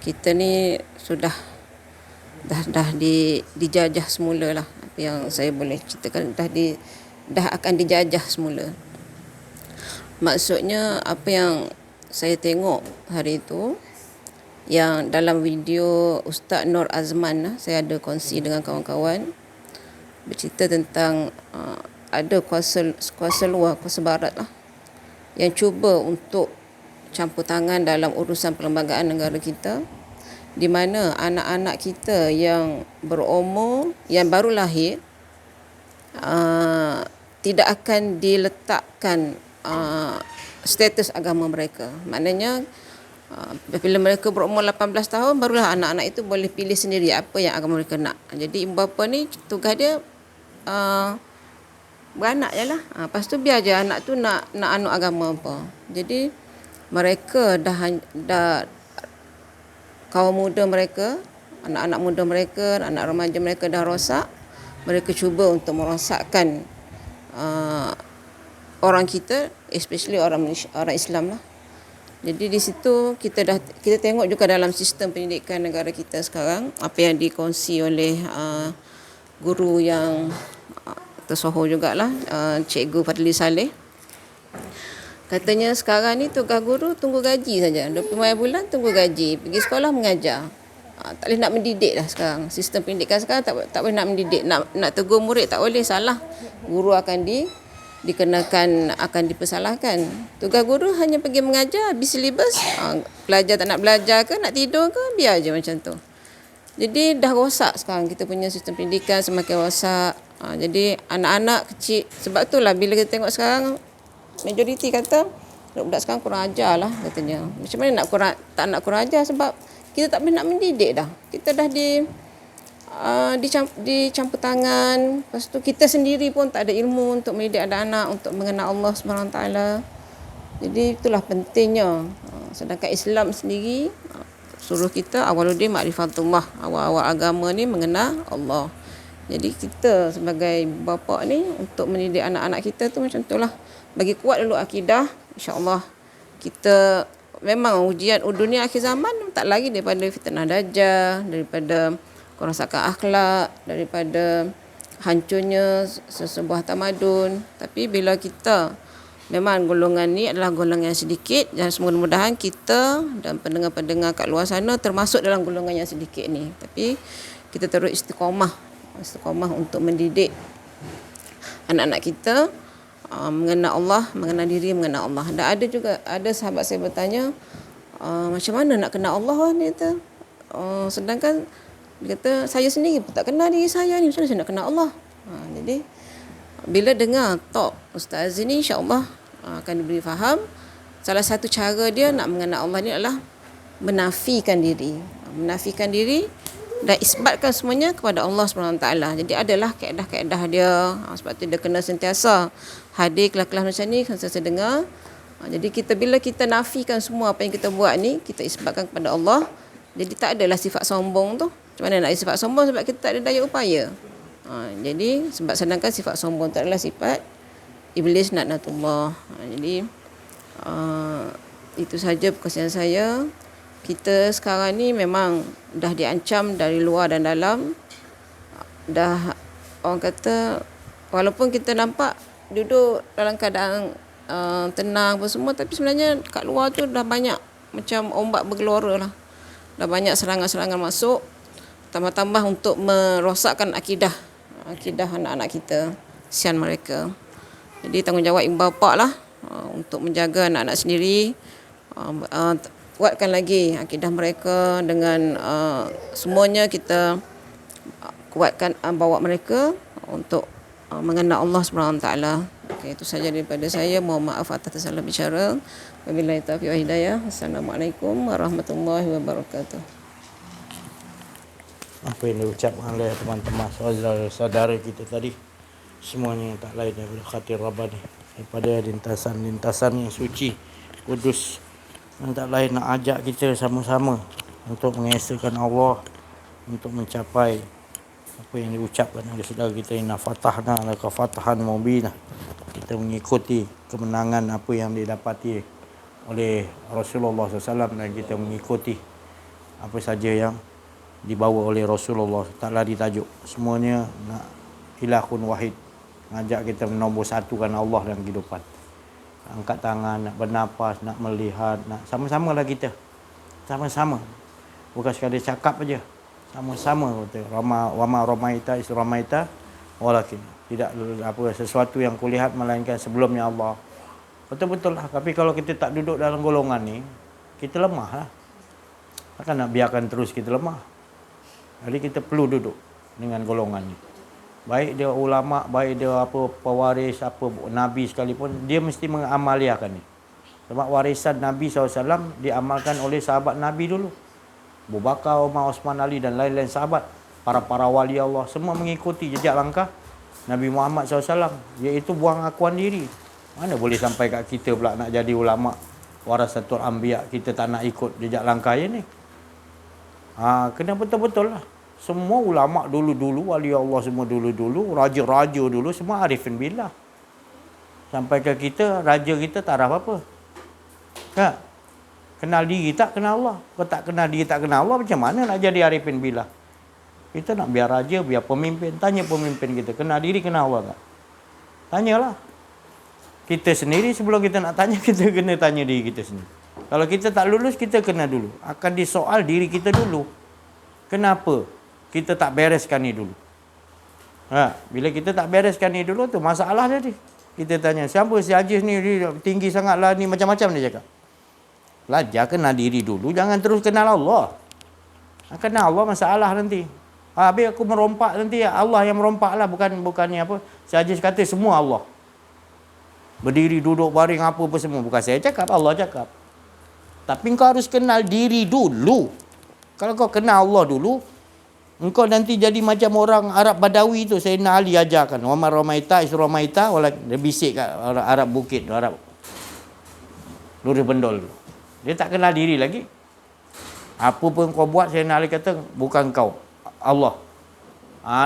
Speaker 4: kita ni sudah dijajah semula lah. Apa yang saya boleh ceritakan, dah akan dijajah semula. Maksudnya apa yang saya tengok hari itu, yang dalam video Ustaz Nur Azman, saya ada kongsi dengan kawan-kawan, bercerita tentang ada kuasa luar, kuasa barat lah, yang cuba untuk campur tangan dalam urusan perlembagaan negara kita, di mana anak-anak kita yang berumur, yang baru lahir, tidak akan diletakkan status agama mereka. Maknanya bila mereka berumur 18 tahun, barulah anak-anak itu boleh pilih sendiri apa yang agama mereka nak. Jadi ibu bapa ni tugas dia beranak je lah. Lepas tu biar je anak tu nak anut agama apa. Jadi mereka dah kaum muda mereka, anak-anak muda mereka, anak remaja mereka dah rosak. Mereka cuba untuk merosakkan orang kita, especially orang Islam lah. Jadi di situ kita tengok juga dalam sistem pendidikan negara kita sekarang, apa yang dikongsi oleh guru yang tersohor jugalah, Cikgu Fadli Saleh. Katanya sekarang ni tugas guru tunggu gaji saja. 25 bulan tunggu gaji. Pergi sekolah mengajar. Tak boleh nak mendidik dah sekarang. Sistem pendidikan sekarang tak boleh nak mendidik. Nak tegur murid tak boleh, salah. Guru akan dikenakan, akan dipersalahkan. Tugas guru hanya pergi mengajar, habis silibus. Pelajar tak nak belajar ke, nak tidur ke, biar je macam tu. Jadi dah rosak sekarang kita punya sistem pendidikan, semakin rosak. Jadi anak-anak kecil, sebab itulah bila kita tengok sekarang, majoriti kata budak sekarang kurang ajar lah katanya. Macam mana tak nak kurang ajar, sebab kita tak boleh nak mendidik dah. Kita dah dicampur tangan. Lepas tu kita sendiri pun tak ada ilmu untuk mendidik anak-anak untuk mengenal Allah SWT. Jadi itulah pentingnya. Sedangkan Islam sendiri suruh kita awwaluddin ma'rifatullah, awal-awal agama ni mengenal Allah. Jadi kita sebagai bapa ni untuk mendidik anak-anak kita tu macam itulah. Bagi kuat dulu akidah, insya-Allah kita memang ujian dunia akhir zaman tak lagi daripada fitnah dajjal, daripada kerosakan akhlak, daripada hancurnya sesebuah tamadun. Tapi bila kita memang golongan ni adalah golongan yang sedikit, dan mudah-mudahan kita dan pendengar-pendengar kat luar sana termasuk dalam golongan yang sedikit ni. Tapi kita terus istiqamah untuk mendidik anak-anak kita mengenal Allah, mengenal diri, mengenal Allah. Dan ada sahabat saya bertanya, macam mana nak kenal Allah ni kata. Sedangkan dia kata saya sendiri pun tak kenal diri saya ni, macam mana saya nak kenal Allah. Jadi bila dengar talk Ustaz Aziz ni, insya-Allah akan diberi faham. Salah satu cara dia nak mengenal Allah ni adalah menafikan diri dan isbatkan semuanya kepada Allah SWT. Jadi adalah kaedah-kaedah dia. Sebab tu dia kena sentiasa hadir kelas-kelas macam ni, sentiasa dengar. Jadi bila kita nafikan semua apa yang kita buat ni, kita isbatkan kepada Allah. Jadi tak adalah sifat sombong tu. Macam mana nak sifat sombong? Sebab kita tak ada daya upaya. Jadi sebab sedangkan sifat sombong tu adalah sifat iblis laknatullah. Jadi itu saja perkongsian saya. Kita sekarang ni memang dah diancam dari luar dan dalam. Dah orang kata, walaupun kita nampak duduk dalam keadaan tenang apa semua, tapi sebenarnya kat luar tu dah banyak macam ombak bergelora lah. Dah banyak serangan-serangan masuk, tambah-tambah untuk merosakkan akidah anak-anak kita. Kesian mereka. Jadi tanggungjawab ibu bapa lah untuk menjaga anak-anak sendiri, kuatkan lagi akidah mereka dengan semuanya kita kuatkan, bawa mereka untuk mengenal Allah SWT. Okey, itu saja daripada saya. Mohon maaf atas salah bicara. Wabillahi taufiq wal hidayah. Assalamualaikum warahmatullahi wabarakatuh.
Speaker 1: Apa yang diucapkan oleh teman-teman saudara kita tadi, semuanya tak lain daripada khatir Rabbani, daripada lintasan-lintasan yang suci, kudus, yang tak lain nak ajak kita sama-sama untuk mengesahkan Allah, untuk mencapai apa yang diucapkan oleh saudara kita, inna fatahna laka fatahan mubina. Kita mengikuti kemenangan apa yang didapati oleh Rasulullah SAW dan kita mengikuti apa saja yang dibawa oleh Rasulullah. Taklah ditajuk, semuanya nak ilahun wahid, ngajak kita nombor satukan Allah dalam kehidupan. Angkat tangan, nak bernafas, nak melihat, nak sama-samalah kita. Sama-sama. Bukan sekadar cakap aja. Sama-sama kata wama ramaita is ramaita walakin. Tidak apa sesuatu yang kulihat melainkan sebelumnya Allah. Betul-betul lah. Tapi kalau kita tak duduk dalam golongan ni, kita lemah lah. Takkan nak biarkan terus kita lemah. Jadi kita perlu duduk dengan golongan ni. Baik dia ulama, baik dia apa pewaris, apa Nabi sekalipun, dia mesti mengamaliakan ni. Sebab warisan Nabi SAW diamalkan oleh sahabat Nabi dulu. Abu Bakar, Umar, Osman, Ali dan lain-lain sahabat. Para wali Allah semua mengikuti jejak langkah Nabi Muhammad SAW, iaitu buang akuan diri. Mana boleh sampai kat kita pula nak jadi ulama warasatul anbiya, kita tak nak ikut jejak langkah ni. Kena betul-betul lah. Semua ulama dulu-dulu, wali Allah semua dulu-dulu, raja-raja dulu semua arifin billah. Sampai ke kita, raja kita tak araf apa. Tak? Kenal diri tak kenal Allah. Kalau tak kenal diri tak kenal Allah, macam mana nak jadi arifin billah? Kita nak biar raja, biar pemimpin. Tanya pemimpin kita, kenal diri kenal Allah tak? Tanyalah. Kita sendiri sebelum kita nak tanya, kita kena tanya diri kita sendiri. Kalau kita tak lulus, kita kena dulu. Akan disoal diri kita dulu. Kenapa kita tak bereskan ni dulu? Bila kita tak bereskan ni dulu, tu masalah jadi. Kita tanya, siapa si Hajiz ni tinggi sangatlah ni, macam-macam dia cakap. Belajar kenal diri dulu, jangan terus kenal Allah. Kenal Allah masalah nanti. Habis aku merompak nanti, Allah yang merompak lah, bukannya apa. Si Hajiz kata semua Allah. Berdiri, duduk, baring, apa semua. Bukan saya cakap, Allah cakap. Tapi kau harus kenal diri dulu. Kalau kau kenal Allah dulu, engkau nanti jadi macam orang Arab Badawi tu. Sayyidina Ali ajarkan. Wama ramaita is ramaita. Dia bisik kat orang Arab bukit. Arab Lurus Bendol tu. Dia tak kenal diri lagi. Apa pun kau buat, Sayyidina Ali kata, bukan kau, Allah.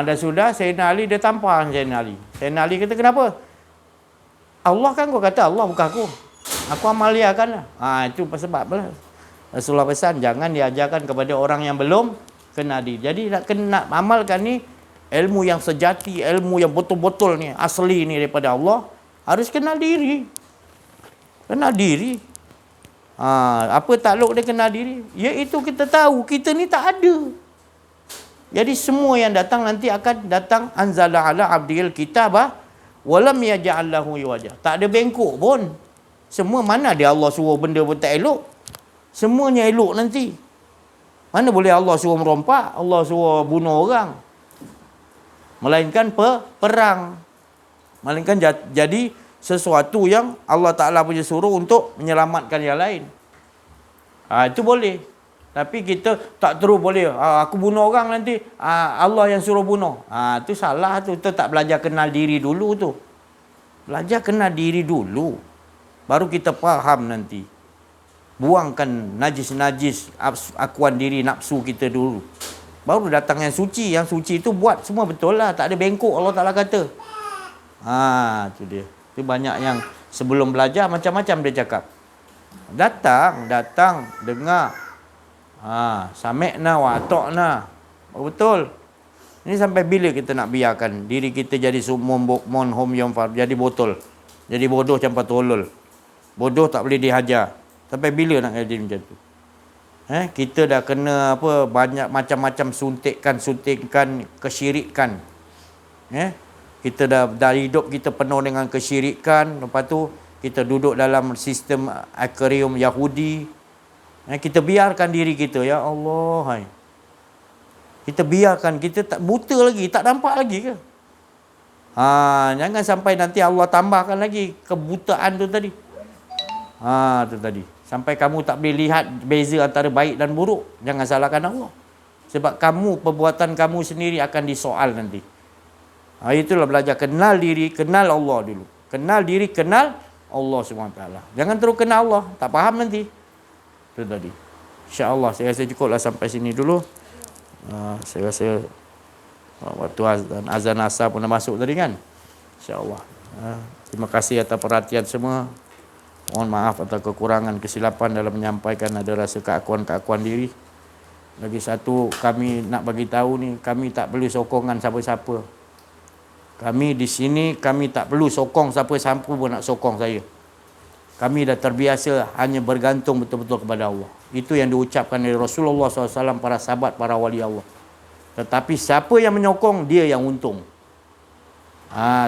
Speaker 1: Dah sudah, Sayyidina Ali dia tampar Sayyidina Ali. Sayyidina Ali kata, kenapa? Allah kan kau kata, Allah bukan aku. Aku amaliakan lah. Itu sebab lah. Rasulullah pesan, jangan diajarkan kepada orang yang belum kenal diri. Jadi nak amalkan ni, ilmu yang sejati, ilmu yang betul-betul ni, asli ni daripada Allah, harus kenal diri. Kenal diri. Apa takluk dia kenal diri? Iaitu kita tahu kita ni tak ada. Jadi semua yang datang nanti akan datang anzala ala abdil kitabah walam yaj'al lahu iwaja. Tak ada bengkok pun. Semua mana dia Allah suruh benda pun tak elok. Semuanya elok nanti. Mana boleh Allah suruh merompak, Allah suruh bunuh orang. Melainkan perang. Melainkan jadi sesuatu yang Allah Ta'ala punya suruh untuk menyelamatkan yang lain. Itu boleh. Tapi kita tak terus boleh, aku bunuh orang nanti, Allah yang suruh bunuh. Itu salah tu. Kita tak belajar kenal diri dulu tu. Belajar kenal diri dulu. Baru kita faham nanti. Buangkan najis-najis akuan diri nafsu kita dulu. Baru datang yang suci. Yang suci tu buat semua betul lah. Tak ada bengkok Allah Ta'ala kata. Tu dia. Itu banyak yang sebelum belajar macam-macam dia cakap. Datang, dengar. Sami'na wa ata'na. Betul. Ini sampai bila kita nak biarkan diri kita jadi sumum bukmon hom yom far, jadi botol. Jadi bodoh macam patolol. Bodoh tak boleh dihajar. Sampai bila nak jadi macam tu? Kita dah kena banyak macam-macam suntikan kesyirikan. Kita dah hidup kita penuh dengan kesyirikan. Lepas tu kita duduk dalam sistem akuarium Yahudi. Kita biarkan diri kita, ya Allah. Kita biarkan, kita tak buta lagi, tak nampak lagi ke? Jangan sampai nanti Allah tambahkan lagi kebutaan tu tadi. Tu tadi. Sampai kamu tak boleh lihat beza antara baik dan buruk. Jangan salahkan Allah. Sebab kamu, perbuatan kamu sendiri akan disoal nanti. Itulah belajar kenal diri, kenal Allah dulu. Kenal diri, kenal Allah SWT. Jangan terus kenal Allah, tak faham nanti. Itu tadi. InsyaAllah saya rasa cukuplah sampai sini dulu. Saya rasa waktu azan asar pun dah masuk tadi kan. InsyaAllah. Terima kasih atas perhatian semua. Mohon maaf atas kekurangan kesilapan dalam menyampaikan ada rasa keakuan-keakuan diri. Lagi satu, kami nak bagi tahu ni, kami tak perlu sokongan siapa-siapa. Kami di sini, kami tak perlu sokong siapa-siapa pun nak sokong saya. Kami dah terbiasa hanya bergantung betul-betul kepada Allah. Itu yang diucapkan oleh Rasulullah SAW, para sahabat, para wali Allah. Tetapi siapa yang menyokong, dia yang untung.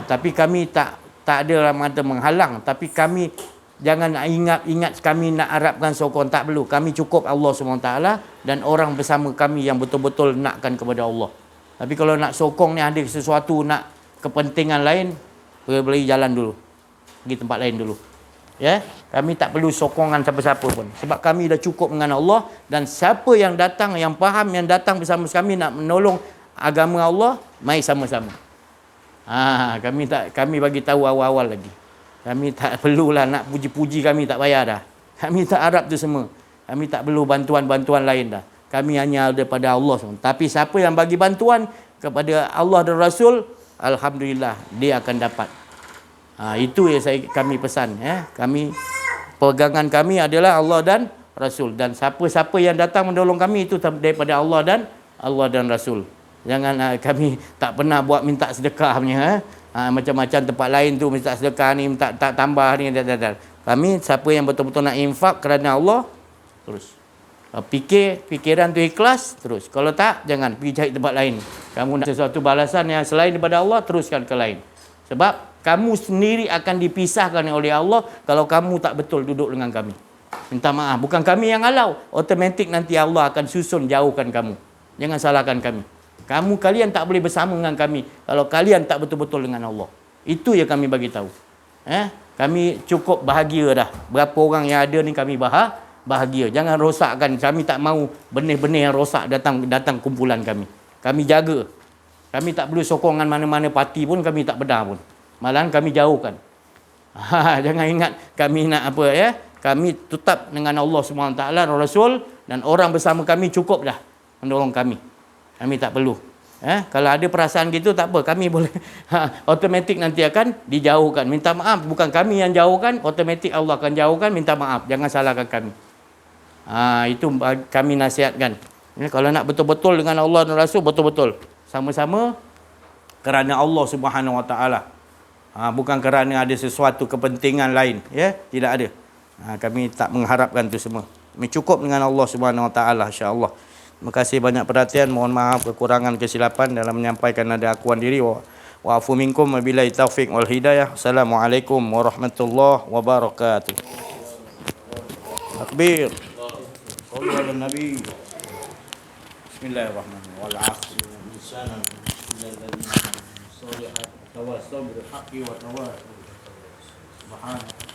Speaker 1: Tapi kami tak ada mata menghalang. Tapi kami jangan ingat kami nak harapkan sokong. Tak perlu. Kami cukup Allah SWT dan orang bersama kami yang betul-betul nakkan kepada Allah. Tapi kalau nak sokong ni ada sesuatu nak kepentingan lain, boleh jalan dulu. Pergi tempat lain dulu. Ya, kami tak perlu sokongan siapa-siapa pun. Sebab kami dah cukup dengan Allah dan siapa yang datang, yang faham, yang datang bersama kami nak menolong agama Allah, mari sama-sama. Kami bagi tahu awal-awal lagi. Kami tak perlulah nak puji-puji, kami tak payah dah. Kami tak harap tu semua. Kami tak perlu bantuan-bantuan lain dah. Kami hanya daripada Allah semua. Tapi siapa yang bagi bantuan kepada Allah dan Rasul, alhamdulillah dia akan dapat. Itu yang kami pesan. Kami, pegangan kami adalah Allah dan Rasul. Dan siapa-siapa yang datang menolong kami itu daripada Allah dan Rasul. Jangan kami tak pernah buat minta sedekah punya. Macam-macam tempat lain tu minta sedekah ni, minta tak tambah ni. Kami siapa yang betul-betul nak infak kerana Allah, terus. Fikiran tu ikhlas, terus. Kalau tak, jangan pergi cari tempat lain. Kamu nak sesuatu balasan yang selain daripada Allah, teruskan ke lain. Sebab kamu sendiri akan dipisahkan oleh Allah kalau kamu tak betul duduk dengan kami. Minta maaf, bukan kami yang halau. Automatik nanti Allah akan susun jauhkan kamu. Jangan salahkan kami. Kalian tak boleh bersama dengan kami kalau kalian tak betul-betul dengan Allah. Itu yang kami bagi tahu. Kami cukup bahagia dah. Berapa orang yang ada ni kami bahagia. Jangan rosakkan. Kami tak mahu benih-benih yang rosak datang kumpulan kami. Kami jaga. Kami tak perlu sokongan mana-mana parti pun, kami tak bedah pun. Malahan kami jauhkan. Jangan ingat kami nak apa ya. Kami tetap dengan Allah SWT dan Rasul dan orang bersama kami cukup dah menolong kami. Kami tak perlu. Kalau ada perasaan gitu tak apa, kami boleh automatik nanti akan dijauhkan. Minta maaf, bukan kami yang jauhkan, automatik Allah akan jauhkan, minta maaf. Jangan salahkan kami. Itu kami nasihatkan. Kalau nak betul-betul dengan Allah dan Rasul, betul-betul sama-sama kerana Allah Subhanahu Wa Taala. Bukan kerana ada sesuatu kepentingan lain, ya, tidak ada. Kami tak mengharapkan itu semua. Kami cukup dengan Allah Subhanahu Wa Taala, insya-Allah. Terima kasih banyak perhatian. Mohon maaf kekurangan kesilapan dalam menyampaikan ada akuan diri. Wa'afu minkum wabillahi taufiq wal hidayah. Assalamualaikum warahmatullahi wabarakatuh. Takbir. Sallu ala nabi. Bismillahirrahmanirrahim. Wal 'asri wal insana illal ladzina salihat tawasaw bil haqqi wa tawasaw. Subhanallah.